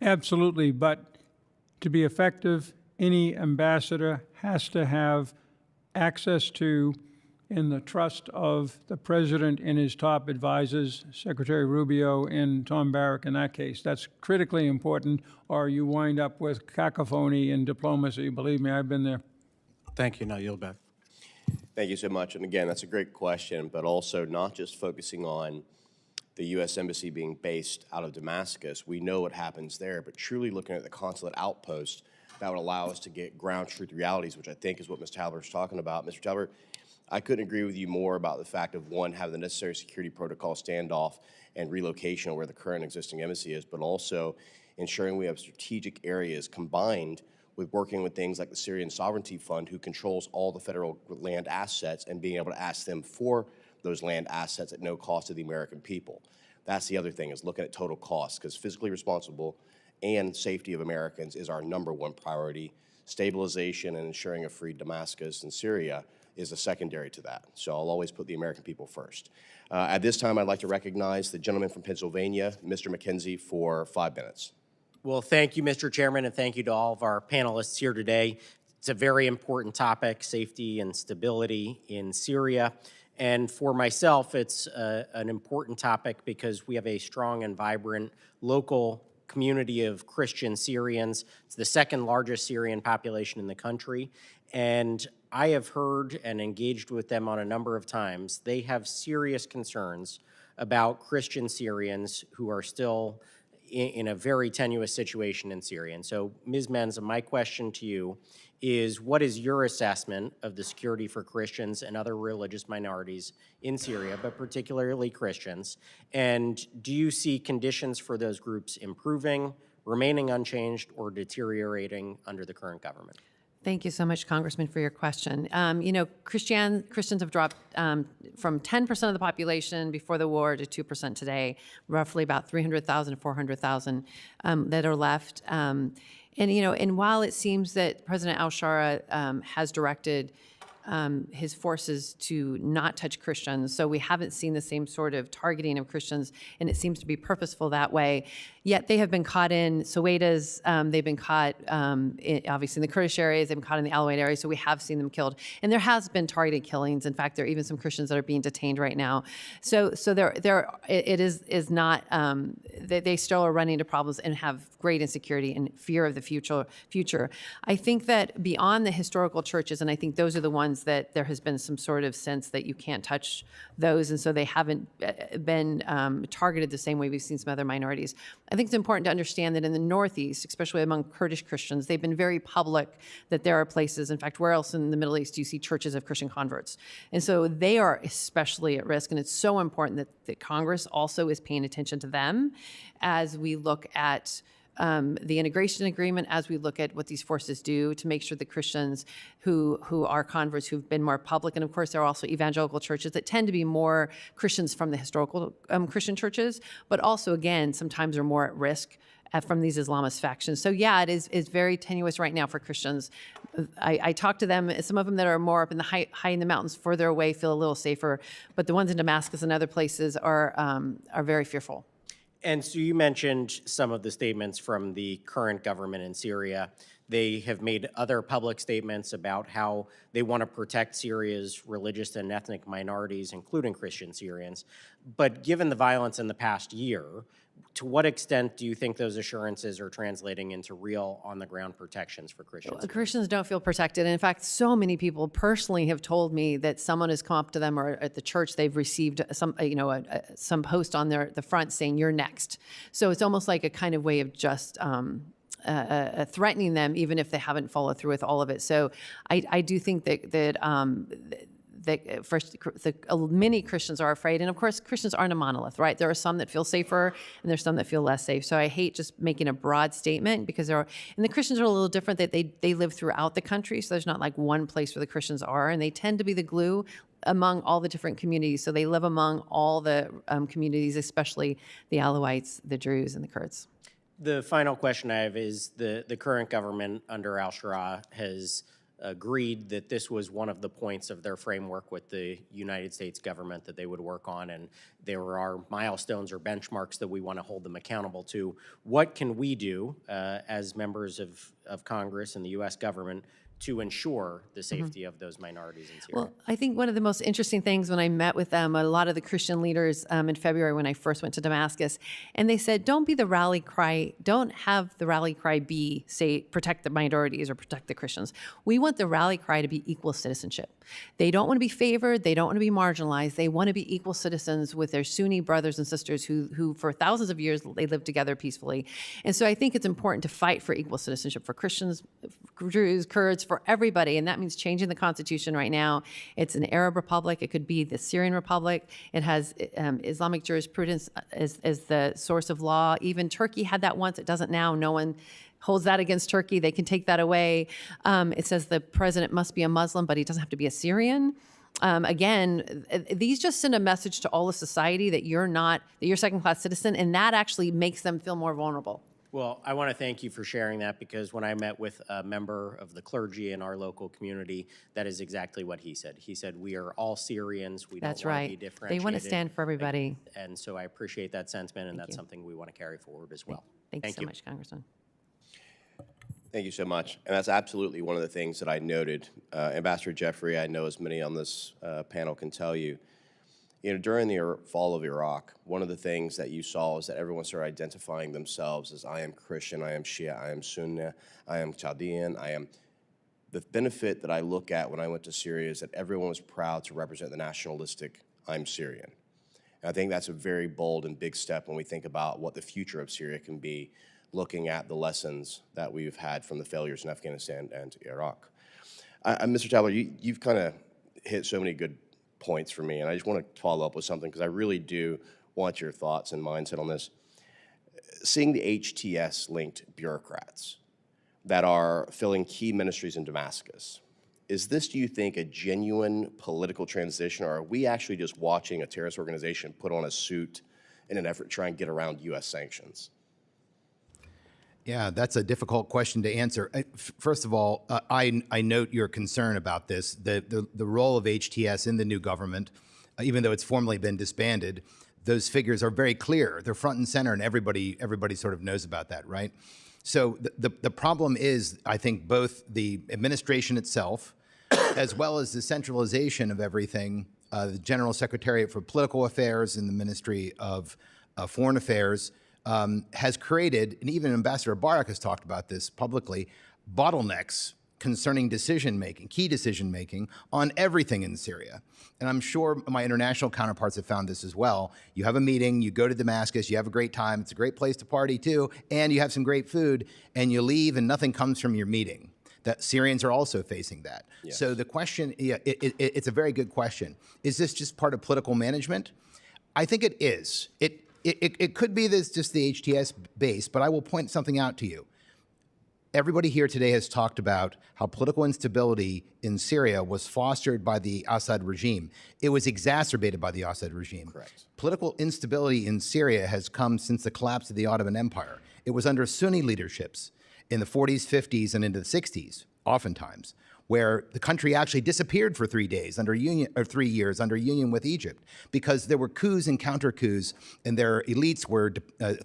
Absolutely, but to be effective, any ambassador has to have access to and the trust of the president and his top advisors, Secretary Rubio and Tom Barrack in that case. That's critically important, or you wind up with cacophony in diplomacy. Believe me, I've been there. Thank you. Now yield back. Thank you so much. And again, that's a great question, but also not just focusing on the U.S. Embassy being based out of Damascus. We know what happens there, but truly looking at the consulate outpost that would allow us to get ground truth realities, which I think is what Mr. Tabler is talking about. Mr. Tabler, I couldn't agree with you more about the fact of, one, having the necessary security protocol standoff and relocation where the current existing embassy is, but also ensuring we have strategic areas combined with working with things like the Syrian Sovereignty Fund, who controls all the federal land assets, and being able to ask them for those land assets at no cost to the American people. That's the other thing, is looking at total costs, because fiscally responsible and safety of Americans is our #1 priority. Stabilization and ensuring a free Damascus and Syria is a secondary to that. So I'll always put the American people first. At this time, I'd like to recognize the gentleman from Pennsylvania, Mr. McKenzie, for 5 minutes. Well, thank you, Mr. Chairman, and thank you to all of our panelists here today. It's a very important topic, safety and stability in Syria. And for myself, it's an important topic because we have a strong and vibrant local community of Christian Syrians. It's the second largest Syrian population in the country. And I have heard and engaged with them on a number of times. They have serious concerns about Christian Syrians who are still in a very tenuous situation in Syria. And so, Ms. Maenza, my question to you is, what is your assessment of the security for Christians and other religious minorities in Syria, but particularly Christians? And do you see conditions for those groups improving, remaining unchanged, or deteriorating under the current government? Thank you so much, Congressman, for your question. Christians have dropped from 10% of the population before the war to 2% today, roughly about 300,000 to 400,000 that are left. And while it seems that President al-Shara has directed his forces to not touch Christians. So we haven't seen the same sort of targeting of Christians, and it seems to be purposeful that way. Yet they have been caught in Sowetas, they've been caught obviously in the Kurdish areas, they've been caught in the Alawite area, so we have seen them killed. And there has been targeted killings. In fact, there are even some Christians that are being detained right now. So it is not, they still are running into problems and have great insecurity and fear of the future. I think that beyond the historical churches, and I think those are the ones that there has been some sort of sense that you can't touch those, and so they haven't been targeted the same way we've seen some other minorities. I think it's important to understand that in the Northeast, especially among Kurdish Christians, they've been very public that there are places, in fact, where else in the Middle East do you see churches of Christian converts? And so they are especially at risk, and it's so important that Congress also is paying attention to them as we look at the integration agreement, as we look at what these forces do to make sure that Christians who are converts who've been more public, and of course there are also evangelical churches that tend to be more Christians from the historical Christian churches, but also again sometimes are more at risk from these Islamist factions. So yeah, it is very tenuous right now for Christians. I talk to them, some of them that are more up in the high in the mountains further away feel a little safer, but the ones in Damascus and other places are very fearful. And so you mentioned some of the statements from the current government in Syria. They have made other public statements about how they want to protect Syria's religious and ethnic minorities, including Christian Syrians. But given the violence in the past year, to what extent do you think those assurances are translating into real on-the-ground protections for Christians? Christians don't feel protected. And in fact, so many people personally have told me that someone has come up to them, or at the church they've received some post on the front saying, "You're next." So it's almost like a kind of way of just threatening them, even if they haven't followed through with all of it. So I do think that many Christians are afraid. And of course, Christians aren't a monolith, right? There are some that feel safer and there's some that feel less safe. So I hate just making a broad statement because and the Christians are a little different, that they live throughout the country. So there's not like one place where the Christians are, and they tend to be the glue among all the different communities. So they live among all the communities, especially the Alawites, the Druze, and the Kurds. The final question I have is the current government under al-Shura has agreed that this was one of the points of their framework with the United States government that they would work on, and there are milestones or benchmarks that we want to hold them accountable to. What can we do as members of Congress and the U.S. government to ensure the safety of those minorities in Syria? Well, I think one of the most interesting things when I met with them, a lot of the Christian leaders in February when I first went to Damascus, and they said, don't have the rally cry be, say, protect the minorities or protect the Christians. We want the rally cry to be equal citizenship. They don't want to be favored. They don't want to be marginalized. They want to be equal citizens with their Sunni brothers and sisters who for thousands of years, they lived together peacefully. And so I think it's important to fight for equal citizenship for Christians, Druze, Kurds, for everybody. And that means changing the constitution right now. It's an Arab republic. It could be the Syrian republic. It has Islamic jurisprudence as the source of law. Even Turkey had that once. It doesn't now. No one holds that against Turkey. They can take that away. It says the president must be a Muslim, but he doesn't have to be a Syrian. Again, these just send a message to all of society that you're a second-class citizen, and that actually makes them feel more vulnerable. Well, I want to thank you for sharing that, because when I met with a member of the clergy in our local community, that is exactly what he said. He said, we are all Syrians. We don't want to be differentiated. They want to stand for everybody. And so I appreciate that sentiment, and that's something we want to carry forward as well. Thank you so much, Congressman. Thank you so much. And that's absolutely one of the things that I noted. Ambassador Jeffrey, I know as many on this panel can tell you, during the fall of Iraq, one of the things that you saw is that everyone started identifying themselves as, I am Christian, I am Shia, I am Sunni, I am Chaldean, I am. The benefit that I look at when I went to Syria is that everyone was proud to represent the nationalistic, I'm Syrian. And I think that's a very bold and big step when we think about what the future of Syria can be, looking at the lessons that we've had from the failures in Afghanistan and Iraq. Mr. Tabler, you've kind of hit so many good points for me, and I just want to follow up with something because I really do want your thoughts and mindset on this. Seeing the HTS-linked bureaucrats that are filling key ministries in Damascus, is this, do you think, a genuine political transition, or are we actually just watching a terrorist organization put on a suit in an effort to try and get around U.S. sanctions? Yeah, that's a difficult question to answer. First of all, I note your concern about this, the role of HTS in the new government, even though it's formally been disbanded. Those figures are very clear. They're front and center, and everybody sort of knows about that, right? So the problem is, I think, both the administration itself, as well as the centralization of everything, the General Secretariat for Political Affairs and the Ministry of Foreign Affairs, has created, and even Ambassador Barak has talked about this publicly, bottlenecks concerning decision-making, key decision-making on everything in Syria. And I'm sure my international counterparts have found this as well. You have a meeting, you go to Damascus, you have a great time, it's a great place to party too, and you have some great food, and you leave and nothing comes from your meeting. That Syrians are also facing that. Yes. So the question, it's a very good question. Is this just part of political management? I think it is. It could be this just the HTS base, but I will point something out to you. Everybody here today has talked about how political instability in Syria was fostered by the Assad regime. It was exacerbated by the Assad regime. Correct. Political instability in Syria has come since the collapse of the Ottoman Empire. It was under Sunni leaderships in the 40s, 50s, and into the 60s, oftentimes, where the country actually disappeared for 3 days under union, or 3 years under union with Egypt, because there were coups and counter coups, and their elites were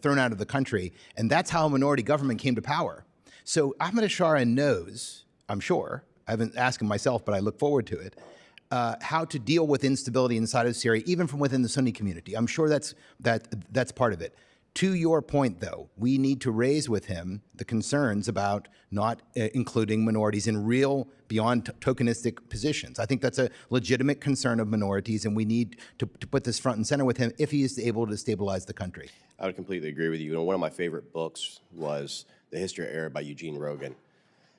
thrown out of the country, and that's how a minority government came to power. So Ahmadinejad knows, I'm sure, I haven't asked him myself, but I look forward to it, how to deal with instability inside of Syria, even from within the Sunni community. I'm sure that's part of it. To your point, though, we need to raise with him the concerns about not including minorities in real, beyond tokenistic positions. I think that's a legitimate concern of minorities, and we need to put this front and center with him if he is able to stabilize the country. I would completely agree with you. And one of my favorite books was The History of Arab by Eugene Rogan.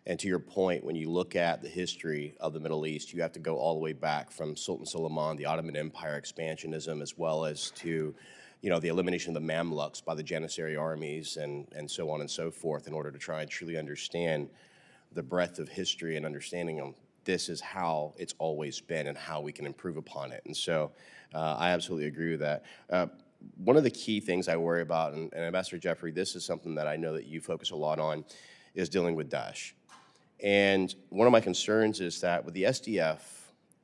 And to your point, when you look at the history of the Middle East, you have to go all the way back from Sultan Suleiman, the Ottoman Empire expansionism, as well as to the elimination of the Mamluks by the Janissary armies and so on and so forth, in order to try and truly understand the breadth of history and understanding of this is how it's always been and how we can improve upon it. And so I absolutely agree with that. One of the key things I worry about, and Ambassador Jeffrey, this is something that I know that you focus a lot on, is dealing with Daesh. And one of my concerns is that with the SDF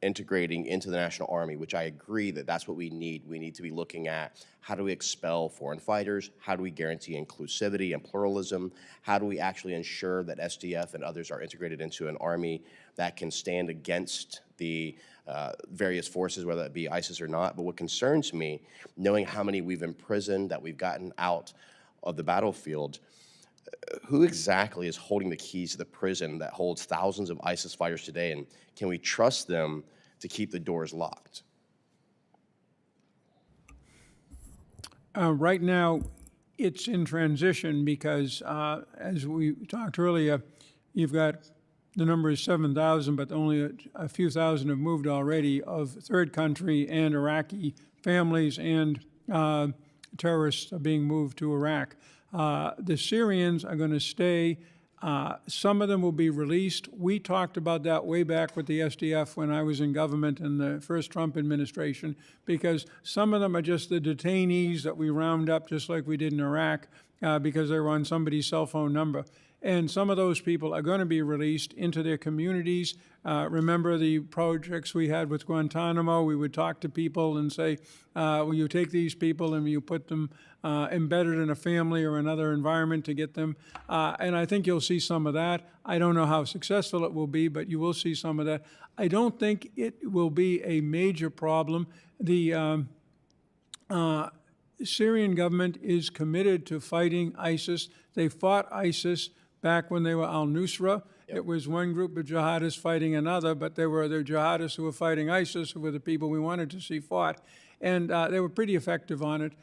integrating into the National Army, which I agree that that's what we need to be looking at how do we expel foreign fighters, how do we guarantee inclusivity and pluralism, how do we actually ensure that SDF and others are integrated into an army that can stand against the various forces, whether it be ISIS or not. But what concerns me, knowing how many we've imprisoned, that we've gotten out of the battlefield, who exactly is holding the keys to the prison that holds thousands of ISIS fighters today, and can we trust them to keep the doors locked? Right now, it's in transition because, as we talked earlier, you've got the number is 7,000, but only a few thousand have moved already of third country and Iraqi families, and terrorists are being moved to Iraq. The Syrians are going to stay. Some of them will be released. We talked about that way back with the SDF when I was in government in the first Trump administration, because some of them are just the detainees that we round up just like we did in Iraq because they were on somebody's cell phone number. And some of those people are going to be released into their communities. Remember the projects we had with Guantanamo? We would talk to people and say, will you take these people and you put them embedded in a family or another environment to get them? And I think you'll see some of that. I don't know how successful it will be, but you will see some of that. I don't think it will be a major problem. The Syrian government is committed to fighting ISIS. They fought ISIS back when they were al-Nusra. Yep. It was one group of jihadists fighting another, but they were the jihadists who were fighting ISIS, who were the people we wanted to see fought. And they were pretty effective on it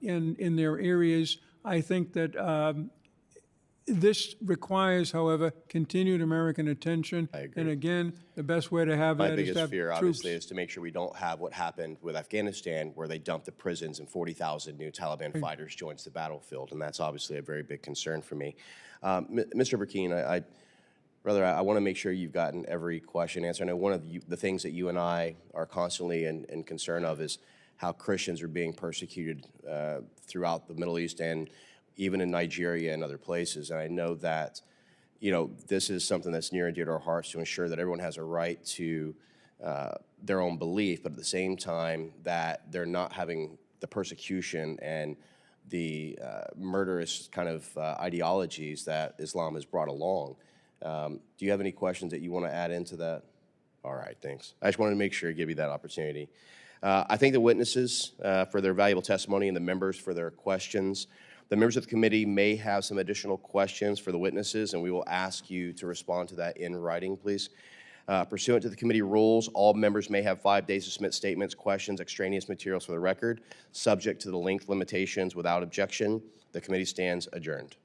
in their areas. I think that this requires, however, continued American attention. I agree. And again, the best way to have My that is to biggest have fear, troops. obviously, is to make sure we don't have what happened with Afghanistan, where they dumped the prisons and 40,000 new Taliban fighters joins the battlefield, and that's obviously a very big concern for me. Mr. Burkeen, I want to make sure you've gotten every question answered. I know one of the things that you and I are constantly in concern of is how Christians are being persecuted throughout the Middle East and even in Nigeria and other places. And I know that, you know, this is something that's near and dear to our hearts to ensure that everyone has a right to their own belief, but at the same time that they're not having the persecution and the murderous kind of ideologies that Islam has brought along. Do you have any questions that you want to add into that? All right, thanks. I just wanted to make sure I give you that opportunity. I thank the witnesses for their valuable testimony and the members for their questions. The members of the committee may have some additional questions for the witnesses, and we will ask you to respond to that in writing, please. Pursuant to the committee rules, all members may have 5 days to submit statements, questions, extraneous materials for the record, subject to the length limitations without objection. The committee stands adjourned.